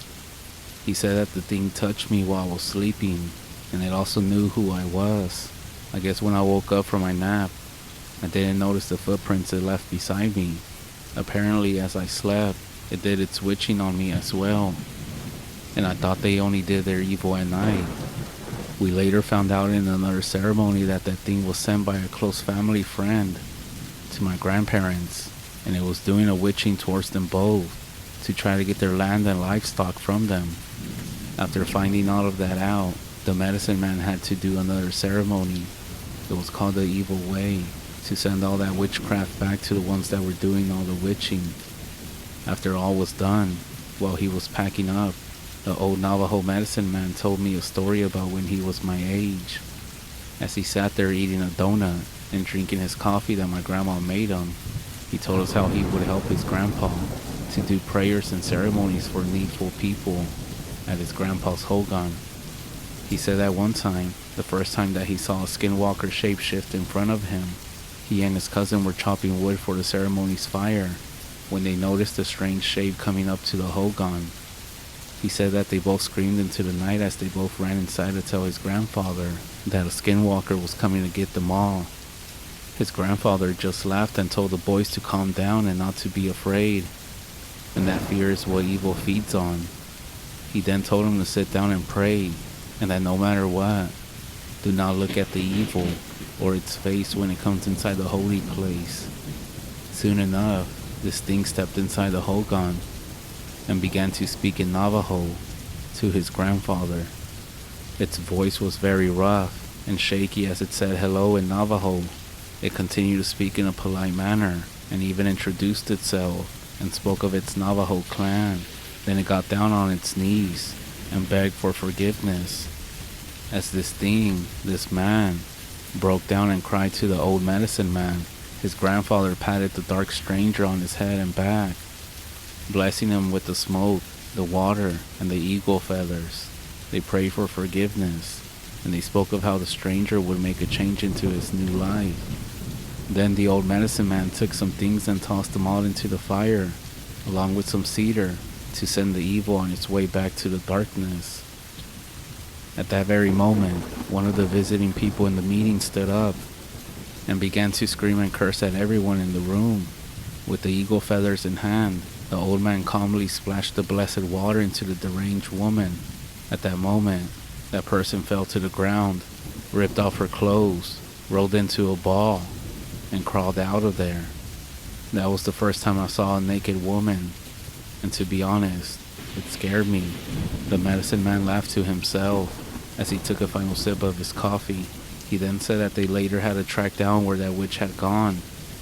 He said that the thing touched me while I was sleeping, and it also knew who I was. I guess when I woke up from my nap, I didn't notice the footprints it left beside me. Apparently, as I slept, it did its witching on me as well, and I thought they only did their evil at night. We later found out in another ceremony that thing was sent by a close family friend to my grandparents, and it was doing a witching towards them both to try to get their land and livestock from them. After finding all of that out, the medicine man had to do another ceremony. It was called the Evil Way, to send all that witchcraft back to the ones that were doing all the witching. After all was done, while he was packing up, the old Navajo medicine man told me a story about when he was my age. As he sat there eating a donut and drinking his coffee that my grandma made him, he told us how he would help his grandpa to do prayers and ceremonies for needful people at his grandpa's hogan. He said that one time, the first time that he saw a skinwalker shapeshift in front of him, he and his cousin were chopping wood for the ceremony's fire when they noticed a strange shape coming up to the hogan. He said that they both screamed into the night as they both ran inside to tell his grandfather that a skinwalker was coming to get them all. His grandfather just laughed and told the boys to calm down and not to be afraid, and that fear is what evil feeds on. He then told him to sit down and pray, and that no matter what, do not look at the evil or its face when it comes inside the holy place. Soon enough, this thing stepped inside the Hogan and began to speak in Navajo to his grandfather. Its voice was very rough and shaky as it said hello in Navajo. It continued to speak in a polite manner and even introduced itself and spoke of its Navajo clan. Then it got down on its knees and begged for forgiveness. As this thing, this man, broke down and cried to the old medicine man, his grandfather patted the dark stranger on his head and back, blessing him with the smoke, the water, and the eagle feathers. They prayed for forgiveness, and they spoke of how the stranger would make a change into his new life. Then the old medicine man took some things and tossed them all into the fire, along with some cedar, to send the evil on its way back to the darkness. At that very moment, one of the visiting people in the meeting stood up and began to scream and curse at everyone in the room. With the eagle feathers in hand, the old man calmly splashed the blessed water into the deranged woman. At that moment, that person fell to the ground, ripped off her clothes, rolled into a ball, and crawled out of there. That was the first time I saw a naked woman, and to be honest, it scared me. The medicine man laughed to himself as he took a final sip of his coffee. He then said that they later had to track down where that witch had gone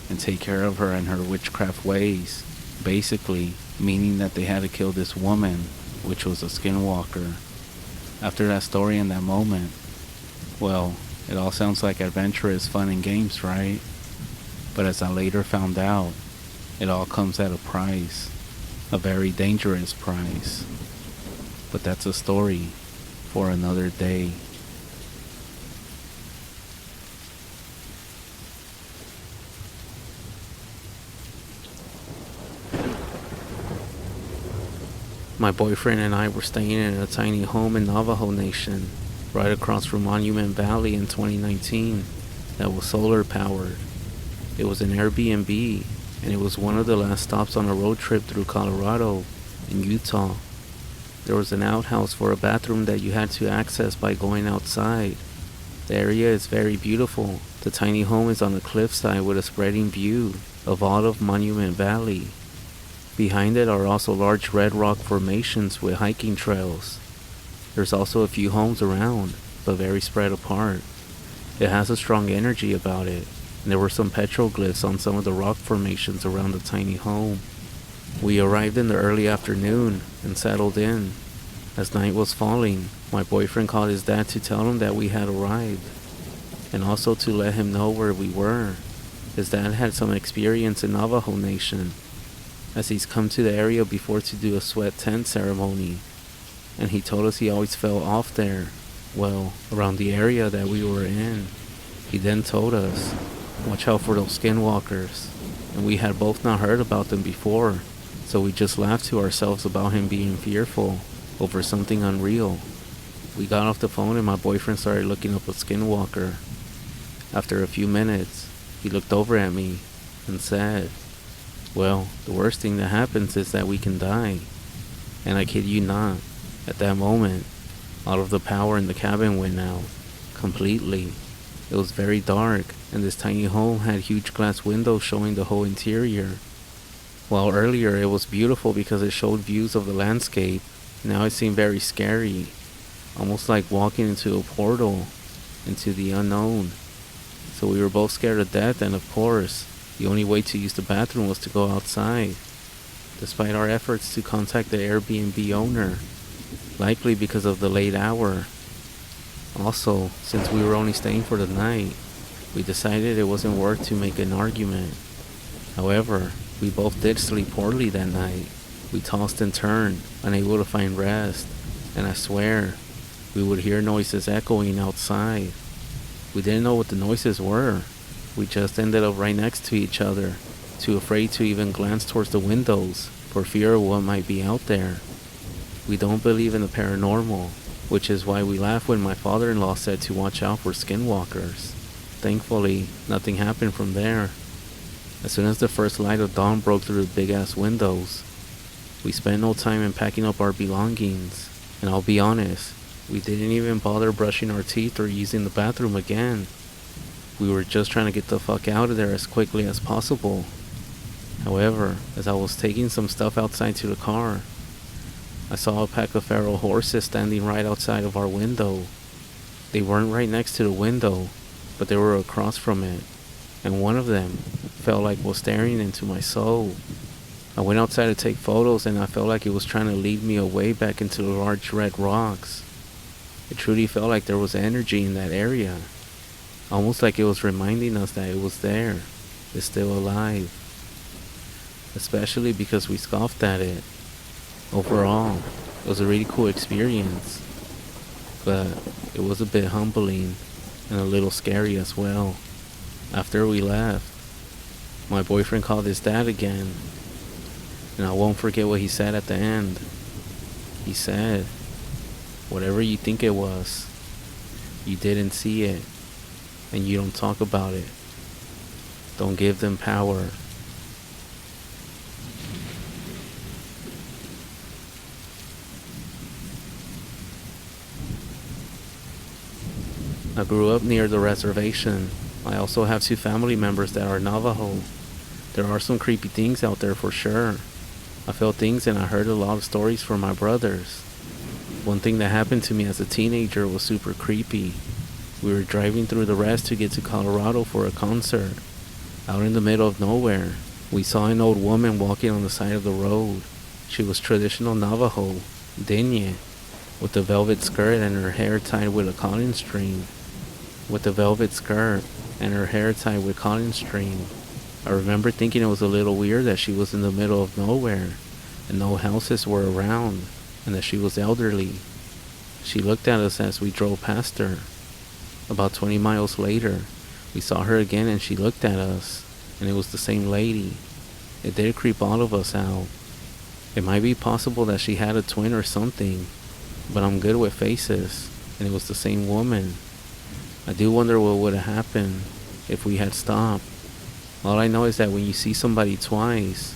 and take care of her and her witchcraft ways, basically meaning that they had to kill this woman, which was a skinwalker. After that story and that moment, well, it all sounds like adventurous fun and games, right? But as I later found out, it all comes at a price, a very dangerous price. But that's a story for another day. My boyfriend and I were staying in a tiny home in Navajo Nation, right across from Monument Valley in 2019, that was solar powered. It was an Airbnb, and it was one of the last stops on a road trip through Colorado and Utah. There was an outhouse for a bathroom that you had to access by going outside. The area is very beautiful. The tiny home is on a cliffside with a spreading view of all of Monument Valley. Behind it are also large red rock formations with hiking trails. There's also a few homes around, but very spread apart. It has a strong energy about it, and there were some petroglyphs on some of the rock formations around the tiny home. We arrived in the early afternoon and settled in. As night was falling, my boyfriend called his dad to tell him that we had arrived, and also to let him know where we were. His dad had some experience in Navajo Nation, as he's come to the area before to do a sweat tent ceremony, and he told us he always fell off there, well, around the area that we were in. He then told us, watch out for those skinwalkers, and we had both not heard about them before, so we just laughed to ourselves about him being fearful over something unreal. We got off the phone and my boyfriend started looking up a skinwalker. After a few minutes, he looked over at me and said, well, the worst thing that happens is that we can die. And I kid you not, at that moment, all of the power in the cabin went out, completely. It was very dark, and this tiny home had huge glass windows showing the whole interior. While earlier it was beautiful because it showed views of the landscape, now it seemed very scary, almost like walking into a portal, into the unknown. So we were both scared to death, and of course, the only way to use the bathroom was to go outside, despite our efforts to contact the Airbnb owner, likely because of the late hour. Also, since we were only staying for the night, we decided it wasn't worth to make an argument. However, we both did sleep poorly that night. We tossed and turned, unable to find rest, and I swear, we would hear noises echoing outside. We didn't know what the noises were. We just ended up right next to each other, too afraid to even glance towards the windows for fear of what might be out there. We don't believe in the paranormal, which is why we laughed when my father-in-law said to watch out for skinwalkers. Thankfully, nothing happened from there. As soon as the first light of dawn broke through the big-ass windows, we spent no time in packing up our belongings, and I'll be honest, We didn't even bother brushing our teeth or using the bathroom again. We were just trying to get the fuck out of there as quickly as possible. However, as I was taking some stuff outside to the car, I saw a pack of feral horses standing right outside of our window. They weren't right next to the window, but they were across from it, and one of them felt like was staring into my soul. I went outside to take photos, and I felt like it was trying to lead me away back into the large red rocks. It truly felt like there was energy in that area, almost like it was reminding us that it was there, it's still alive. Especially because we scoffed at it. Overall, it was a really cool experience, but it was a bit humbling and a little scary as well. After we left, my boyfriend called his dad again, and I won't forget what he said at the end. He said, "Whatever you think it was, you didn't see it, and you don't talk about it. Don't give them power." I grew up near the reservation. I also have 2 family members that are Navajo. There are some creepy things out there for sure. I felt things and I heard a lot of stories from my brothers. One thing that happened to me as a teenager was super creepy. We were driving through the rest to get to Colorado for a concert. Out in the middle of nowhere, we saw an old woman walking on the side of the road. She was traditional Navajo, Digne, with a velvet skirt and her hair tied with a cotton string. I remember thinking it was a little weird that she was in the middle of nowhere and no houses were around, and that she was elderly. She looked at us as we drove past her. About 20 miles later, we saw her again and she looked at us, and it was the same lady. It did creep all of us out. It might be possible that she had a twin or something, but I'm good with faces, and it was the same woman. I do wonder what would have happened if we had stopped. All I know is that when you see somebody twice,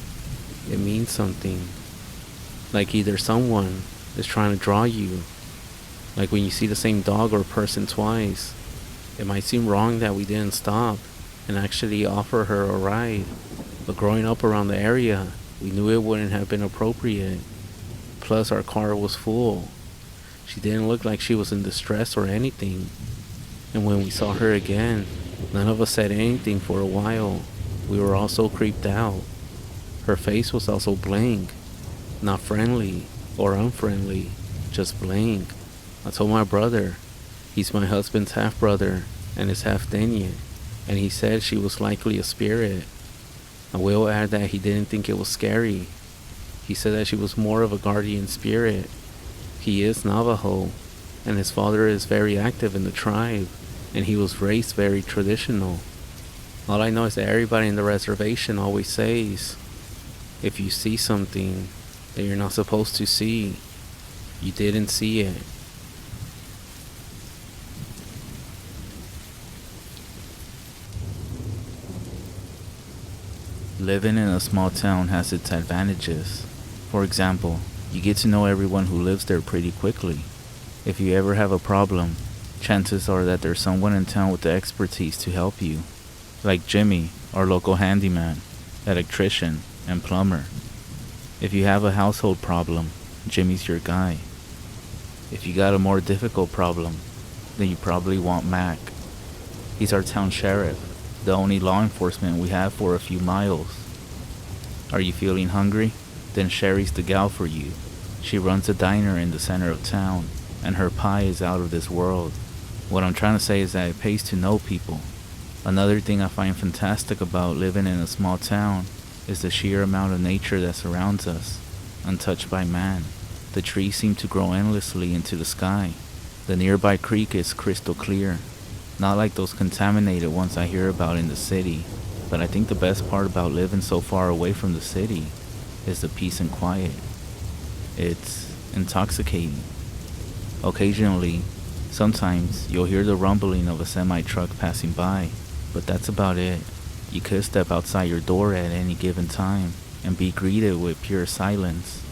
it means something. Like either someone is trying to draw you. Like when you see the same dog or person twice, it might seem wrong that we didn't stop and actually offer her a ride. But growing up around the area, we knew it wouldn't have been appropriate. Plus our car was full. She didn't look like she was in distress or anything. And when we saw her again, none of us said anything for a while. We were all so creeped out. Her face was also blank. Not friendly or unfriendly, just blank. I told my brother, he's my husband's half-brother and is half Digne, and he said she was likely a spirit. I will add that he didn't think it was scary. He said that she was more of a guardian spirit. He is Navajo, and his father is very active in the tribe, and he was raised very traditional. All I know is that everybody in the reservation always says, if you see something that you're not supposed to see, you didn't see it. Living in a small town has its advantages. For example, you get to know everyone who lives there pretty quickly. If you ever have a problem, chances are that there's someone in town with the expertise to help you. Like Jimmy, our local handyman, electrician, and plumber. If you have a household problem, Jimmy's your guy. If you got a more difficult problem, then you probably want Mac. He's our town sheriff, the only law enforcement we have for a few miles. Are you feeling hungry? Then Sherry's the gal for you. She runs a diner in the center of town, and her pie is out of this world. What I'm trying to say is that it pays to know people. Another thing I find fantastic about living in a small town is the sheer amount of nature that surrounds us, untouched by man. The trees seem to grow endlessly into the sky. The nearby creek is crystal clear, not like those contaminated ones I hear about in the city. But I think the best part about living so far away from the city is the peace and quiet. It's intoxicating. Occasionally, sometimes you'll hear the rumbling of a semi-truck passing by, but that's about it. You could step outside your door at any given time and be greeted with pure silence.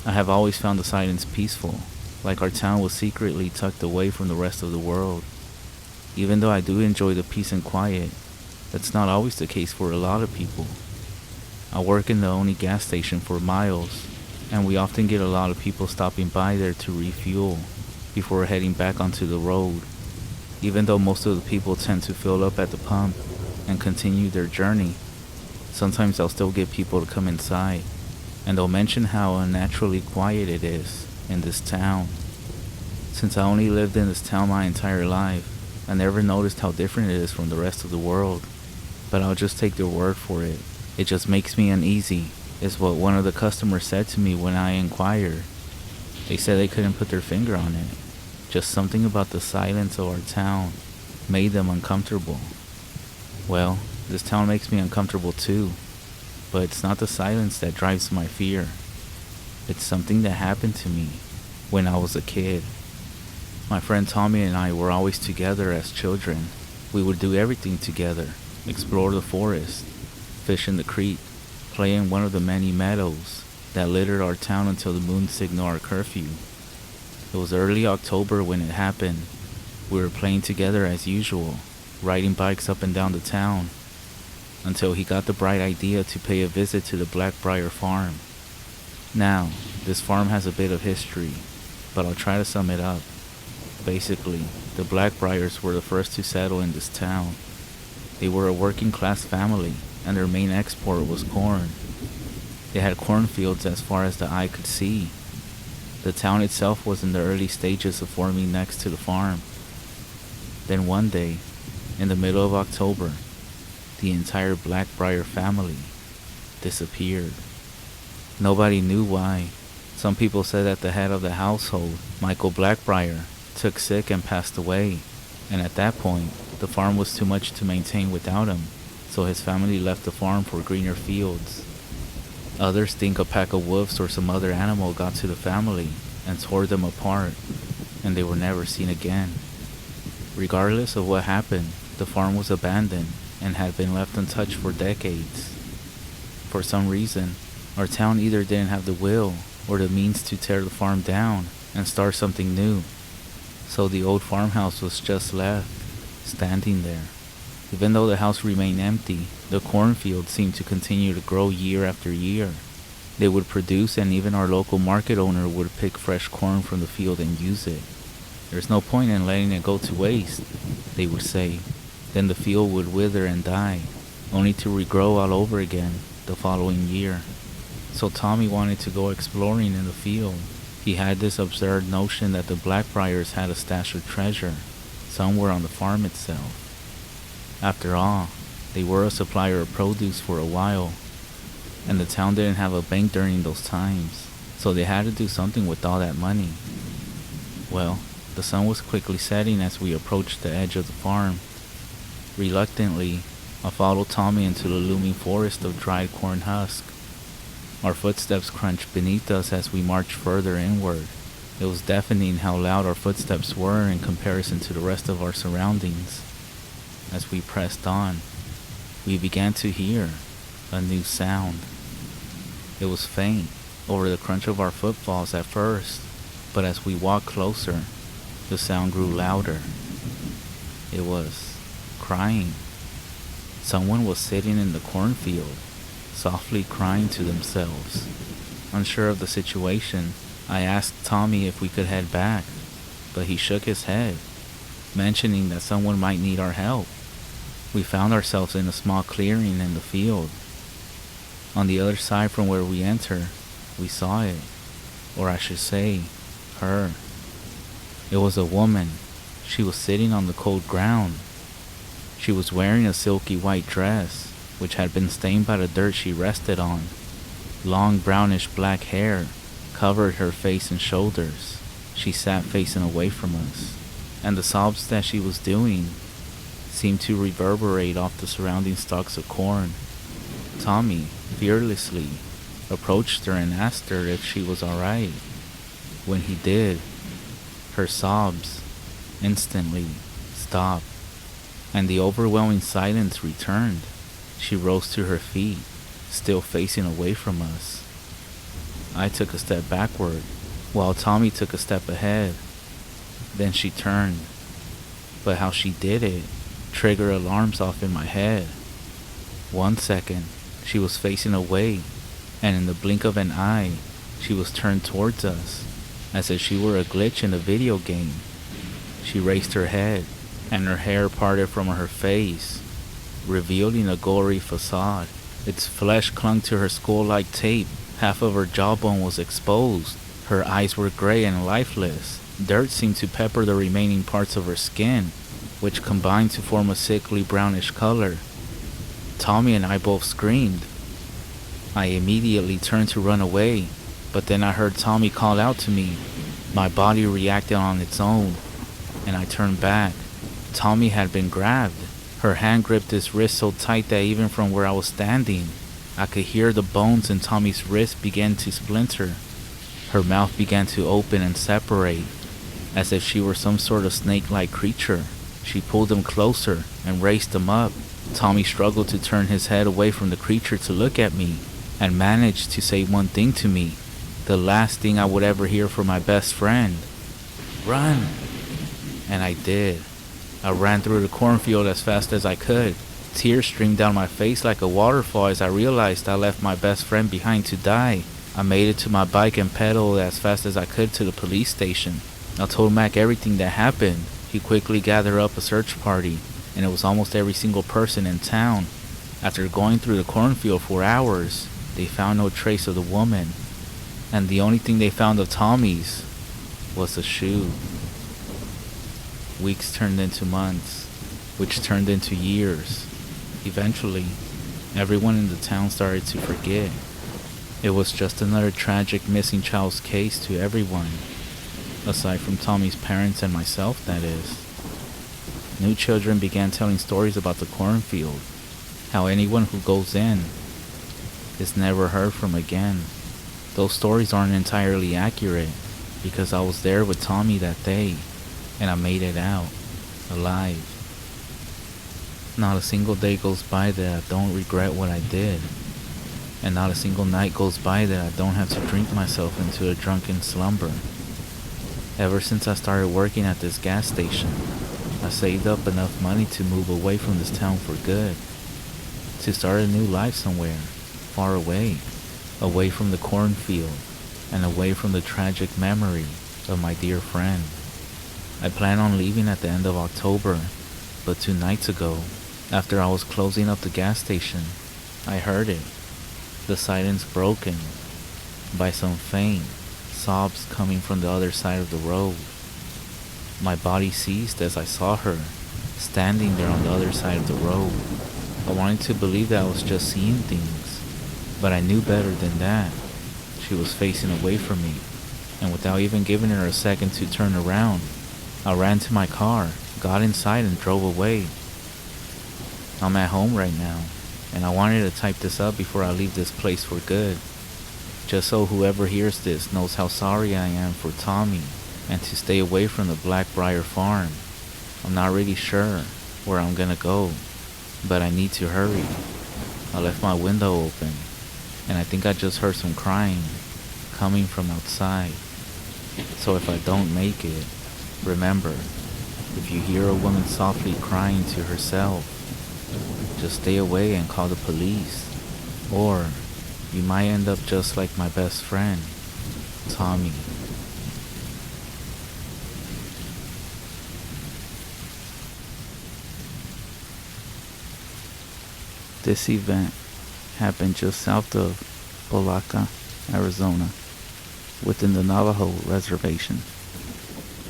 I have always found the silence peaceful. like our town was secretly tucked away from the rest of the world. Even though I do enjoy the peace and quiet, that's not always the case for a lot of people. I work in the only gas station for miles, and we often get a lot of people stopping by there to refuel before heading back onto the road. Even though most of the people tend to fill up at the pump and continue their journey, sometimes I'll still get people to come inside, and they'll mention how unnaturally quiet it is in this town. Since I only lived in this town my entire life, I never noticed how different it is from the rest of the world, but I'll just take their word for it. It just makes me uneasy, is what one of the customers said to me when I inquired. They said they couldn't put their finger on it. Just something about the silence of our town made them uncomfortable. Well, this town makes me uncomfortable too, but it's not the silence that drives my fear. It's something that happened to me when I was a kid. My friend Tommy and I were always together as children. We would do everything together, explore the forest, fish in the creek, play in one of the many meadows that littered our town until the moon signaled our curfew. It was early October when it happened. We were playing together as usual, riding bikes up and down the town, until he got the bright idea to pay a visit to the Blackbriar farm. Now, this farm has a bit of history, but I'll try to sum it up. Basically, the Blackbriars were the first to settle in this town. They were a working class family, and their main export was corn. They had cornfields as far as the eye could see. The town itself was in the early stages of forming next to the farm. Then one day, in the middle of October, the entire Blackbriar family disappeared. Nobody knew why. Some people said that the head of the household, Michael Blackbriar, took sick and passed away, and at that point, the farm was too much to maintain without him, so his family left the farm for greener fields. Others think a pack of wolves or some other animal got to the family and tore them apart, and they were never seen again. Regardless of what happened, the farm was abandoned and had been left untouched for decades. For some reason, our town either didn't have the will or the means to tear the farm down and start something new. So the old farmhouse was just left, standing there. Even though the house remained empty, the cornfield seemed to continue to grow year after year. They would produce, and even our local market owner would pick fresh corn from the field and use it. There's no point in letting it go to waste, they would say. Then the field would wither and die, only to regrow all over again the following year. So Tommy wanted to go exploring in the field. He had this absurd notion that the Blackbriars had a stash of treasure somewhere on the farm itself. After all, they were a supplier of produce for a while, and the town didn't have a bank during those times, so they had to do something with all that money. Well, the sun was quickly setting as we approached the edge of the farm. Reluctantly, I followed Tommy into the looming forest of dried corn husk. Our footsteps crunched beneath us as we marched further inward. It was deafening how loud our footsteps were in comparison to the rest of our surroundings. As we pressed on, we began to hear a new sound. It was faint, over the crunch of our footfalls at first, but as we walked closer, the sound grew louder. It was crying. Someone was sitting in the cornfield, softly crying to themselves. Unsure of the situation, I asked Tommy if we could head back, but he shook his head, mentioning that someone might need our help. We found ourselves in a small clearing in the field. On the other side from where we entered, we saw it, or I should say, her. It was a woman. She was sitting on the cold ground. She was wearing a silky white dress, which had been stained by the dirt she rested on. Long brownish black hair covered her face and shoulders. She sat facing away from us, and the sobs that she was doing seemed to reverberate off the surrounding stalks of corn. Tommy fearlessly approached her and asked her if she was alright. When he did, her sobs instantly stopped, and the overwhelming silence returned. She rose to her feet, still facing away from us. I took a step backward, while Tommy took a step ahead. Then she turned, but how she did it triggered alarms off in my head. 1 second, she was facing away, and in the blink of an eye, she was turned towards us, as if she were a glitch in a video game. She raised her head, and her hair parted from her face, revealing a gory facade. Its flesh clung to her skull like tape. Half of her jawbone was exposed. Her eyes were gray and lifeless. Dirt seemed to pepper the remaining parts of her skin, which combined to form a sickly brownish color. Tommy and I both screamed. I immediately turned to run away, but then I heard Tommy call out to me. My body reacted on its own, and I turned back. Tommy had been grabbed. Her hand gripped his wrist so tight that even from where I was standing, I could hear the bones in Tommy's wrist begin to splinter. Her mouth began to open and separate, as if she were some sort of snake-like creature. She pulled him closer and raised him up. Tommy struggled to turn his head away from the creature to look at me, and managed to say one thing to me, the last thing I would ever hear from my best friend. "Run!" And I did. I ran through the cornfield as fast as I could. Tears streamed down my face like a waterfall as I realized I left my best friend behind to die. I made it to my bike and pedaled as fast as I could to the police station. I told Mac everything that happened. He quickly gathered up a search party, and it was almost every single person in town. After going through the cornfield for hours, they found no trace of the woman, and the only thing they found of Tommy's was a shoe. Weeks turned into months, which turned into years. Eventually, everyone in the town started to forget. It was just another tragic missing child's case to everyone, aside from Tommy's parents and myself, that is. New children began telling stories about the cornfield, how anyone who goes in is never heard from again. Those stories aren't entirely accurate, because I was there with Tommy that day, and I made it out, alive. Not a single day goes by that I don't regret what I did, and not a single night goes by that I don't have to drink myself into a drunken slumber. Ever since I started working at this gas station, I saved up enough money to move away from this town for good, to start a new life somewhere, far away, away from the cornfield, and away from the tragic memory of my dear friend. I plan on leaving at the end of October, but 2 nights ago, after I was closing up the gas station, I heard it. The silence broken by some faint sobs coming from the other side of the road. My body seized as I saw her, standing there on the other side of the road. I wanted to believe that I was just seeing things, but I knew better than that. She was facing away from me, and without even giving her a second to turn around, I ran to my car, got inside, and drove away. I'm at home right now, and I wanted to type this up before I leave this place for good, just so whoever hears this knows how sorry I am for Tommy, and to stay away from the Blackbriar farm. I'm not really sure where I'm gonna go, but I need to hurry. I left my window open, and I think I just heard some crying coming from outside. So if I don't make it, remember, if you hear a woman softly crying to herself, just stay away and call the police, or you might end up just like my best friend, Tommy. This event happened just south of Polaca, Arizona, within the Navajo reservation.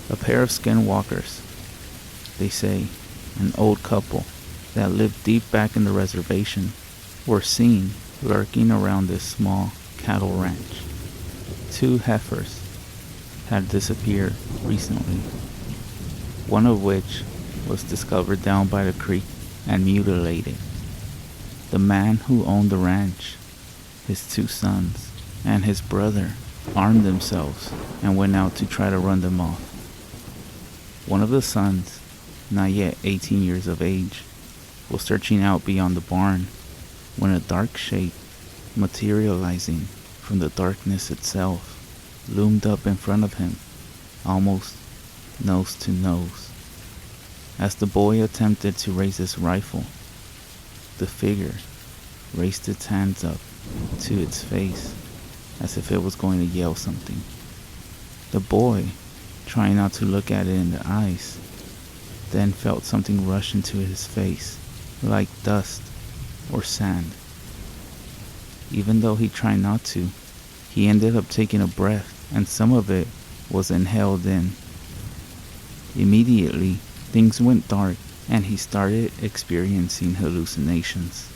A pair of skinwalkers, they say an old couple that lived deep back in the reservation, were seen lurking around this small cattle ranch. 2 heifers had disappeared recently, one of which was discovered down by the creek and mutilated. The man who owned the ranch, his 2 sons, and his brother armed themselves and went out to try to run them off. One of the sons, not yet 18 years of age, was searching out beyond the barn when a dark shape, materializing from the darkness itself, loomed up in front of him, almost nose to nose. As the boy attempted to raise his rifle, the figure raised its hands up to its face as if it was going to yell something. The boy, trying not to look at it in the eyes, then felt something rush into his face, like dust or sand. Even though he tried not to, he ended up taking a breath, and some of it was inhaled in. Immediately, things went dark, and he started experiencing hallucinations.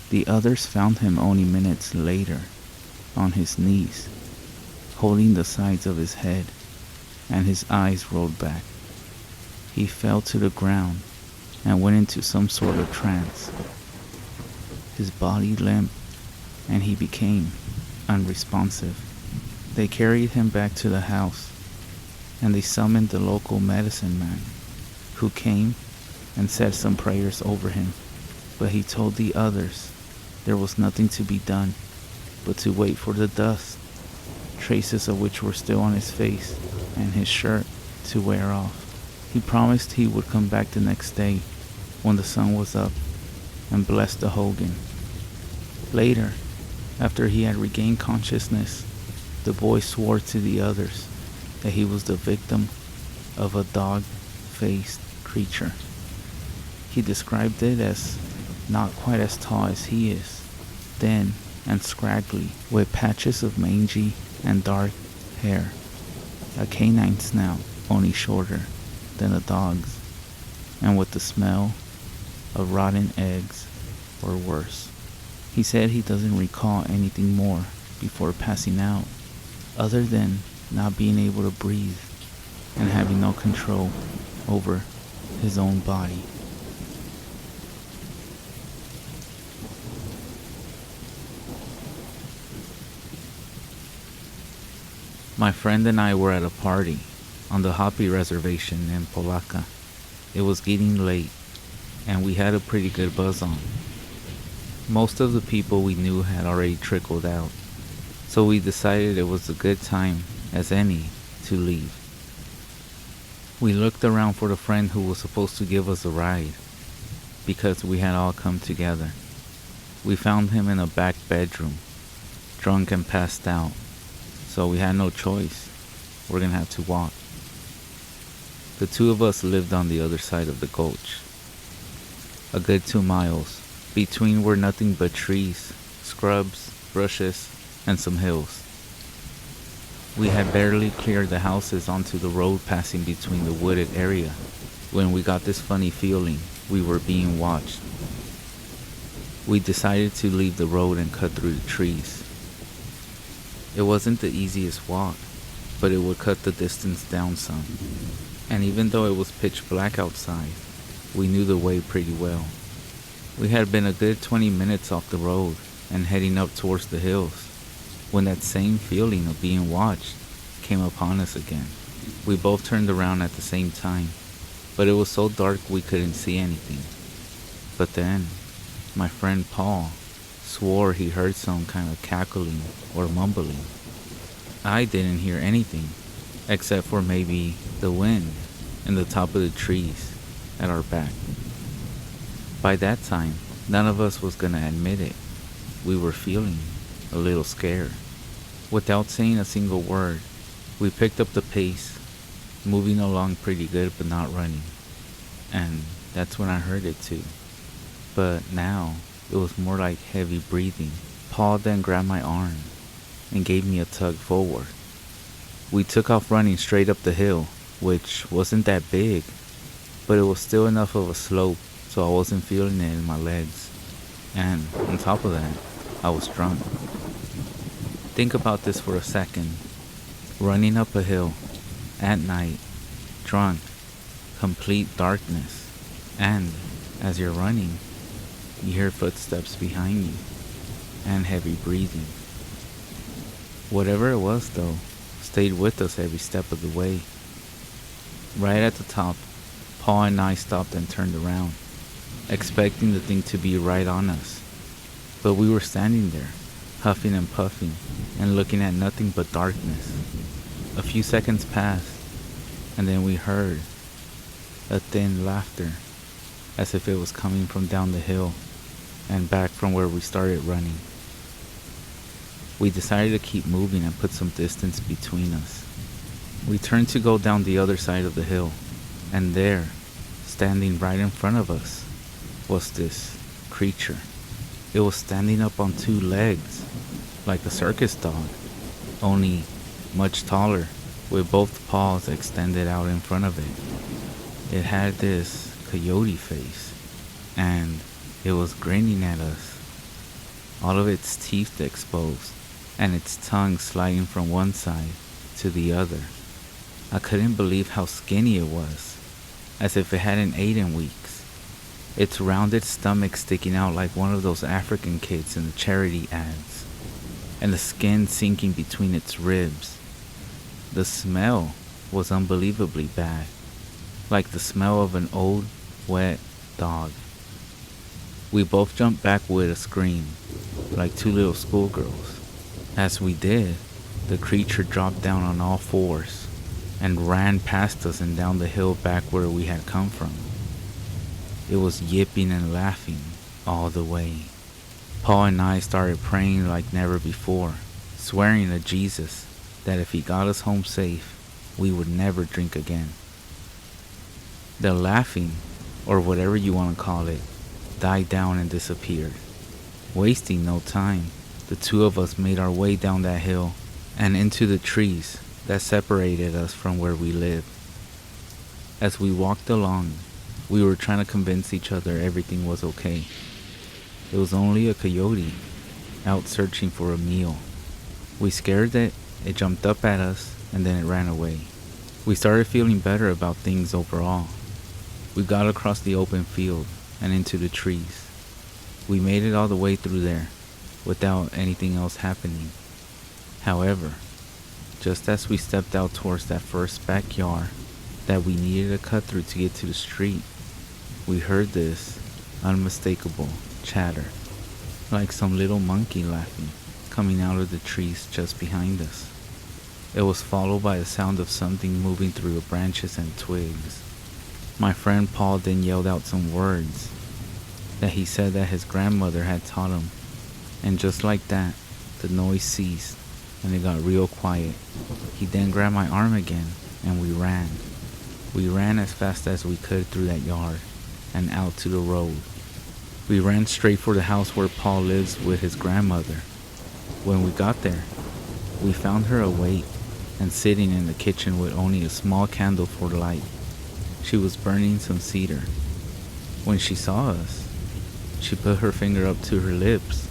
The others found him only minutes later, on his knees, holding the sides of his head, and his eyes rolled back. He fell to the ground and went into some sort of trance. His body limped, and he became unresponsive. They carried him back to the house, and they summoned the local medicine man, who came and said some prayers over him, but he told the others there was nothing to be done but to wait for the dust, traces of which were still on his face and his shirt, to wear off. He promised he would come back the next day when the sun was up and bless the Hogan. Later, after he had regained consciousness, the boy swore to the others that he was the victim of a dog-faced creature. He described it as not quite as tall as he is, thin and scraggly, with patches of mangy and dark hair, a canine snout only shorter than a dog's, and with the smell of rotten eggs or worse. He said he doesn't recall anything more before passing out, other than not being able to breathe and having no control over his own body. My friend and I were at a party on the Hopi Reservation in Polaca. It was getting late, and we had a pretty good buzz on. Most of the people we knew had already trickled out, so we decided it was a good time as any to leave. We looked around for the friend who was supposed to give us a ride, because we had all come together. We found him in a back bedroom, drunk and passed out, so we had no choice. We're gonna have to walk. The two of us lived on the other side of the gulch. A good 2 miles. Between were nothing but trees, scrubs, bushes, and some hills. We had barely cleared the houses onto the road passing between the wooded area when we got this funny feeling we were being watched. We decided to leave the road and cut through the trees. It wasn't the easiest walk, but it would cut the distance down some. And even though it was pitch black outside, we knew the way pretty well. We had been a good 20 minutes off the road and heading up towards the hills when that same feeling of being watched came upon us again. We both turned around at the same time, but it was so dark we couldn't see anything. But then, my friend Paul swore he heard some kind of cackling or mumbling. I didn't hear anything, except for maybe the wind in the top of the trees at our back. By that time, none of us was gonna admit it. We were feeling a little scared. Without saying a single word, we picked up the pace, moving along pretty good but not running. And that's when I heard it too. But now, it was more like heavy breathing. Paul then grabbed my arm and gave me a tug forward. We took off running straight up the hill, which wasn't that big, but it was still enough of a slope so I wasn't feeling it in my legs. And on top of that, I was drunk. Think about this for a second. Running up a hill, at night, drunk, complete darkness, and as you're running, you hear footsteps behind you, and heavy breathing. Whatever it was though, stayed with us every step of the way. Right at the top, Paul and I stopped and turned around, expecting the thing to be right on us. But we were standing there, huffing and puffing, and looking at nothing but darkness. A few seconds passed, and then we heard a thin laughter, as if it was coming from down the hill and back from where we started running. We decided to keep moving and put some distance between us. We turned to go down the other side of the hill, and there, standing right in front of us, was this creature. It was standing up on two legs, like a circus dog, only much taller, with both paws extended out in front of it. It had this coyote face, and it was grinning at us, all of its teeth exposed, and its tongue sliding from one side to the other. I couldn't believe how skinny it was, as if it hadn't eaten in weeks. Its rounded stomach sticking out like one of those African kids in the charity ads, and the skin sinking between its ribs. The smell was unbelievably bad, like the smell of an old, wet dog. We both jumped back with a scream, like two little schoolgirls. As we did, the creature dropped down on all fours and ran past us and down the hill back where we had come from. It was yipping and laughing all the way. Paul and I started praying like never before, swearing to Jesus that if he got us home safe, we would never drink again. The laughing, or whatever you want to call it, died down and disappeared. Wasting no time, the two of us made our way down that hill and into the trees that separated us from where we lived. As we walked along, we were trying to convince each other everything was okay. It was only a coyote out searching for a meal. We scared it jumped up at us, and then it ran away. We started feeling better about things overall. We got across the open field and into the trees. We made it all the way through there without anything else happening. However, just as we stepped out towards that first backyard that we needed to cut through to get to the street, we heard this unmistakable chatter, like some little monkey laughing, coming out of the trees just behind us. It was followed by the sound of something moving through the branches and twigs. My friend Paul then yelled out some words that he said that his grandmother had taught him, and just like that, the noise ceased and it got real quiet. He then grabbed my arm again and we ran. We ran as fast as we could through that yard and out to the road. We ran straight for the house where Paul lives with his grandmother. When we got there, we found her awake and sitting in the kitchen with only a small candle for light. She was burning some cedar. When she saw us, she put her finger up to her lips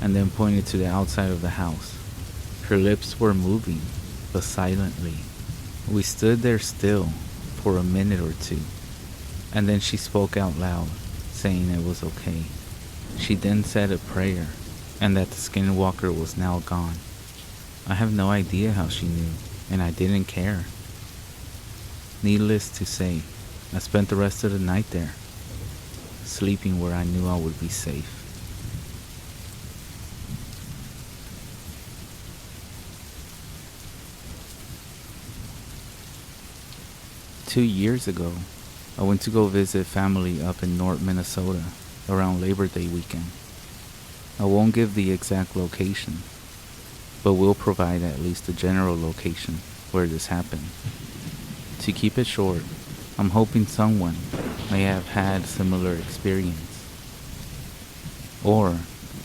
and then pointed to the outside of the house. Her lips were moving, but silently. We stood there still for a minute or two, and then she spoke out loud, saying it was okay. She then said a prayer, and that the Skinwalker was now gone. I have no idea how she knew, and I didn't care. Needless to say, I spent the rest of the night there, sleeping where I knew I would be safe. Two years ago, I went to go visit family up in North Minnesota around Labor Day weekend. I won't give the exact location, but will provide at least a general location where this happened. To keep it short, I'm hoping someone may have had a similar experience, or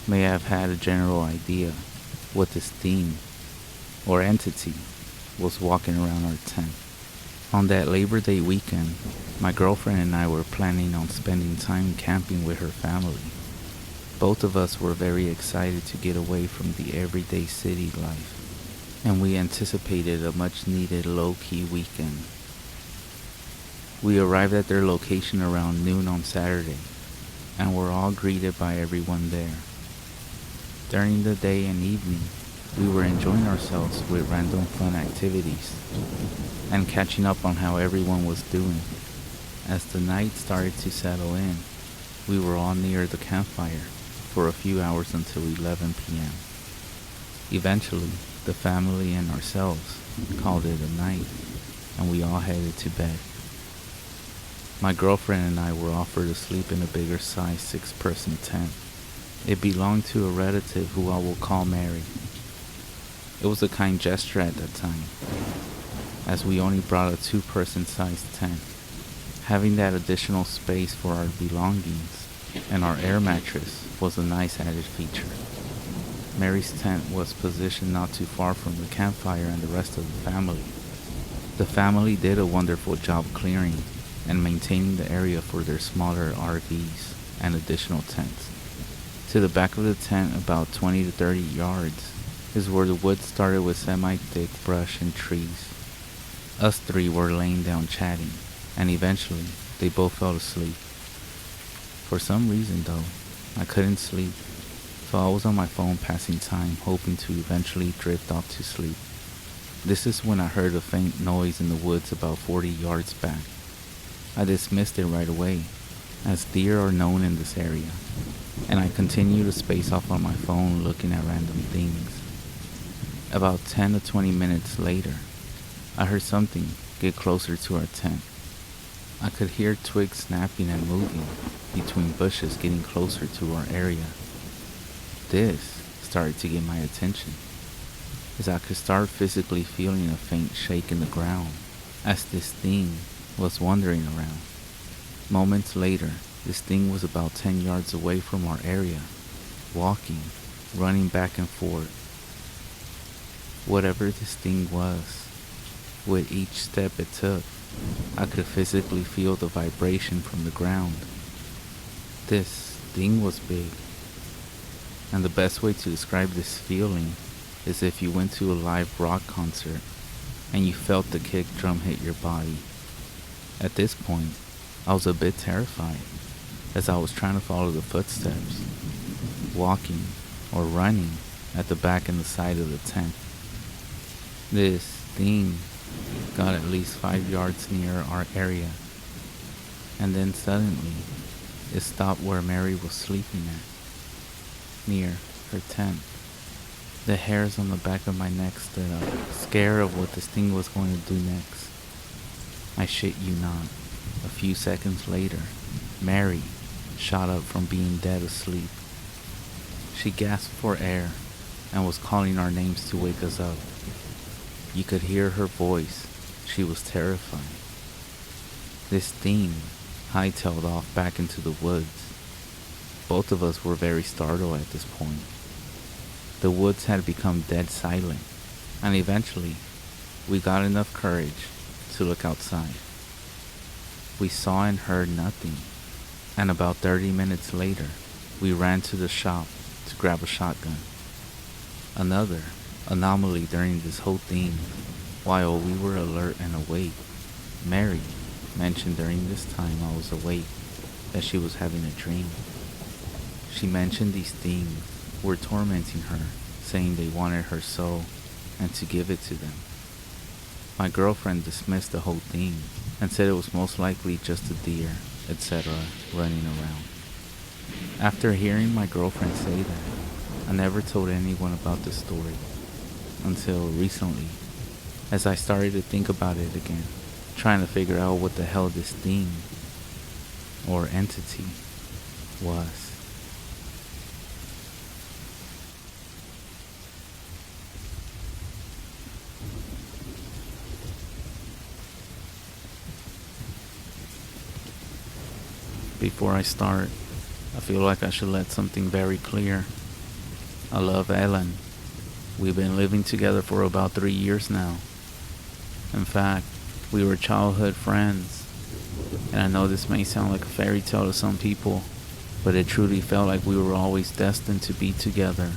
may have had a general idea what this theme or entity was walking around our tent. On that Labor Day weekend, my girlfriend and I were planning on spending time camping with her family. Both of us were very excited to get away from the everyday city life, and we anticipated a much needed low-key weekend. We arrived at their location around noon on Saturday, and were all greeted by everyone there. During the day and evening, we were enjoying ourselves with random fun activities, and catching up on how everyone was doing. As the night started to settle in, we were all near the campfire for a few hours until 11 p.m. Eventually, the family and ourselves called it a night, and we all headed to bed. My girlfriend and I were offered to sleep in a bigger size 6-person tent. It belonged to a relative who I will call Mary. It was a kind gesture at that time, as we only brought a 2-person sized tent. Having that additional space for our belongings and our air mattress was a nice added feature. Mary's tent was positioned not too far from the campfire and the rest of the family. The family did a wonderful job clearing and maintaining the area for their smaller RVs and additional tents. To the back of the tent, about 20 to 30 yards, is where the woods started with semi-thick brush and trees. Us three were laying down chatting, and eventually they both fell asleep. For some reason though, I couldn't sleep, so I was on my phone passing time, hoping to eventually drift off to sleep. This is when I heard a faint noise in the woods about 40 yards back. I dismissed it right away, as deer are known in this area, and I continued to space off on my phone looking at random things. About 10 to 20 minutes later, I heard something get closer to our tent. I could hear twigs snapping and moving between bushes getting closer to our area. This started to get my attention, as I could start physically feeling a faint shake in the ground as this thing was wandering around. Moments later, this thing was about 10 yards away from our area, walking, running back and forth. Whatever this thing was, with each step it took, I could physically feel the vibration from the ground. This thing was big, and the best way to describe this feeling is if you went to a live rock concert and you felt the kick drum hit your body. At this point, I was a bit terrified, as I was trying to follow the footsteps, walking or running at the back and the side of the tent. This thing got at least 5 yards near our area, and then suddenly it stopped where Mary was sleeping at, near her tent. The hairs on the back of my neck stood up, scared of what this thing was going to do next. I shit you not, a few seconds later, Mary shot up from being dead asleep. She gasped for air and was calling our names to wake us up. You could hear her voice. She was terrified. This thing hightailed off back into the woods. Both of us were very startled at this point. The woods had become dead silent, and eventually we got enough courage to look outside. We saw and heard nothing, and about 30 minutes later, we ran to the shop to grab a shotgun. Another anomaly during this whole thing, while we were alert and awake, Mary mentioned during this time I was awake that she was having a dream. She mentioned these things were tormenting her, saying they wanted her soul and to give it to them. My girlfriend dismissed the whole thing and said it was most likely just a deer, etc., running around. After hearing my girlfriend say that, I never told anyone about this story until recently, as I started to think about it again, trying to figure out what the hell this thing or entity was. Before I start, I feel like I should let something very clear. I love Ellen. We've been living together for about 3 years now. In fact, we were childhood friends. And I know this may sound like a fairy tale to some people, but it truly felt like we were always destined to be together.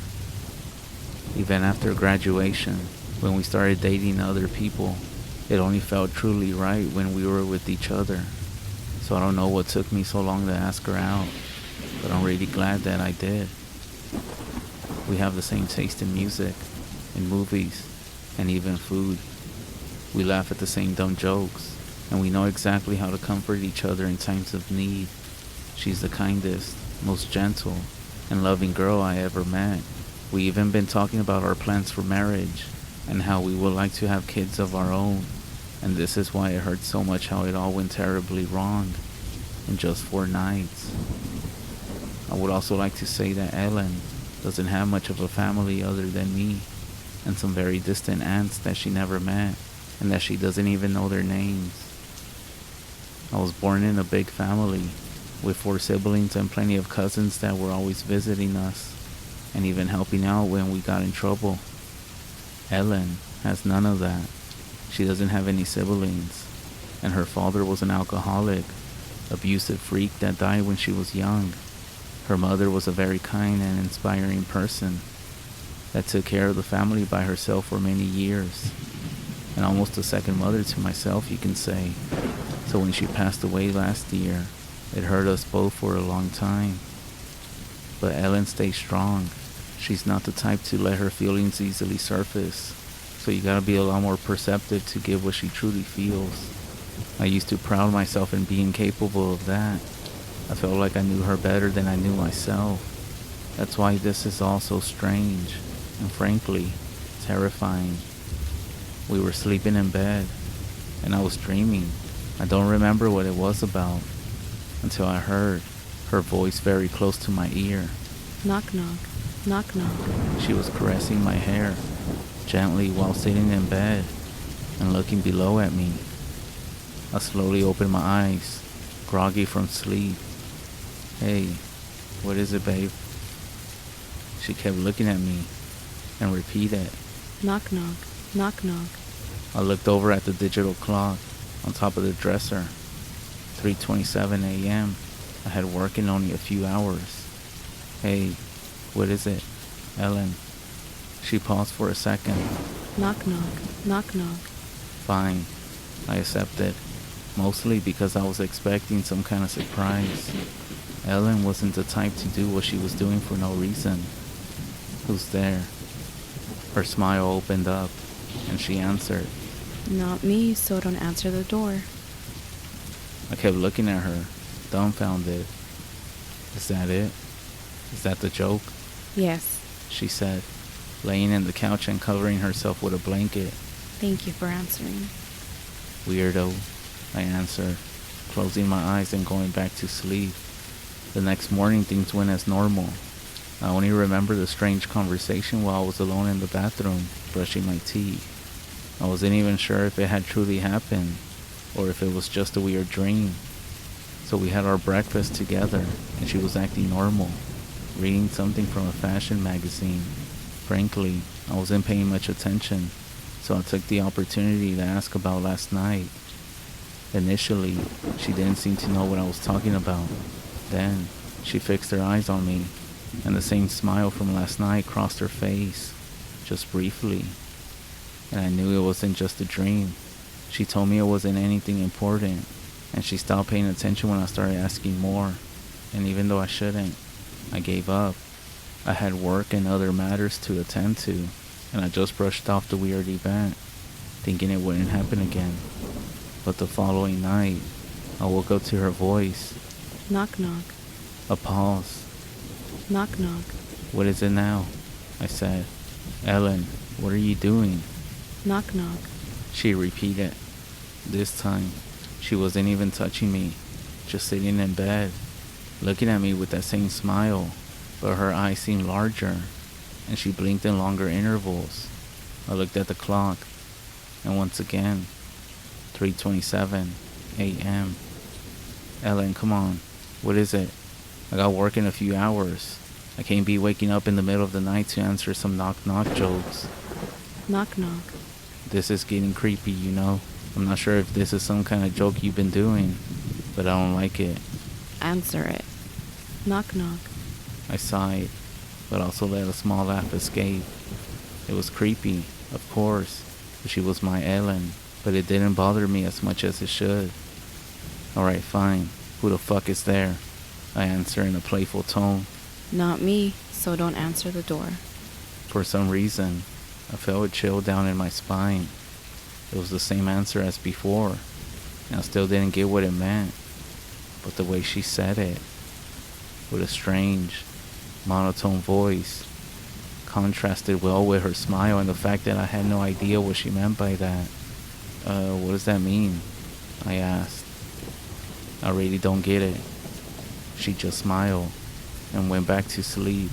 Even after graduation, when we started dating other people, it only felt truly right when we were with each other. So I don't know what took me so long to ask her out, but I'm really glad that I did. We have the same taste in music, in movies, and even food. We laugh at the same dumb jokes, and we know exactly how to comfort each other in times of need. She's the kindest, most gentle, and loving girl I ever met, We even been talking about our plans for marriage and how we would like to have kids of our own. And this is why it hurts so much how it all went terribly wrong in just 4 nights. I would also like to say that Ellen doesn't have much of a family other than me and some very distant aunts that she never met and that she doesn't even know their names. I was born in a big family with 4 siblings and plenty of cousins that were always visiting us and even helping out when we got in trouble. Ellen has none of that. She doesn't have any siblings, and her father was an alcoholic, abusive freak that died when she was young. Her mother was a very kind and inspiring person that took care of the family by herself for many years, and almost a second mother to myself, you can say. So when she passed away last year, it hurt us both for a long time. But Ellen stays strong. She's not the type to let her feelings easily surface, so you gotta be a lot more perceptive to give what she truly feels. I used to pride myself in being capable of that. I felt like I knew her better than I knew myself. That's why this is all so strange, and frankly, terrifying. We were sleeping in bed, and I was dreaming. I don't remember what it was about, until I heard her voice very close to my ear. Knock, knock, knock, knock. She was caressing my hair, gently while sitting in bed, and looking below at me. I slowly opened my eyes, groggy from sleep. Hey, what is it, babe? She kept looking at me and repeated, Knock, knock, knock, knock. I looked over at the digital clock on top of the dresser. 3:27 a.m. I had work in only a few hours. Hey, what is it, Ellen? She paused for a second. Knock, knock, knock, knock. Fine, I accepted, mostly because I was expecting some kind of surprise. Ellen wasn't the type to do what she was doing for no reason. Who's there? Her smile opened up, and she answered. Not me, so don't answer the door. I kept looking at her, dumbfounded. Is that it? Is that the joke? Yes. She said, laying in the couch and covering herself with a blanket. Thank you for answering. Weirdo, I answered, closing my eyes and going back to sleep. The next morning things went as normal. I only remember the strange conversation while I was alone in the bathroom, brushing my teeth. I wasn't even sure if it had truly happened, or if it was just a weird dream. So we had our breakfast together, and she was acting normal, reading something from a fashion magazine. Frankly, I wasn't paying much attention, so I took the opportunity to ask about last night. Initially, she didn't seem to know what I was talking about. Then, she fixed her eyes on me, and the same smile from last night crossed her face, just briefly. And I knew it wasn't just a dream. She told me it wasn't anything important, and she stopped paying attention when I started asking more. And even though I shouldn't, I gave up. I had work and other matters to attend to, and I just brushed off the weird event, thinking it wouldn't happen again. But the following night, I woke up to her voice. Knock, knock. A pause. Knock, knock. What is it now? I said. Ellen, what are you doing? Knock, knock. She repeated. This time, she wasn't even touching me, just sitting in bed, looking at me with that same smile, but her eyes seemed larger, and she blinked in longer intervals. I looked at the clock, and once again, 3:27 a.m. Ellen, come on. What is it? I got work in a few hours. I can't be waking up in the middle of the night to answer some knock-knock jokes. Knock, knock. This is getting creepy, you know. I'm not sure if this is some kind of joke you've been doing, but I don't like it. Answer it. Knock, knock. I sighed, but also let a small laugh escape. It was creepy, of course, but she was my Ellen, but it didn't bother me as much as it should. Alright, fine. Who the fuck is there? I answer in a playful tone. Not me, so don't answer the door. For some reason, I felt a chill down in my spine. It was the same answer as before, and I still didn't get what it meant. But the way she said it, with a strange, monotone voice, contrasted well with her smile and the fact that I had no idea what she meant by that. What does that mean? I asked. I really don't get it. She just smiled and went back to sleep.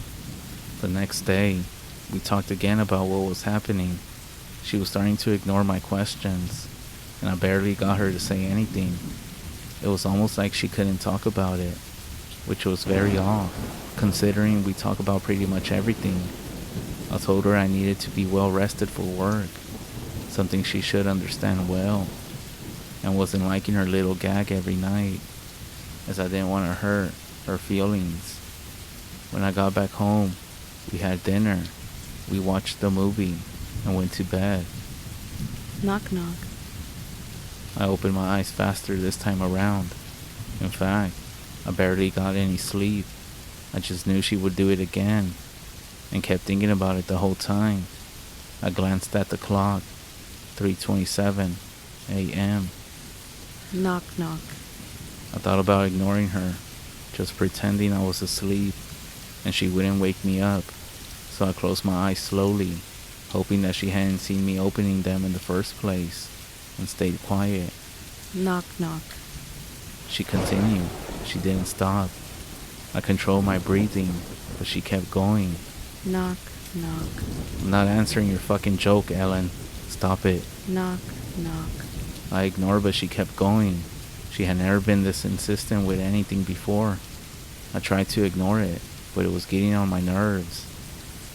The next day, we talked again about what was happening. She was starting to ignore my questions, and I barely got her to say anything. It was almost like she couldn't talk about it, which was very odd, considering we talk about pretty much everything. I told her I needed to be well rested for work, something she should understand well, and wasn't liking her little gag every night, as I didn't want to hurt her feelings. When I got back home, we had dinner, we watched the movie, and went to bed. Knock knock. I opened my eyes faster this time around. In fact, I barely got any sleep. I just knew she would do it again, and kept thinking about it the whole time. I glanced at the clock, 3:27 a.m. Knock knock. I thought about ignoring her, just pretending I was asleep, and she wouldn't wake me up, so I closed my eyes slowly, hoping that she hadn't seen me opening them in the first place, and stayed quiet. Knock knock. She continued. She didn't stop. I controlled my breathing, but she kept going. Knock knock. I'm not answering your fucking joke, Ellen. Stop it. Knock knock. I ignored, but she kept going. She had never been this insistent with anything before. I tried to ignore it, but it was getting on my nerves.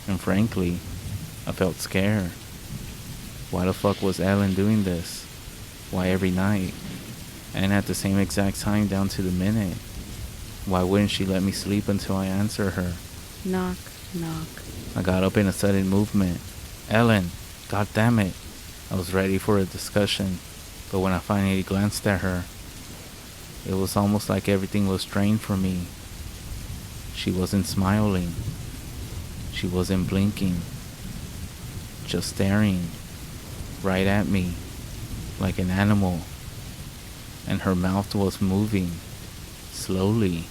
And frankly, I felt scared. Why the fuck was Ellen doing this? Why every night? And at the same exact time down to the minute? Why wouldn't she let me sleep until I answer her? Knock knock. I got up in a sudden movement. Ellen, god damn it. I was ready for a discussion, but when I finally glanced at her, it was almost like everything was drained from me. She wasn't smiling. She wasn't blinking. Just staring right at me like an animal. And her mouth was moving slowly,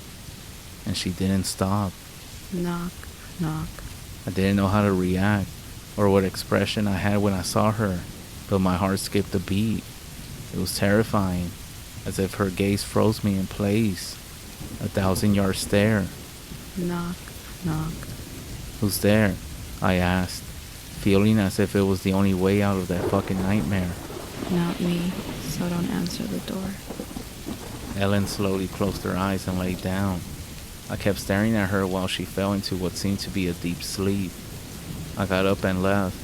and she didn't stop. Knock knock. I didn't know how to react or what expression I had when I saw her, but my heart skipped a beat. It was terrifying, as if her gaze froze me in place. 1,000-yard stare. Knock knock. Who's there? I asked, feeling as if it was the only way out of that fucking nightmare. Not me, so don't answer the door. Ellen slowly closed her eyes and lay down. I kept staring at her while she fell into what seemed to be a deep sleep. I got up and left.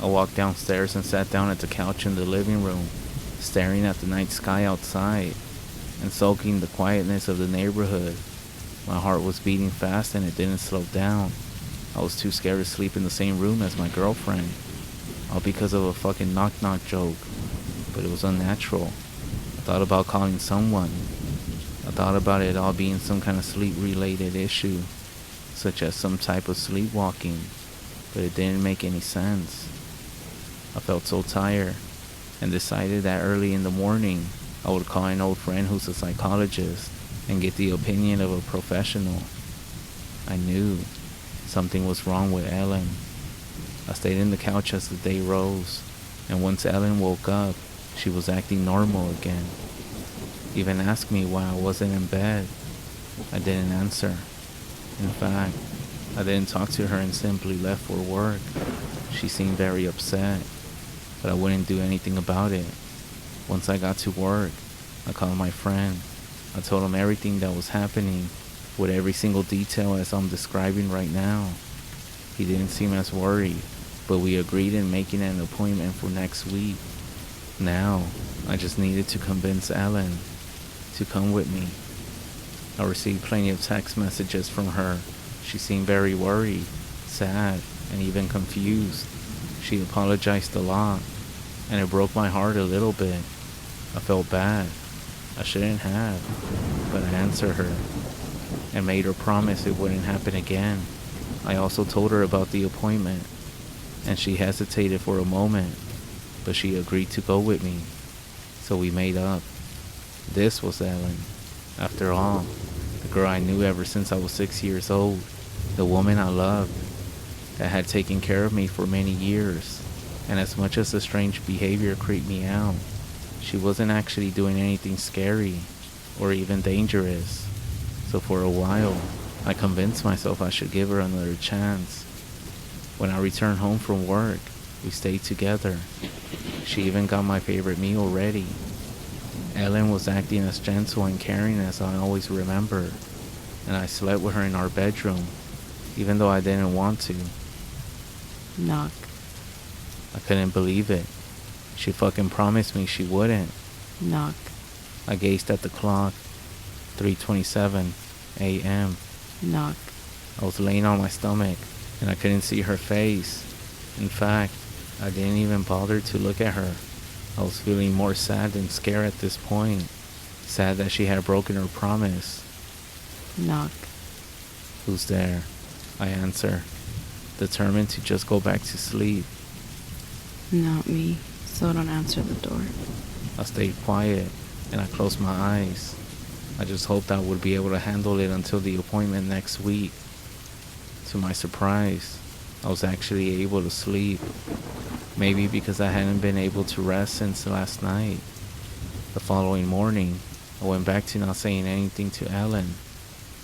I walked downstairs and sat down at the couch in the living room, staring at the night sky outside and soaking the quietness of the neighborhood. My heart was beating fast and it didn't slow down. I was too scared to sleep in the same room as my girlfriend, all because of a fucking knock-knock joke, but it was unnatural. I thought about calling someone. I thought about it all being some kind of sleep-related issue, such as some type of sleepwalking, but it didn't make any sense. I felt so tired and decided that early in the morning I would call an old friend who's a psychologist and get the opinion of a professional. I knew something was wrong with Ellen. I stayed in the couch as the day rose, and once Ellen woke up, she was acting normal again. Even asked me why I wasn't in bed. I didn't answer. In fact, I didn't talk to her and simply left for work. She seemed very upset, but I wouldn't do anything about it. Once I got to work, I called my friend. I told him everything that was happening, with every single detail as I'm describing right now. He didn't seem as worried, but we agreed in making an appointment for next week. Now, I just needed to convince Ellen to come with me. I received plenty of text messages from her. She seemed very worried, sad, and even confused. She apologized a lot, and it broke my heart a little bit. I felt bad. I shouldn't have, but I answered her and made her promise it wouldn't happen again. I also told her about the appointment, and she hesitated for a moment, but she agreed to go with me, so we made up. This was Ellen. After all, the girl I knew ever since I was 6 years old, the woman I loved. that had taken care of me for many years, and as much as the strange behavior creeped me out, she wasn't actually doing anything scary or even dangerous. So for a while, I convinced myself I should give her another chance. When I returned home from work, we stayed together. She even got my favorite meal ready. Ellen was acting as gentle and caring as I always remember, and I slept with her in our bedroom, even though I didn't want to. Knock. I couldn't believe it. She fucking promised me she wouldn't. Knock. I gazed at the clock. 3:27 a.m. Knock. I was laying on my stomach, and I couldn't see her face. In fact, I didn't even bother to look at her. I was feeling more sad than scared at this point. Sad that she had broken her promise. Knock. Who's there? I answer, determined to just go back to sleep. Not me, so don't answer the door. I stayed quiet, and I closed my eyes. I just hoped I would be able to handle it until the appointment next week. To my surprise, I was actually able to sleep. Maybe because I hadn't been able to rest since last night. The following morning, I went back to not saying anything to Ellen,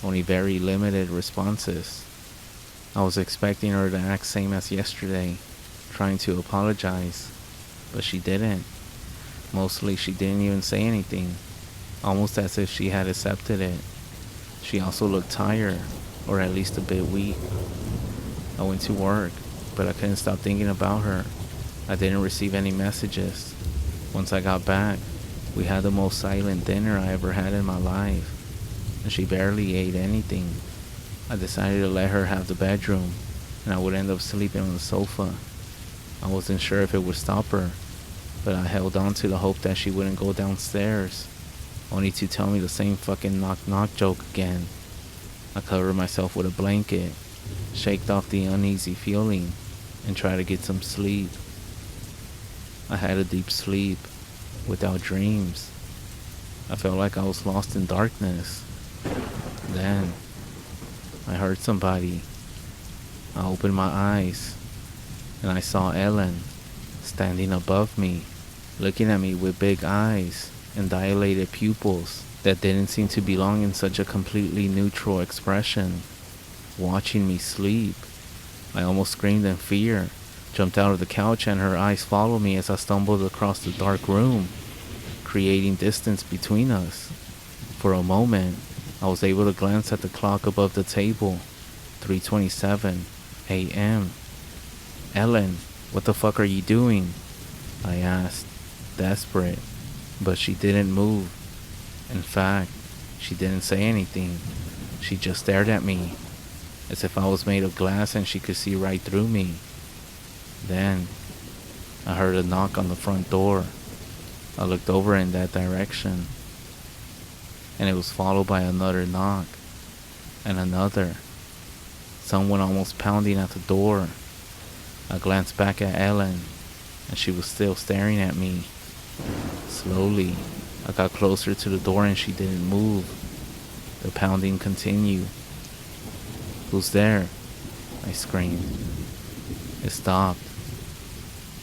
only very limited responses. I was expecting her to act same as yesterday, trying to apologize, but she didn't. Mostly she didn't even say anything, almost as if she had accepted it. She also looked tired, or at least a bit weak. I went to work, but I couldn't stop thinking about her. I didn't receive any messages. Once I got back, we had the most silent dinner I ever had in my life, and she barely ate anything. I decided to let her have the bedroom, and I would end up sleeping on the sofa. I wasn't sure if it would stop her, but I held on to the hope that she wouldn't go downstairs, only to tell me the same fucking knock-knock joke again. I covered myself with a blanket, shaked off the uneasy feeling, and tried to get some sleep. I had a deep sleep, without dreams. I felt like I was lost in darkness. Then, I heard somebody. I opened my eyes, and I saw Ellen, standing above me, looking at me with big eyes and dilated pupils that didn't seem to belong in such a completely neutral expression, watching me sleep. I almost screamed in fear, jumped out of the couch, and her eyes followed me as I stumbled across the dark room, creating distance between us. For a moment, I was able to glance at the clock above the table. 3:27 a.m. Ellen, what the fuck are you doing? I asked, desperate, but she didn't move. In fact, she didn't say anything. She just stared at me, as if I was made of glass and she could see right through me. Then, I heard a knock on the front door. I looked over in that direction, and it was followed by another knock, and another. Someone almost pounding at the door. I glanced back at Ellen, and she was still staring at me. Slowly, I got closer to the door and she didn't move. The pounding continued. Who's there? I screamed. It stopped,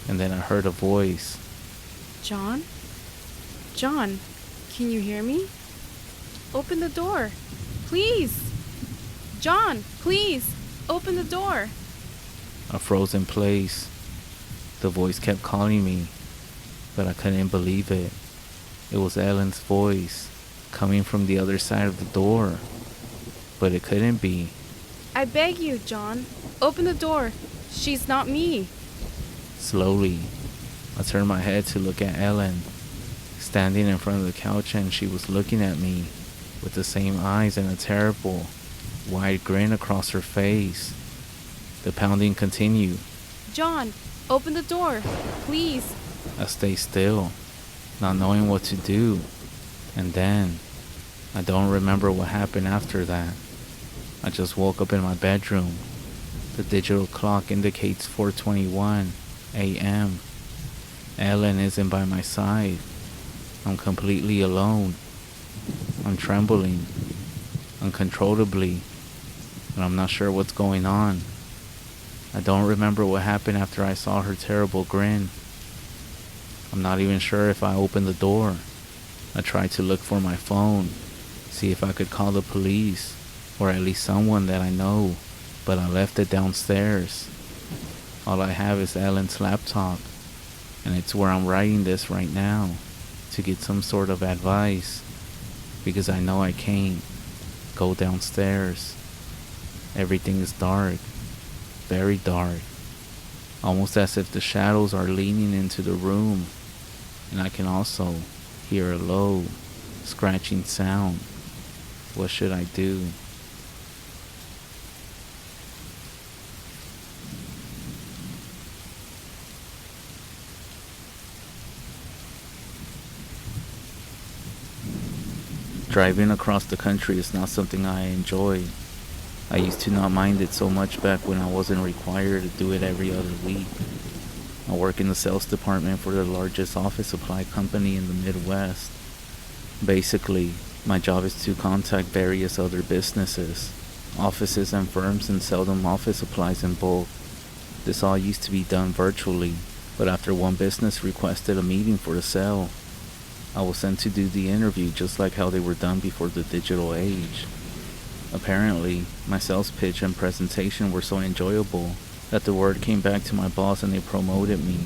and then I heard a voice. John? John, can you hear me? Open the door, please. John, please, open the door. I froze in place. The voice kept calling me, but I couldn't believe it. It was Ellen's voice, coming from the other side of the door. But it couldn't be. I beg you, John, open the door. She's not me. Slowly, I turned my head to look at Ellen, standing in front of the couch, and she was looking at me with the same eyes and a terrible, wide grin across her face. The pounding continued. John, open the door, please. I stayed still, not knowing what to do. And then, I don't remember what happened after that. I just woke up in my bedroom. The digital clock indicates 4:21 a.m. Ellen isn't by my side. I'm completely alone. I'm trembling uncontrollably, and I'm not sure what's going on. I don't remember what happened after I saw her terrible grin. I'm not even sure if I opened the door. I tried to look for my phone, see if I could call the police, or at least someone that I know, but I left it downstairs. All I have is Ellen's laptop, and it's where I'm writing this right now, to get some sort of advice, because I know I can't go downstairs. Everything is dark, very dark, almost as if the shadows are leaning into the room, and I can also hear a low, scratching sound. What should I do? Driving across the country is not something I enjoy. I used to not mind it so much back when I wasn't required to do it every other week. I work in the sales department for the largest office supply company in the Midwest. Basically, my job is to contact various other businesses, offices and firms, and sell them office supplies in bulk. This all used to be done virtually, but after one business requested a meeting for the sale, I was sent to do the interview just like how they were done before the digital age. Apparently, my sales pitch and presentation were so enjoyable that the word came back to my boss and they promoted me,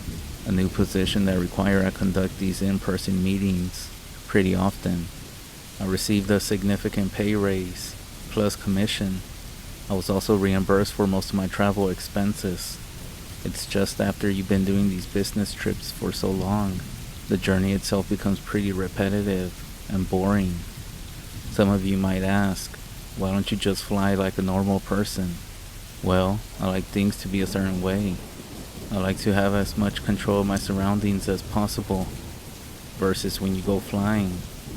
a new position that required I conduct these in-person meetings pretty often. I received a significant pay raise, plus commission. I was also reimbursed for most of my travel expenses. It's just after you've been doing these business trips for so long, the journey itself becomes pretty repetitive and boring. Some of you might ask, why don't you just fly like a normal person? Well, I like things to be a certain way. I like to have as much control of my surroundings as possible. Versus when you go flying,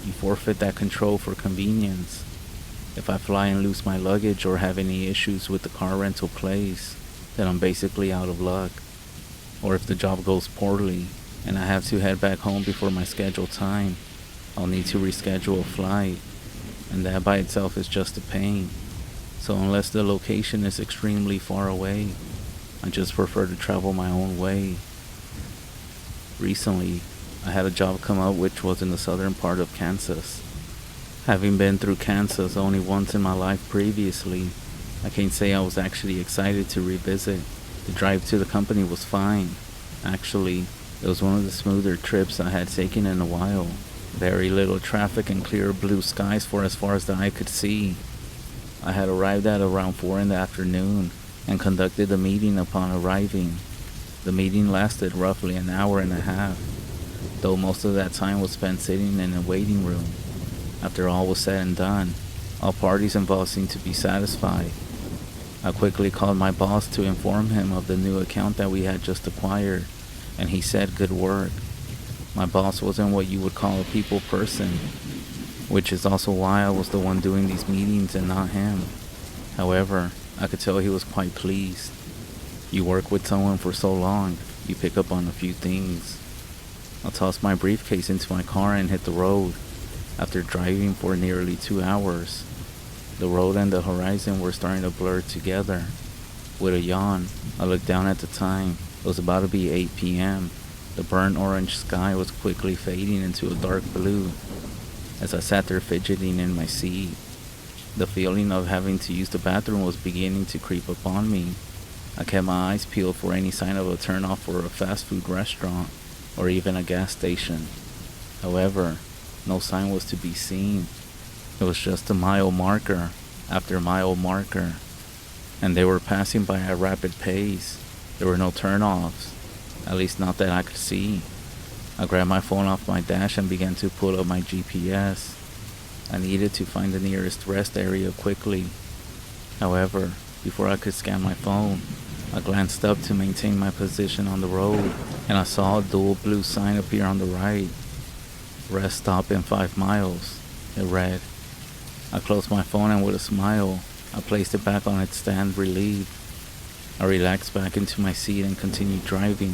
you forfeit that control for convenience. If I fly and lose my luggage or have any issues with the car rental place, then I'm basically out of luck. Or if the job goes poorly and I have to head back home before my scheduled time, I'll need to reschedule a flight, and that by itself is just a pain. So unless the location is extremely far away, I just prefer to travel my own way. Recently, I had a job come up which was in the southern part of Kansas. Having been through Kansas only once in my life previously, I can't say I was actually excited to revisit. The drive to the company was fine. Actually, it was one of the smoother trips I had taken in a while. Very little traffic and clear blue skies for as far as the eye could see. I had arrived at around 4 in the afternoon and conducted the meeting upon arriving. The meeting lasted roughly an hour and a half, though most of that time was spent sitting in a waiting room. After all was said and done, all parties involved seemed to be satisfied. I quickly called my boss to inform him of the new account that we had just acquired, and he said good work. My boss wasn't what you would call a people person, which is also why I was the one doing these meetings and not him. However, I could tell he was quite pleased. You work with someone for so long, you pick up on a few things. I tossed my briefcase into my car and hit the road. After driving for nearly 2 hours, the road and the horizon were starting to blur together. With a yawn, I looked down at the time. It was about to be 8 p.m. The burnt orange sky was quickly fading into a dark blue. As I sat there fidgeting in my seat, the feeling of having to use the bathroom was beginning to creep upon me. I kept my eyes peeled for any sign of a turnoff for a fast food restaurant or even a gas station. However, no sign was to be seen. It was just a mile marker after mile marker, and they were passing by at a rapid pace. There were no turnoffs, at least not that I could see. I grabbed my phone off my dash and began to pull up my GPS. I needed to find the nearest rest area quickly. However, before I could scan my phone, I glanced up to maintain my position on the road, and I saw a dual blue sign appear on the right. Rest stop in 5 miles, it read. I closed my phone and with a smile, I placed it back on its stand, relieved. I relaxed back into my seat and continued driving.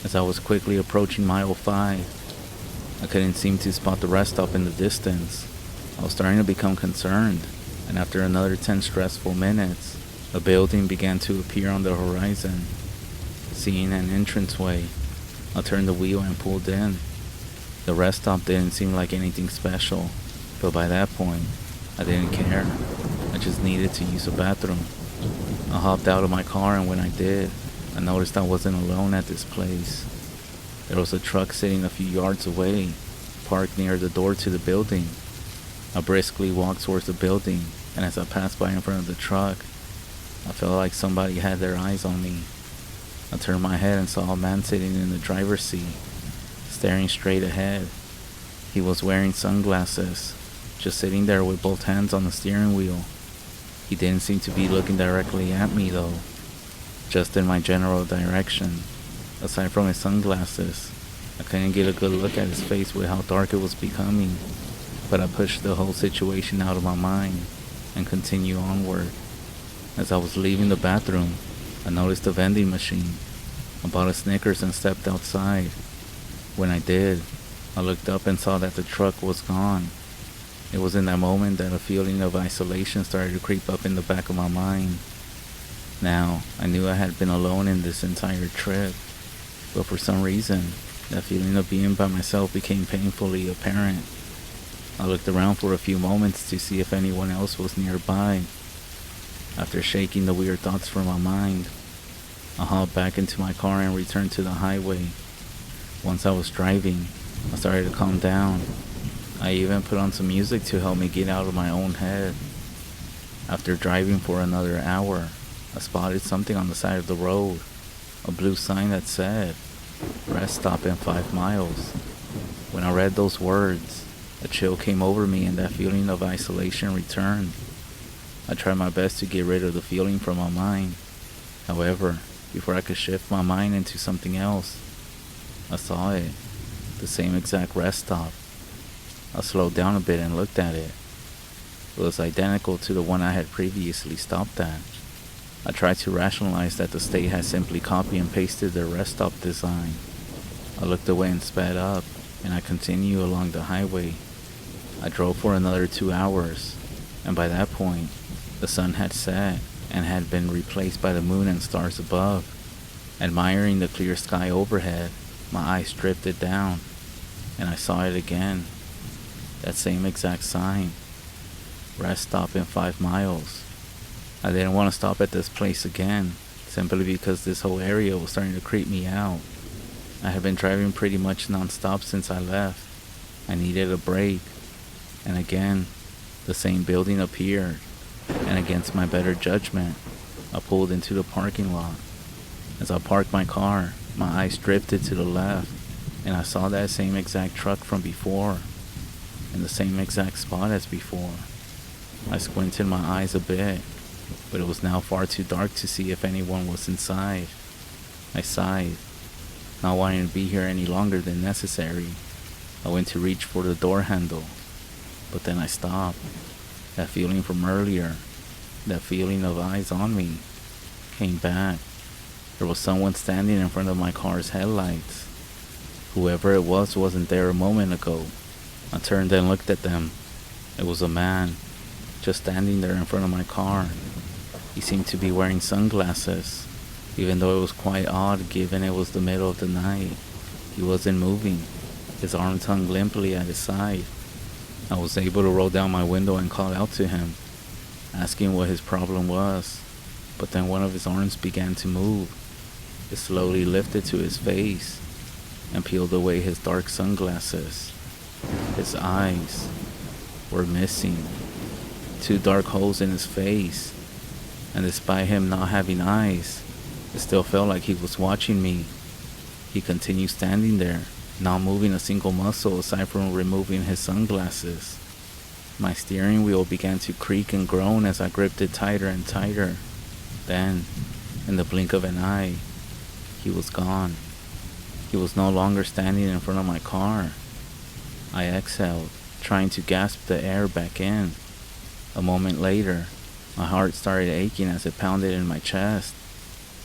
As I was quickly approaching mile 5, I couldn't seem to spot the rest stop in the distance. I was starting to become concerned, and after another 10 stressful minutes, A building began to appear on the horizon. Seeing an entranceway, I turned the wheel and pulled in. The rest stop didn't seem like anything special, but by that point, I didn't care. I just needed to use a bathroom. I hopped out of my car, and when I did, I noticed I wasn't alone at this place. There was a truck sitting a few yards away, parked near the door to the building. I briskly walked towards the building, and as I passed by in front of the truck, I felt like somebody had their eyes on me. I turned my head and saw a man sitting in the driver's seat, staring straight ahead. He was wearing sunglasses, just sitting there with both hands on the steering wheel. He didn't seem to be looking directly at me though, just in my general direction. Aside from his sunglasses, I couldn't get a good look at his face with how dark it was becoming, but I pushed the whole situation out of my mind and continued onward. As I was leaving the bathroom, I noticed a vending machine. I bought a Snickers and stepped outside. When I did, I looked up and saw that the truck was gone. It was in that moment that a feeling of isolation started to creep up in the back of my mind. Now, I knew I had been alone in this entire trip, but for some reason, that feeling of being by myself became painfully apparent. I looked around for a few moments to see if anyone else was nearby. After shaking the weird thoughts from my mind, I hopped back into my car and returned to the highway. Once I was driving, I started to calm down. I even put on some music to help me get out of my own head. After driving for another hour, I spotted something on the side of the road, a blue sign that said, "Rest stop in 5 miles." When I read those words, a chill came over me and that feeling of isolation returned. I tried my best to get rid of the feeling from my mind. However, before I could shift my mind into something else, I saw it, the same exact rest stop. I slowed down a bit and looked at it. It was identical to the one I had previously stopped at. I tried to rationalize that the state had simply copied and pasted their rest stop design. I looked away and sped up, and I continued along the highway. I drove for another 2 hours, and by that point, the sun had set and had been replaced by the moon and stars above. Admiring the clear sky overhead, my eyes drifted down, and I saw it again. That same exact sign. Rest stop in 5 miles. I didn't want to stop at this place again, simply because this whole area was starting to creep me out. I had been driving pretty much non-stop since I left. I needed a break. And again, the same building appeared, and against my better judgment, I pulled into the parking lot. As I parked my car, my eyes drifted to the left, and I saw that same exact truck from before, in the same exact spot as before. I squinted my eyes a bit, but it was now far too dark to see if anyone was inside. I sighed, not wanting to be here any longer than necessary. I went to reach for the door handle, but then I stopped. That feeling from earlier, that feeling of eyes on me, came back. There was someone standing in front of my car's headlights. Whoever it was wasn't there a moment ago. I turned and looked at them. It was a man, just standing there in front of my car. He seemed to be wearing sunglasses, even though it was quite odd given it was the middle of the night. He wasn't moving. His arms hung limply at his side. I was able to roll down my window and call out to him, asking what his problem was. But then one of his arms began to move. It slowly lifted to his face and peeled away his dark sunglasses. His eyes were missing. 2 dark holes in his face. And despite him not having eyes, it still felt like he was watching me. He continued standing there, not moving a single muscle aside from removing his sunglasses. My steering wheel began to creak and groan as I gripped it tighter and tighter. Then, in the blink of an eye, he was gone. He was no longer standing in front of my car. I exhaled, trying to gasp the air back in. A moment later, my heart started aching as it pounded in my chest.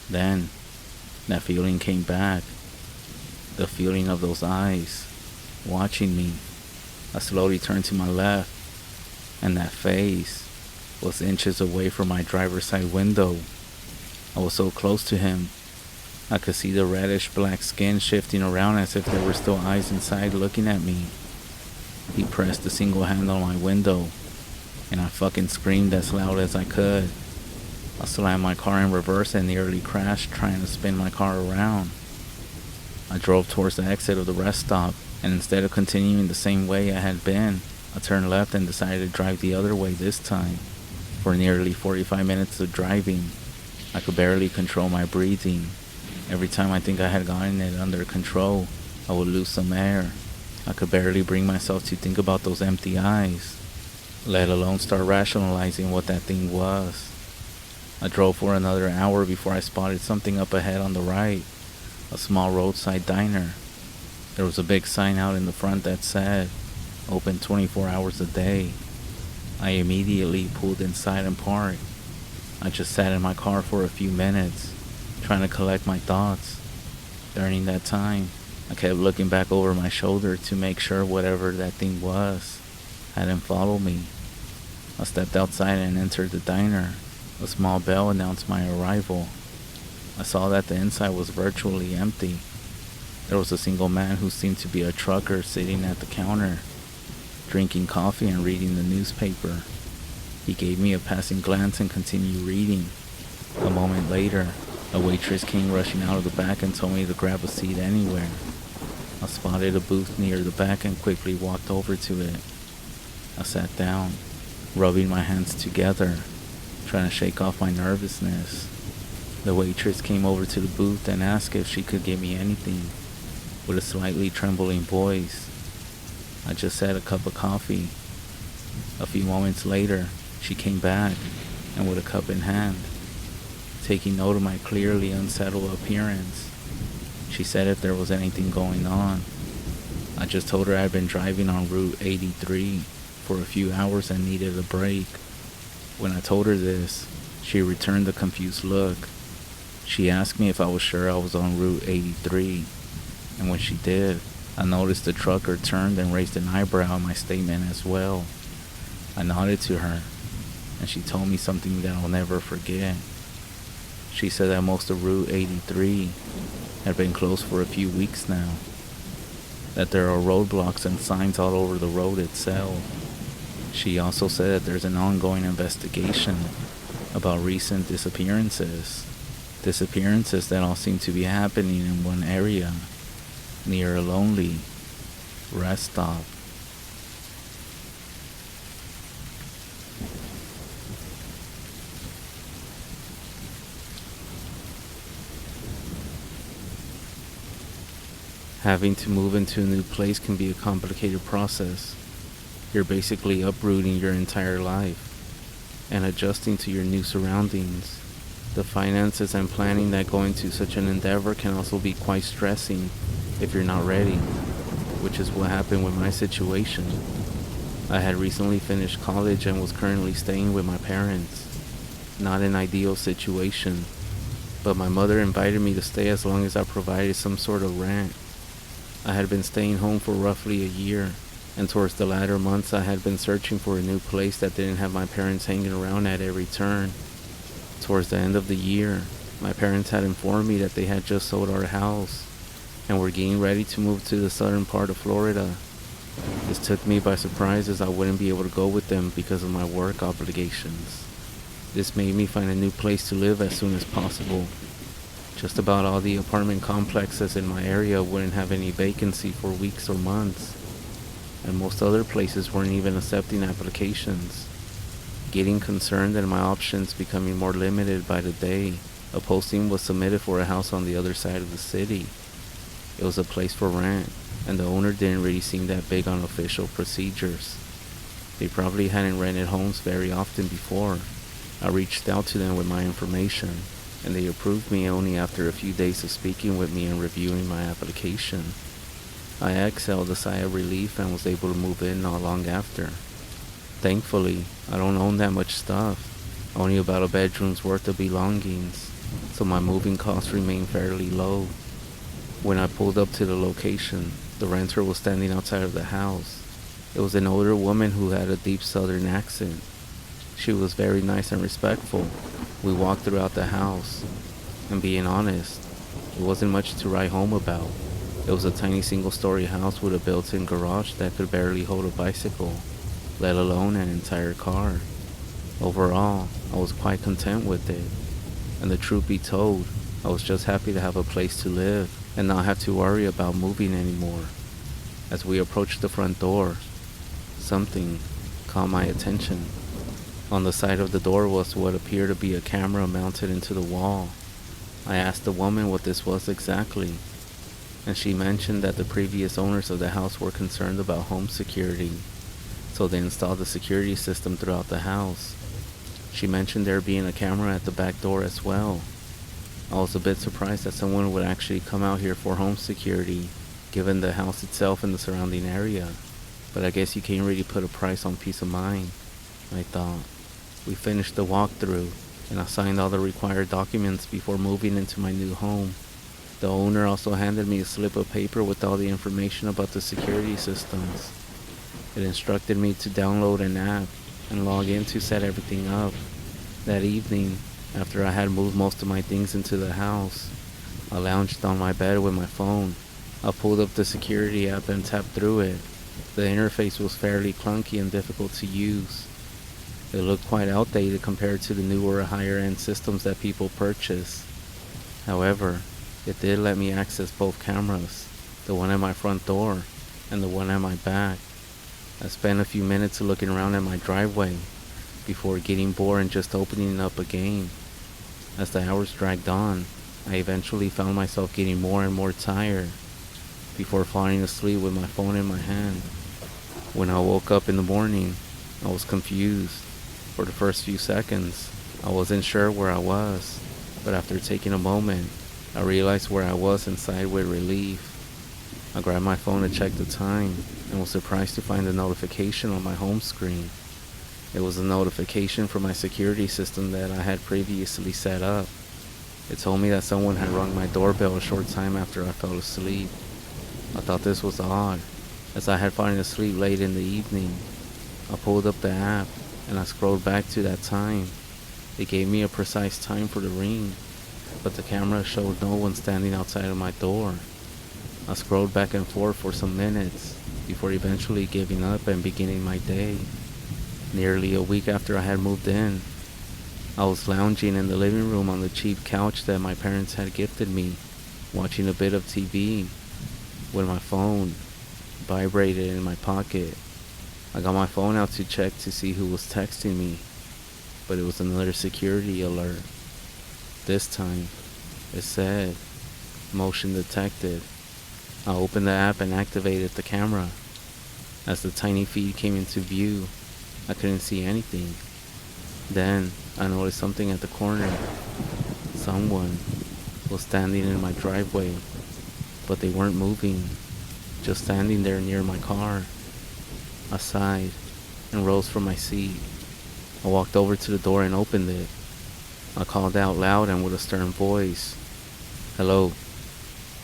Then, that feeling came back. The feeling of those eyes, watching me. I slowly turned to my left, and that face, was inches away from my driver's side window. I was so close to him, I could see the reddish black skin shifting around as if there were still eyes inside looking at me. He pressed the single hand on my window, and I fucking screamed as loud as I could. I slammed my car in reverse and nearly crashed trying to spin my car around. I drove towards the exit of the rest stop, and instead of continuing the same way I had been, I turned left and decided to drive the other way this time. For nearly 45 minutes of driving, I could barely control my breathing. Every time I think I had gotten it under control, I would lose some air. I could barely bring myself to think about those empty eyes, let alone start rationalizing what that thing was. I drove for another hour before I spotted something up ahead on the right, a small roadside diner. There was a big sign out in the front that said, "Open 24 hours a day." I immediately pulled inside and parked. I just sat in my car for a few minutes, trying to collect my thoughts. During that time, I kept looking back over my shoulder to make sure whatever that thing was hadn't followed me. I stepped outside and entered the diner. A small bell announced my arrival. I saw that the inside was virtually empty. There was a single man who seemed to be a trucker sitting at the counter, drinking coffee and reading the newspaper. He gave me a passing glance and continued reading. A moment later, a waitress came rushing out of the back and told me to grab a seat anywhere. I spotted a booth near the back and quickly walked over to it. I sat down, rubbing my hands together, trying to shake off my nervousness. The waitress came over to the booth and asked if she could give me anything, with a slightly trembling voice. I just said a cup of coffee. A few moments later, she came back, and with a cup in hand, taking note of my clearly unsettled appearance, she said if there was anything going on. I just told her I'd been driving on Route 83 for a few hours and needed a break. When I told her this, she returned a confused look. She asked me if I was sure I was on Route 83, and when she did, I noticed the trucker turned and raised an eyebrow at my statement as well. I nodded to her, and she told me something that I'll never forget. She said that most of Route 83 had been closed for a few weeks now, that there are roadblocks and signs all over the road itself. She also said that there's an ongoing investigation about recent disappearances that all seem to be happening in one area, near a lonely rest stop. Having to move into a new place can be a complicated process. You're basically uprooting your entire life and adjusting to your new surroundings. The finances and planning that go into such an endeavor can also be quite stressing if you're not ready, which is what happened with my situation. I had recently finished college and was currently staying with my parents. Not an ideal situation, but my mother invited me to stay as long as I provided some sort of rent. I had been staying home for roughly a year, and towards the latter months I had been searching for a new place that didn't have my parents hanging around at every turn. Towards the end of the year, my parents had informed me that they had just sold our house and were getting ready to move to the southern part of Florida. This took me by surprise as I wouldn't be able to go with them because of my work obligations. This made me find a new place to live as soon as possible. Just about all the apartment complexes in my area wouldn't have any vacancy for weeks or months, and most other places weren't even accepting applications. Getting concerned and my options becoming more limited by the day, a posting was submitted for a house on the other side of the city. It was a place for rent, and the owner didn't really seem that big on official procedures. They probably hadn't rented homes very often before. I reached out to them with my information, and they approved me only after a few days of speaking with me and reviewing my application. I exhaled a sigh of relief and was able to move in not long after. Thankfully, I don't own that much stuff, only about a bedroom's worth of belongings, so my moving costs remain fairly low. When I pulled up to the location, the renter was standing outside of the house. It was an older woman who had a deep southern accent. She was very nice and respectful. We walked throughout the house, and being honest, it wasn't much to write home about. It was a tiny single-story house with a built-in garage that could barely hold a bicycle, let alone an entire car. Overall, I was quite content with it, and the truth be told, I was just happy to have a place to live and not have to worry about moving anymore. As we approached the front door, something caught my attention. On the side of the door was what appeared to be a camera mounted into the wall. I asked the woman what this was exactly, and she mentioned that the previous owners of the house were concerned about home security, so they installed a security system throughout the house. She mentioned there being a camera at the back door as well. I was a bit surprised that someone would actually come out here for home security, given the house itself and the surrounding area, but I guess you can't really put a price on peace of mind, I thought. We finished the walkthrough, and I signed all the required documents before moving into my new home. The owner also handed me a slip of paper with all the information about the security systems. It instructed me to download an app and log in to set everything up. That evening, after I had moved most of my things into the house, I lounged on my bed with my phone. I pulled up the security app and tapped through it. The interface was fairly clunky and difficult to use. It looked quite outdated compared to the newer, higher-end systems that people purchase. However, it did let me access both cameras, the one at my front door and the one at my back. I spent a few minutes looking around at my driveway before getting bored and just opening up a game. As the hours dragged on, I eventually found myself getting more and more tired before falling asleep with my phone in my hand. When I woke up in the morning, I was confused. For the first few seconds, I wasn't sure where I was, but after taking a moment, I realized where I was and sighed with relief. I grabbed my phone to check the time and was surprised to find a notification on my home screen. It was a notification from my security system that I had previously set up. It told me that someone had rung my doorbell a short time after I fell asleep. I thought this was odd, as I had fallen asleep late in the evening. I pulled up the app and I scrolled back to that time. It gave me a precise time for the ring, but the camera showed no one standing outside of my door. I scrolled back and forth for some minutes before eventually giving up and beginning my day. Nearly a week after I had moved in, I was lounging in the living room on the cheap couch that my parents had gifted me, watching a bit of TV, when my phone vibrated in my pocket. I got my phone out to check to see who was texting me, but it was another security alert. This time, it said, "Motion detected." I opened the app and activated the camera. As the tiny feed came into view, I couldn't see anything. Then, I noticed something at the corner. Someone was standing in my driveway, but they weren't moving, just standing there near my car. I sighed and rose from my seat. I walked over to the door and opened it. I called out loud and with a stern voice, "Hello,"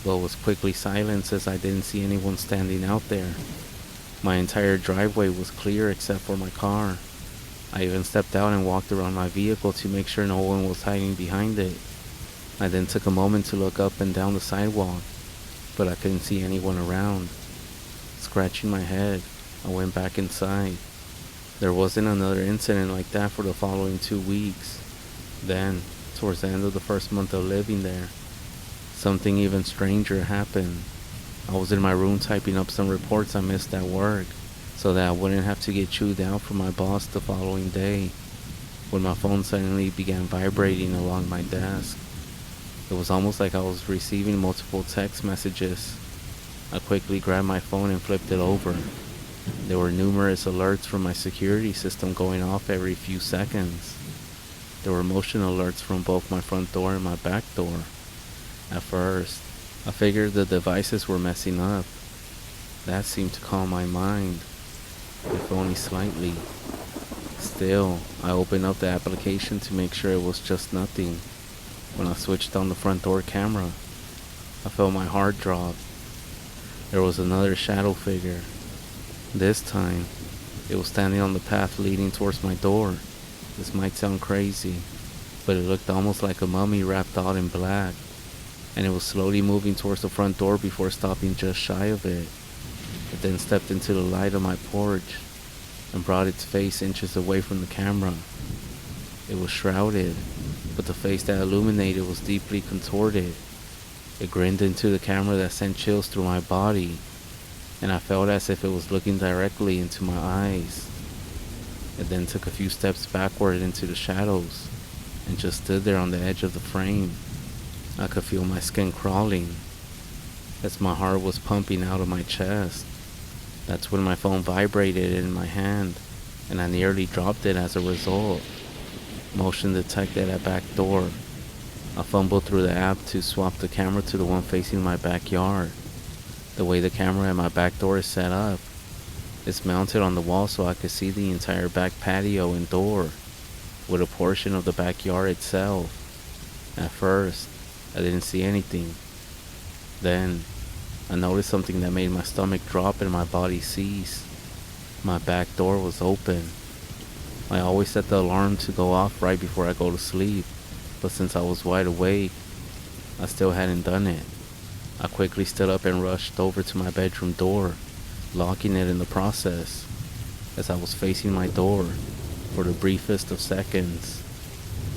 but was quickly silenced as I didn't see anyone standing out there. My entire driveway was clear except for my car. I even stepped out and walked around my vehicle to make sure no one was hiding behind it. I then took a moment to look up and down the sidewalk, but I couldn't see anyone around. Scratching my head, I went back inside. There wasn't another incident like that for the following 2 weeks. Then, towards the end of the first month of living there, something even stranger happened. I was in my room typing up some reports I missed at work, so that I wouldn't have to get chewed out from my boss the following day, when my phone suddenly began vibrating along my desk. It was almost like I was receiving multiple text messages. I quickly grabbed my phone and flipped it over. There were numerous alerts from my security system going off every few seconds. There were motion alerts from both my front door and my back door. At first, I figured the devices were messing up. That seemed to calm my mind, if only slightly. Still, I opened up the application to make sure it was just nothing. When I switched on the front door camera, I felt my heart drop. There was another shadow figure. This time, it was standing on the path leading towards my door. This might sound crazy, but it looked almost like a mummy wrapped all in black, and it was slowly moving towards the front door before stopping just shy of it. It then stepped into the light of my porch and brought its face inches away from the camera. It was shrouded, but the face that illuminated was deeply contorted. It grinned into the camera that sent chills through my body, and I felt as if it was looking directly into my eyes. It then took a few steps backward into the shadows and just stood there on the edge of the frame. I could feel my skin crawling as my heart was pumping out of my chest. That's when my phone vibrated in my hand, and I nearly dropped it as a result. Motion detected at back door. I fumbled through the app to swap the camera to the one facing my backyard. The way the camera at my back door is set up, it's mounted on the wall so I could see the entire back patio and door, with a portion of the backyard itself. At first, I didn't see anything. Then, I noticed something that made my stomach drop and my body seize. My back door was open. I always set the alarm to go off right before I go to sleep, but since I was wide awake, I still hadn't done it. I quickly stood up and rushed over to my bedroom door, locking it in the process. As I was facing my door, for the briefest of seconds,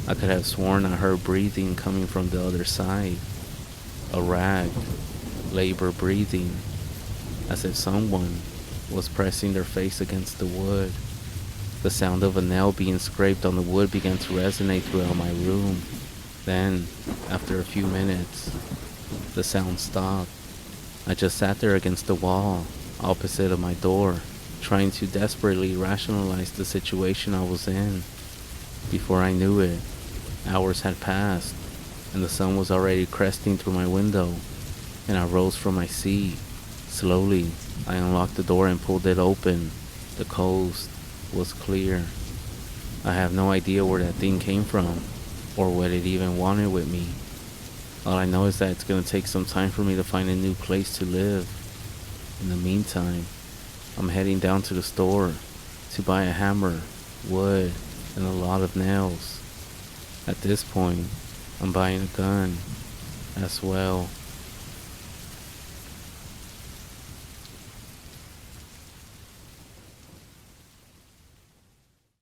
I could have sworn I heard breathing coming from the other side. A ragged, labor breathing, as if someone was pressing their face against the wood. The sound of a nail being scraped on the wood began to resonate throughout my room. Then, after a few minutes, the sound stopped. I just sat there against the wall, opposite of my door, trying to desperately rationalize the situation I was in. Before I knew it, hours had passed, and the sun was already cresting through my window, and I rose from my seat. Slowly, I unlocked the door and pulled it open. The coast was clear. I have no idea where that thing came from, or what it even wanted with me. All I know is that it's gonna take some time for me to find a new place to live. In the meantime, I'm heading down to the store to buy a hammer, wood, and a lot of nails. At this point, I'm buying a gun as well.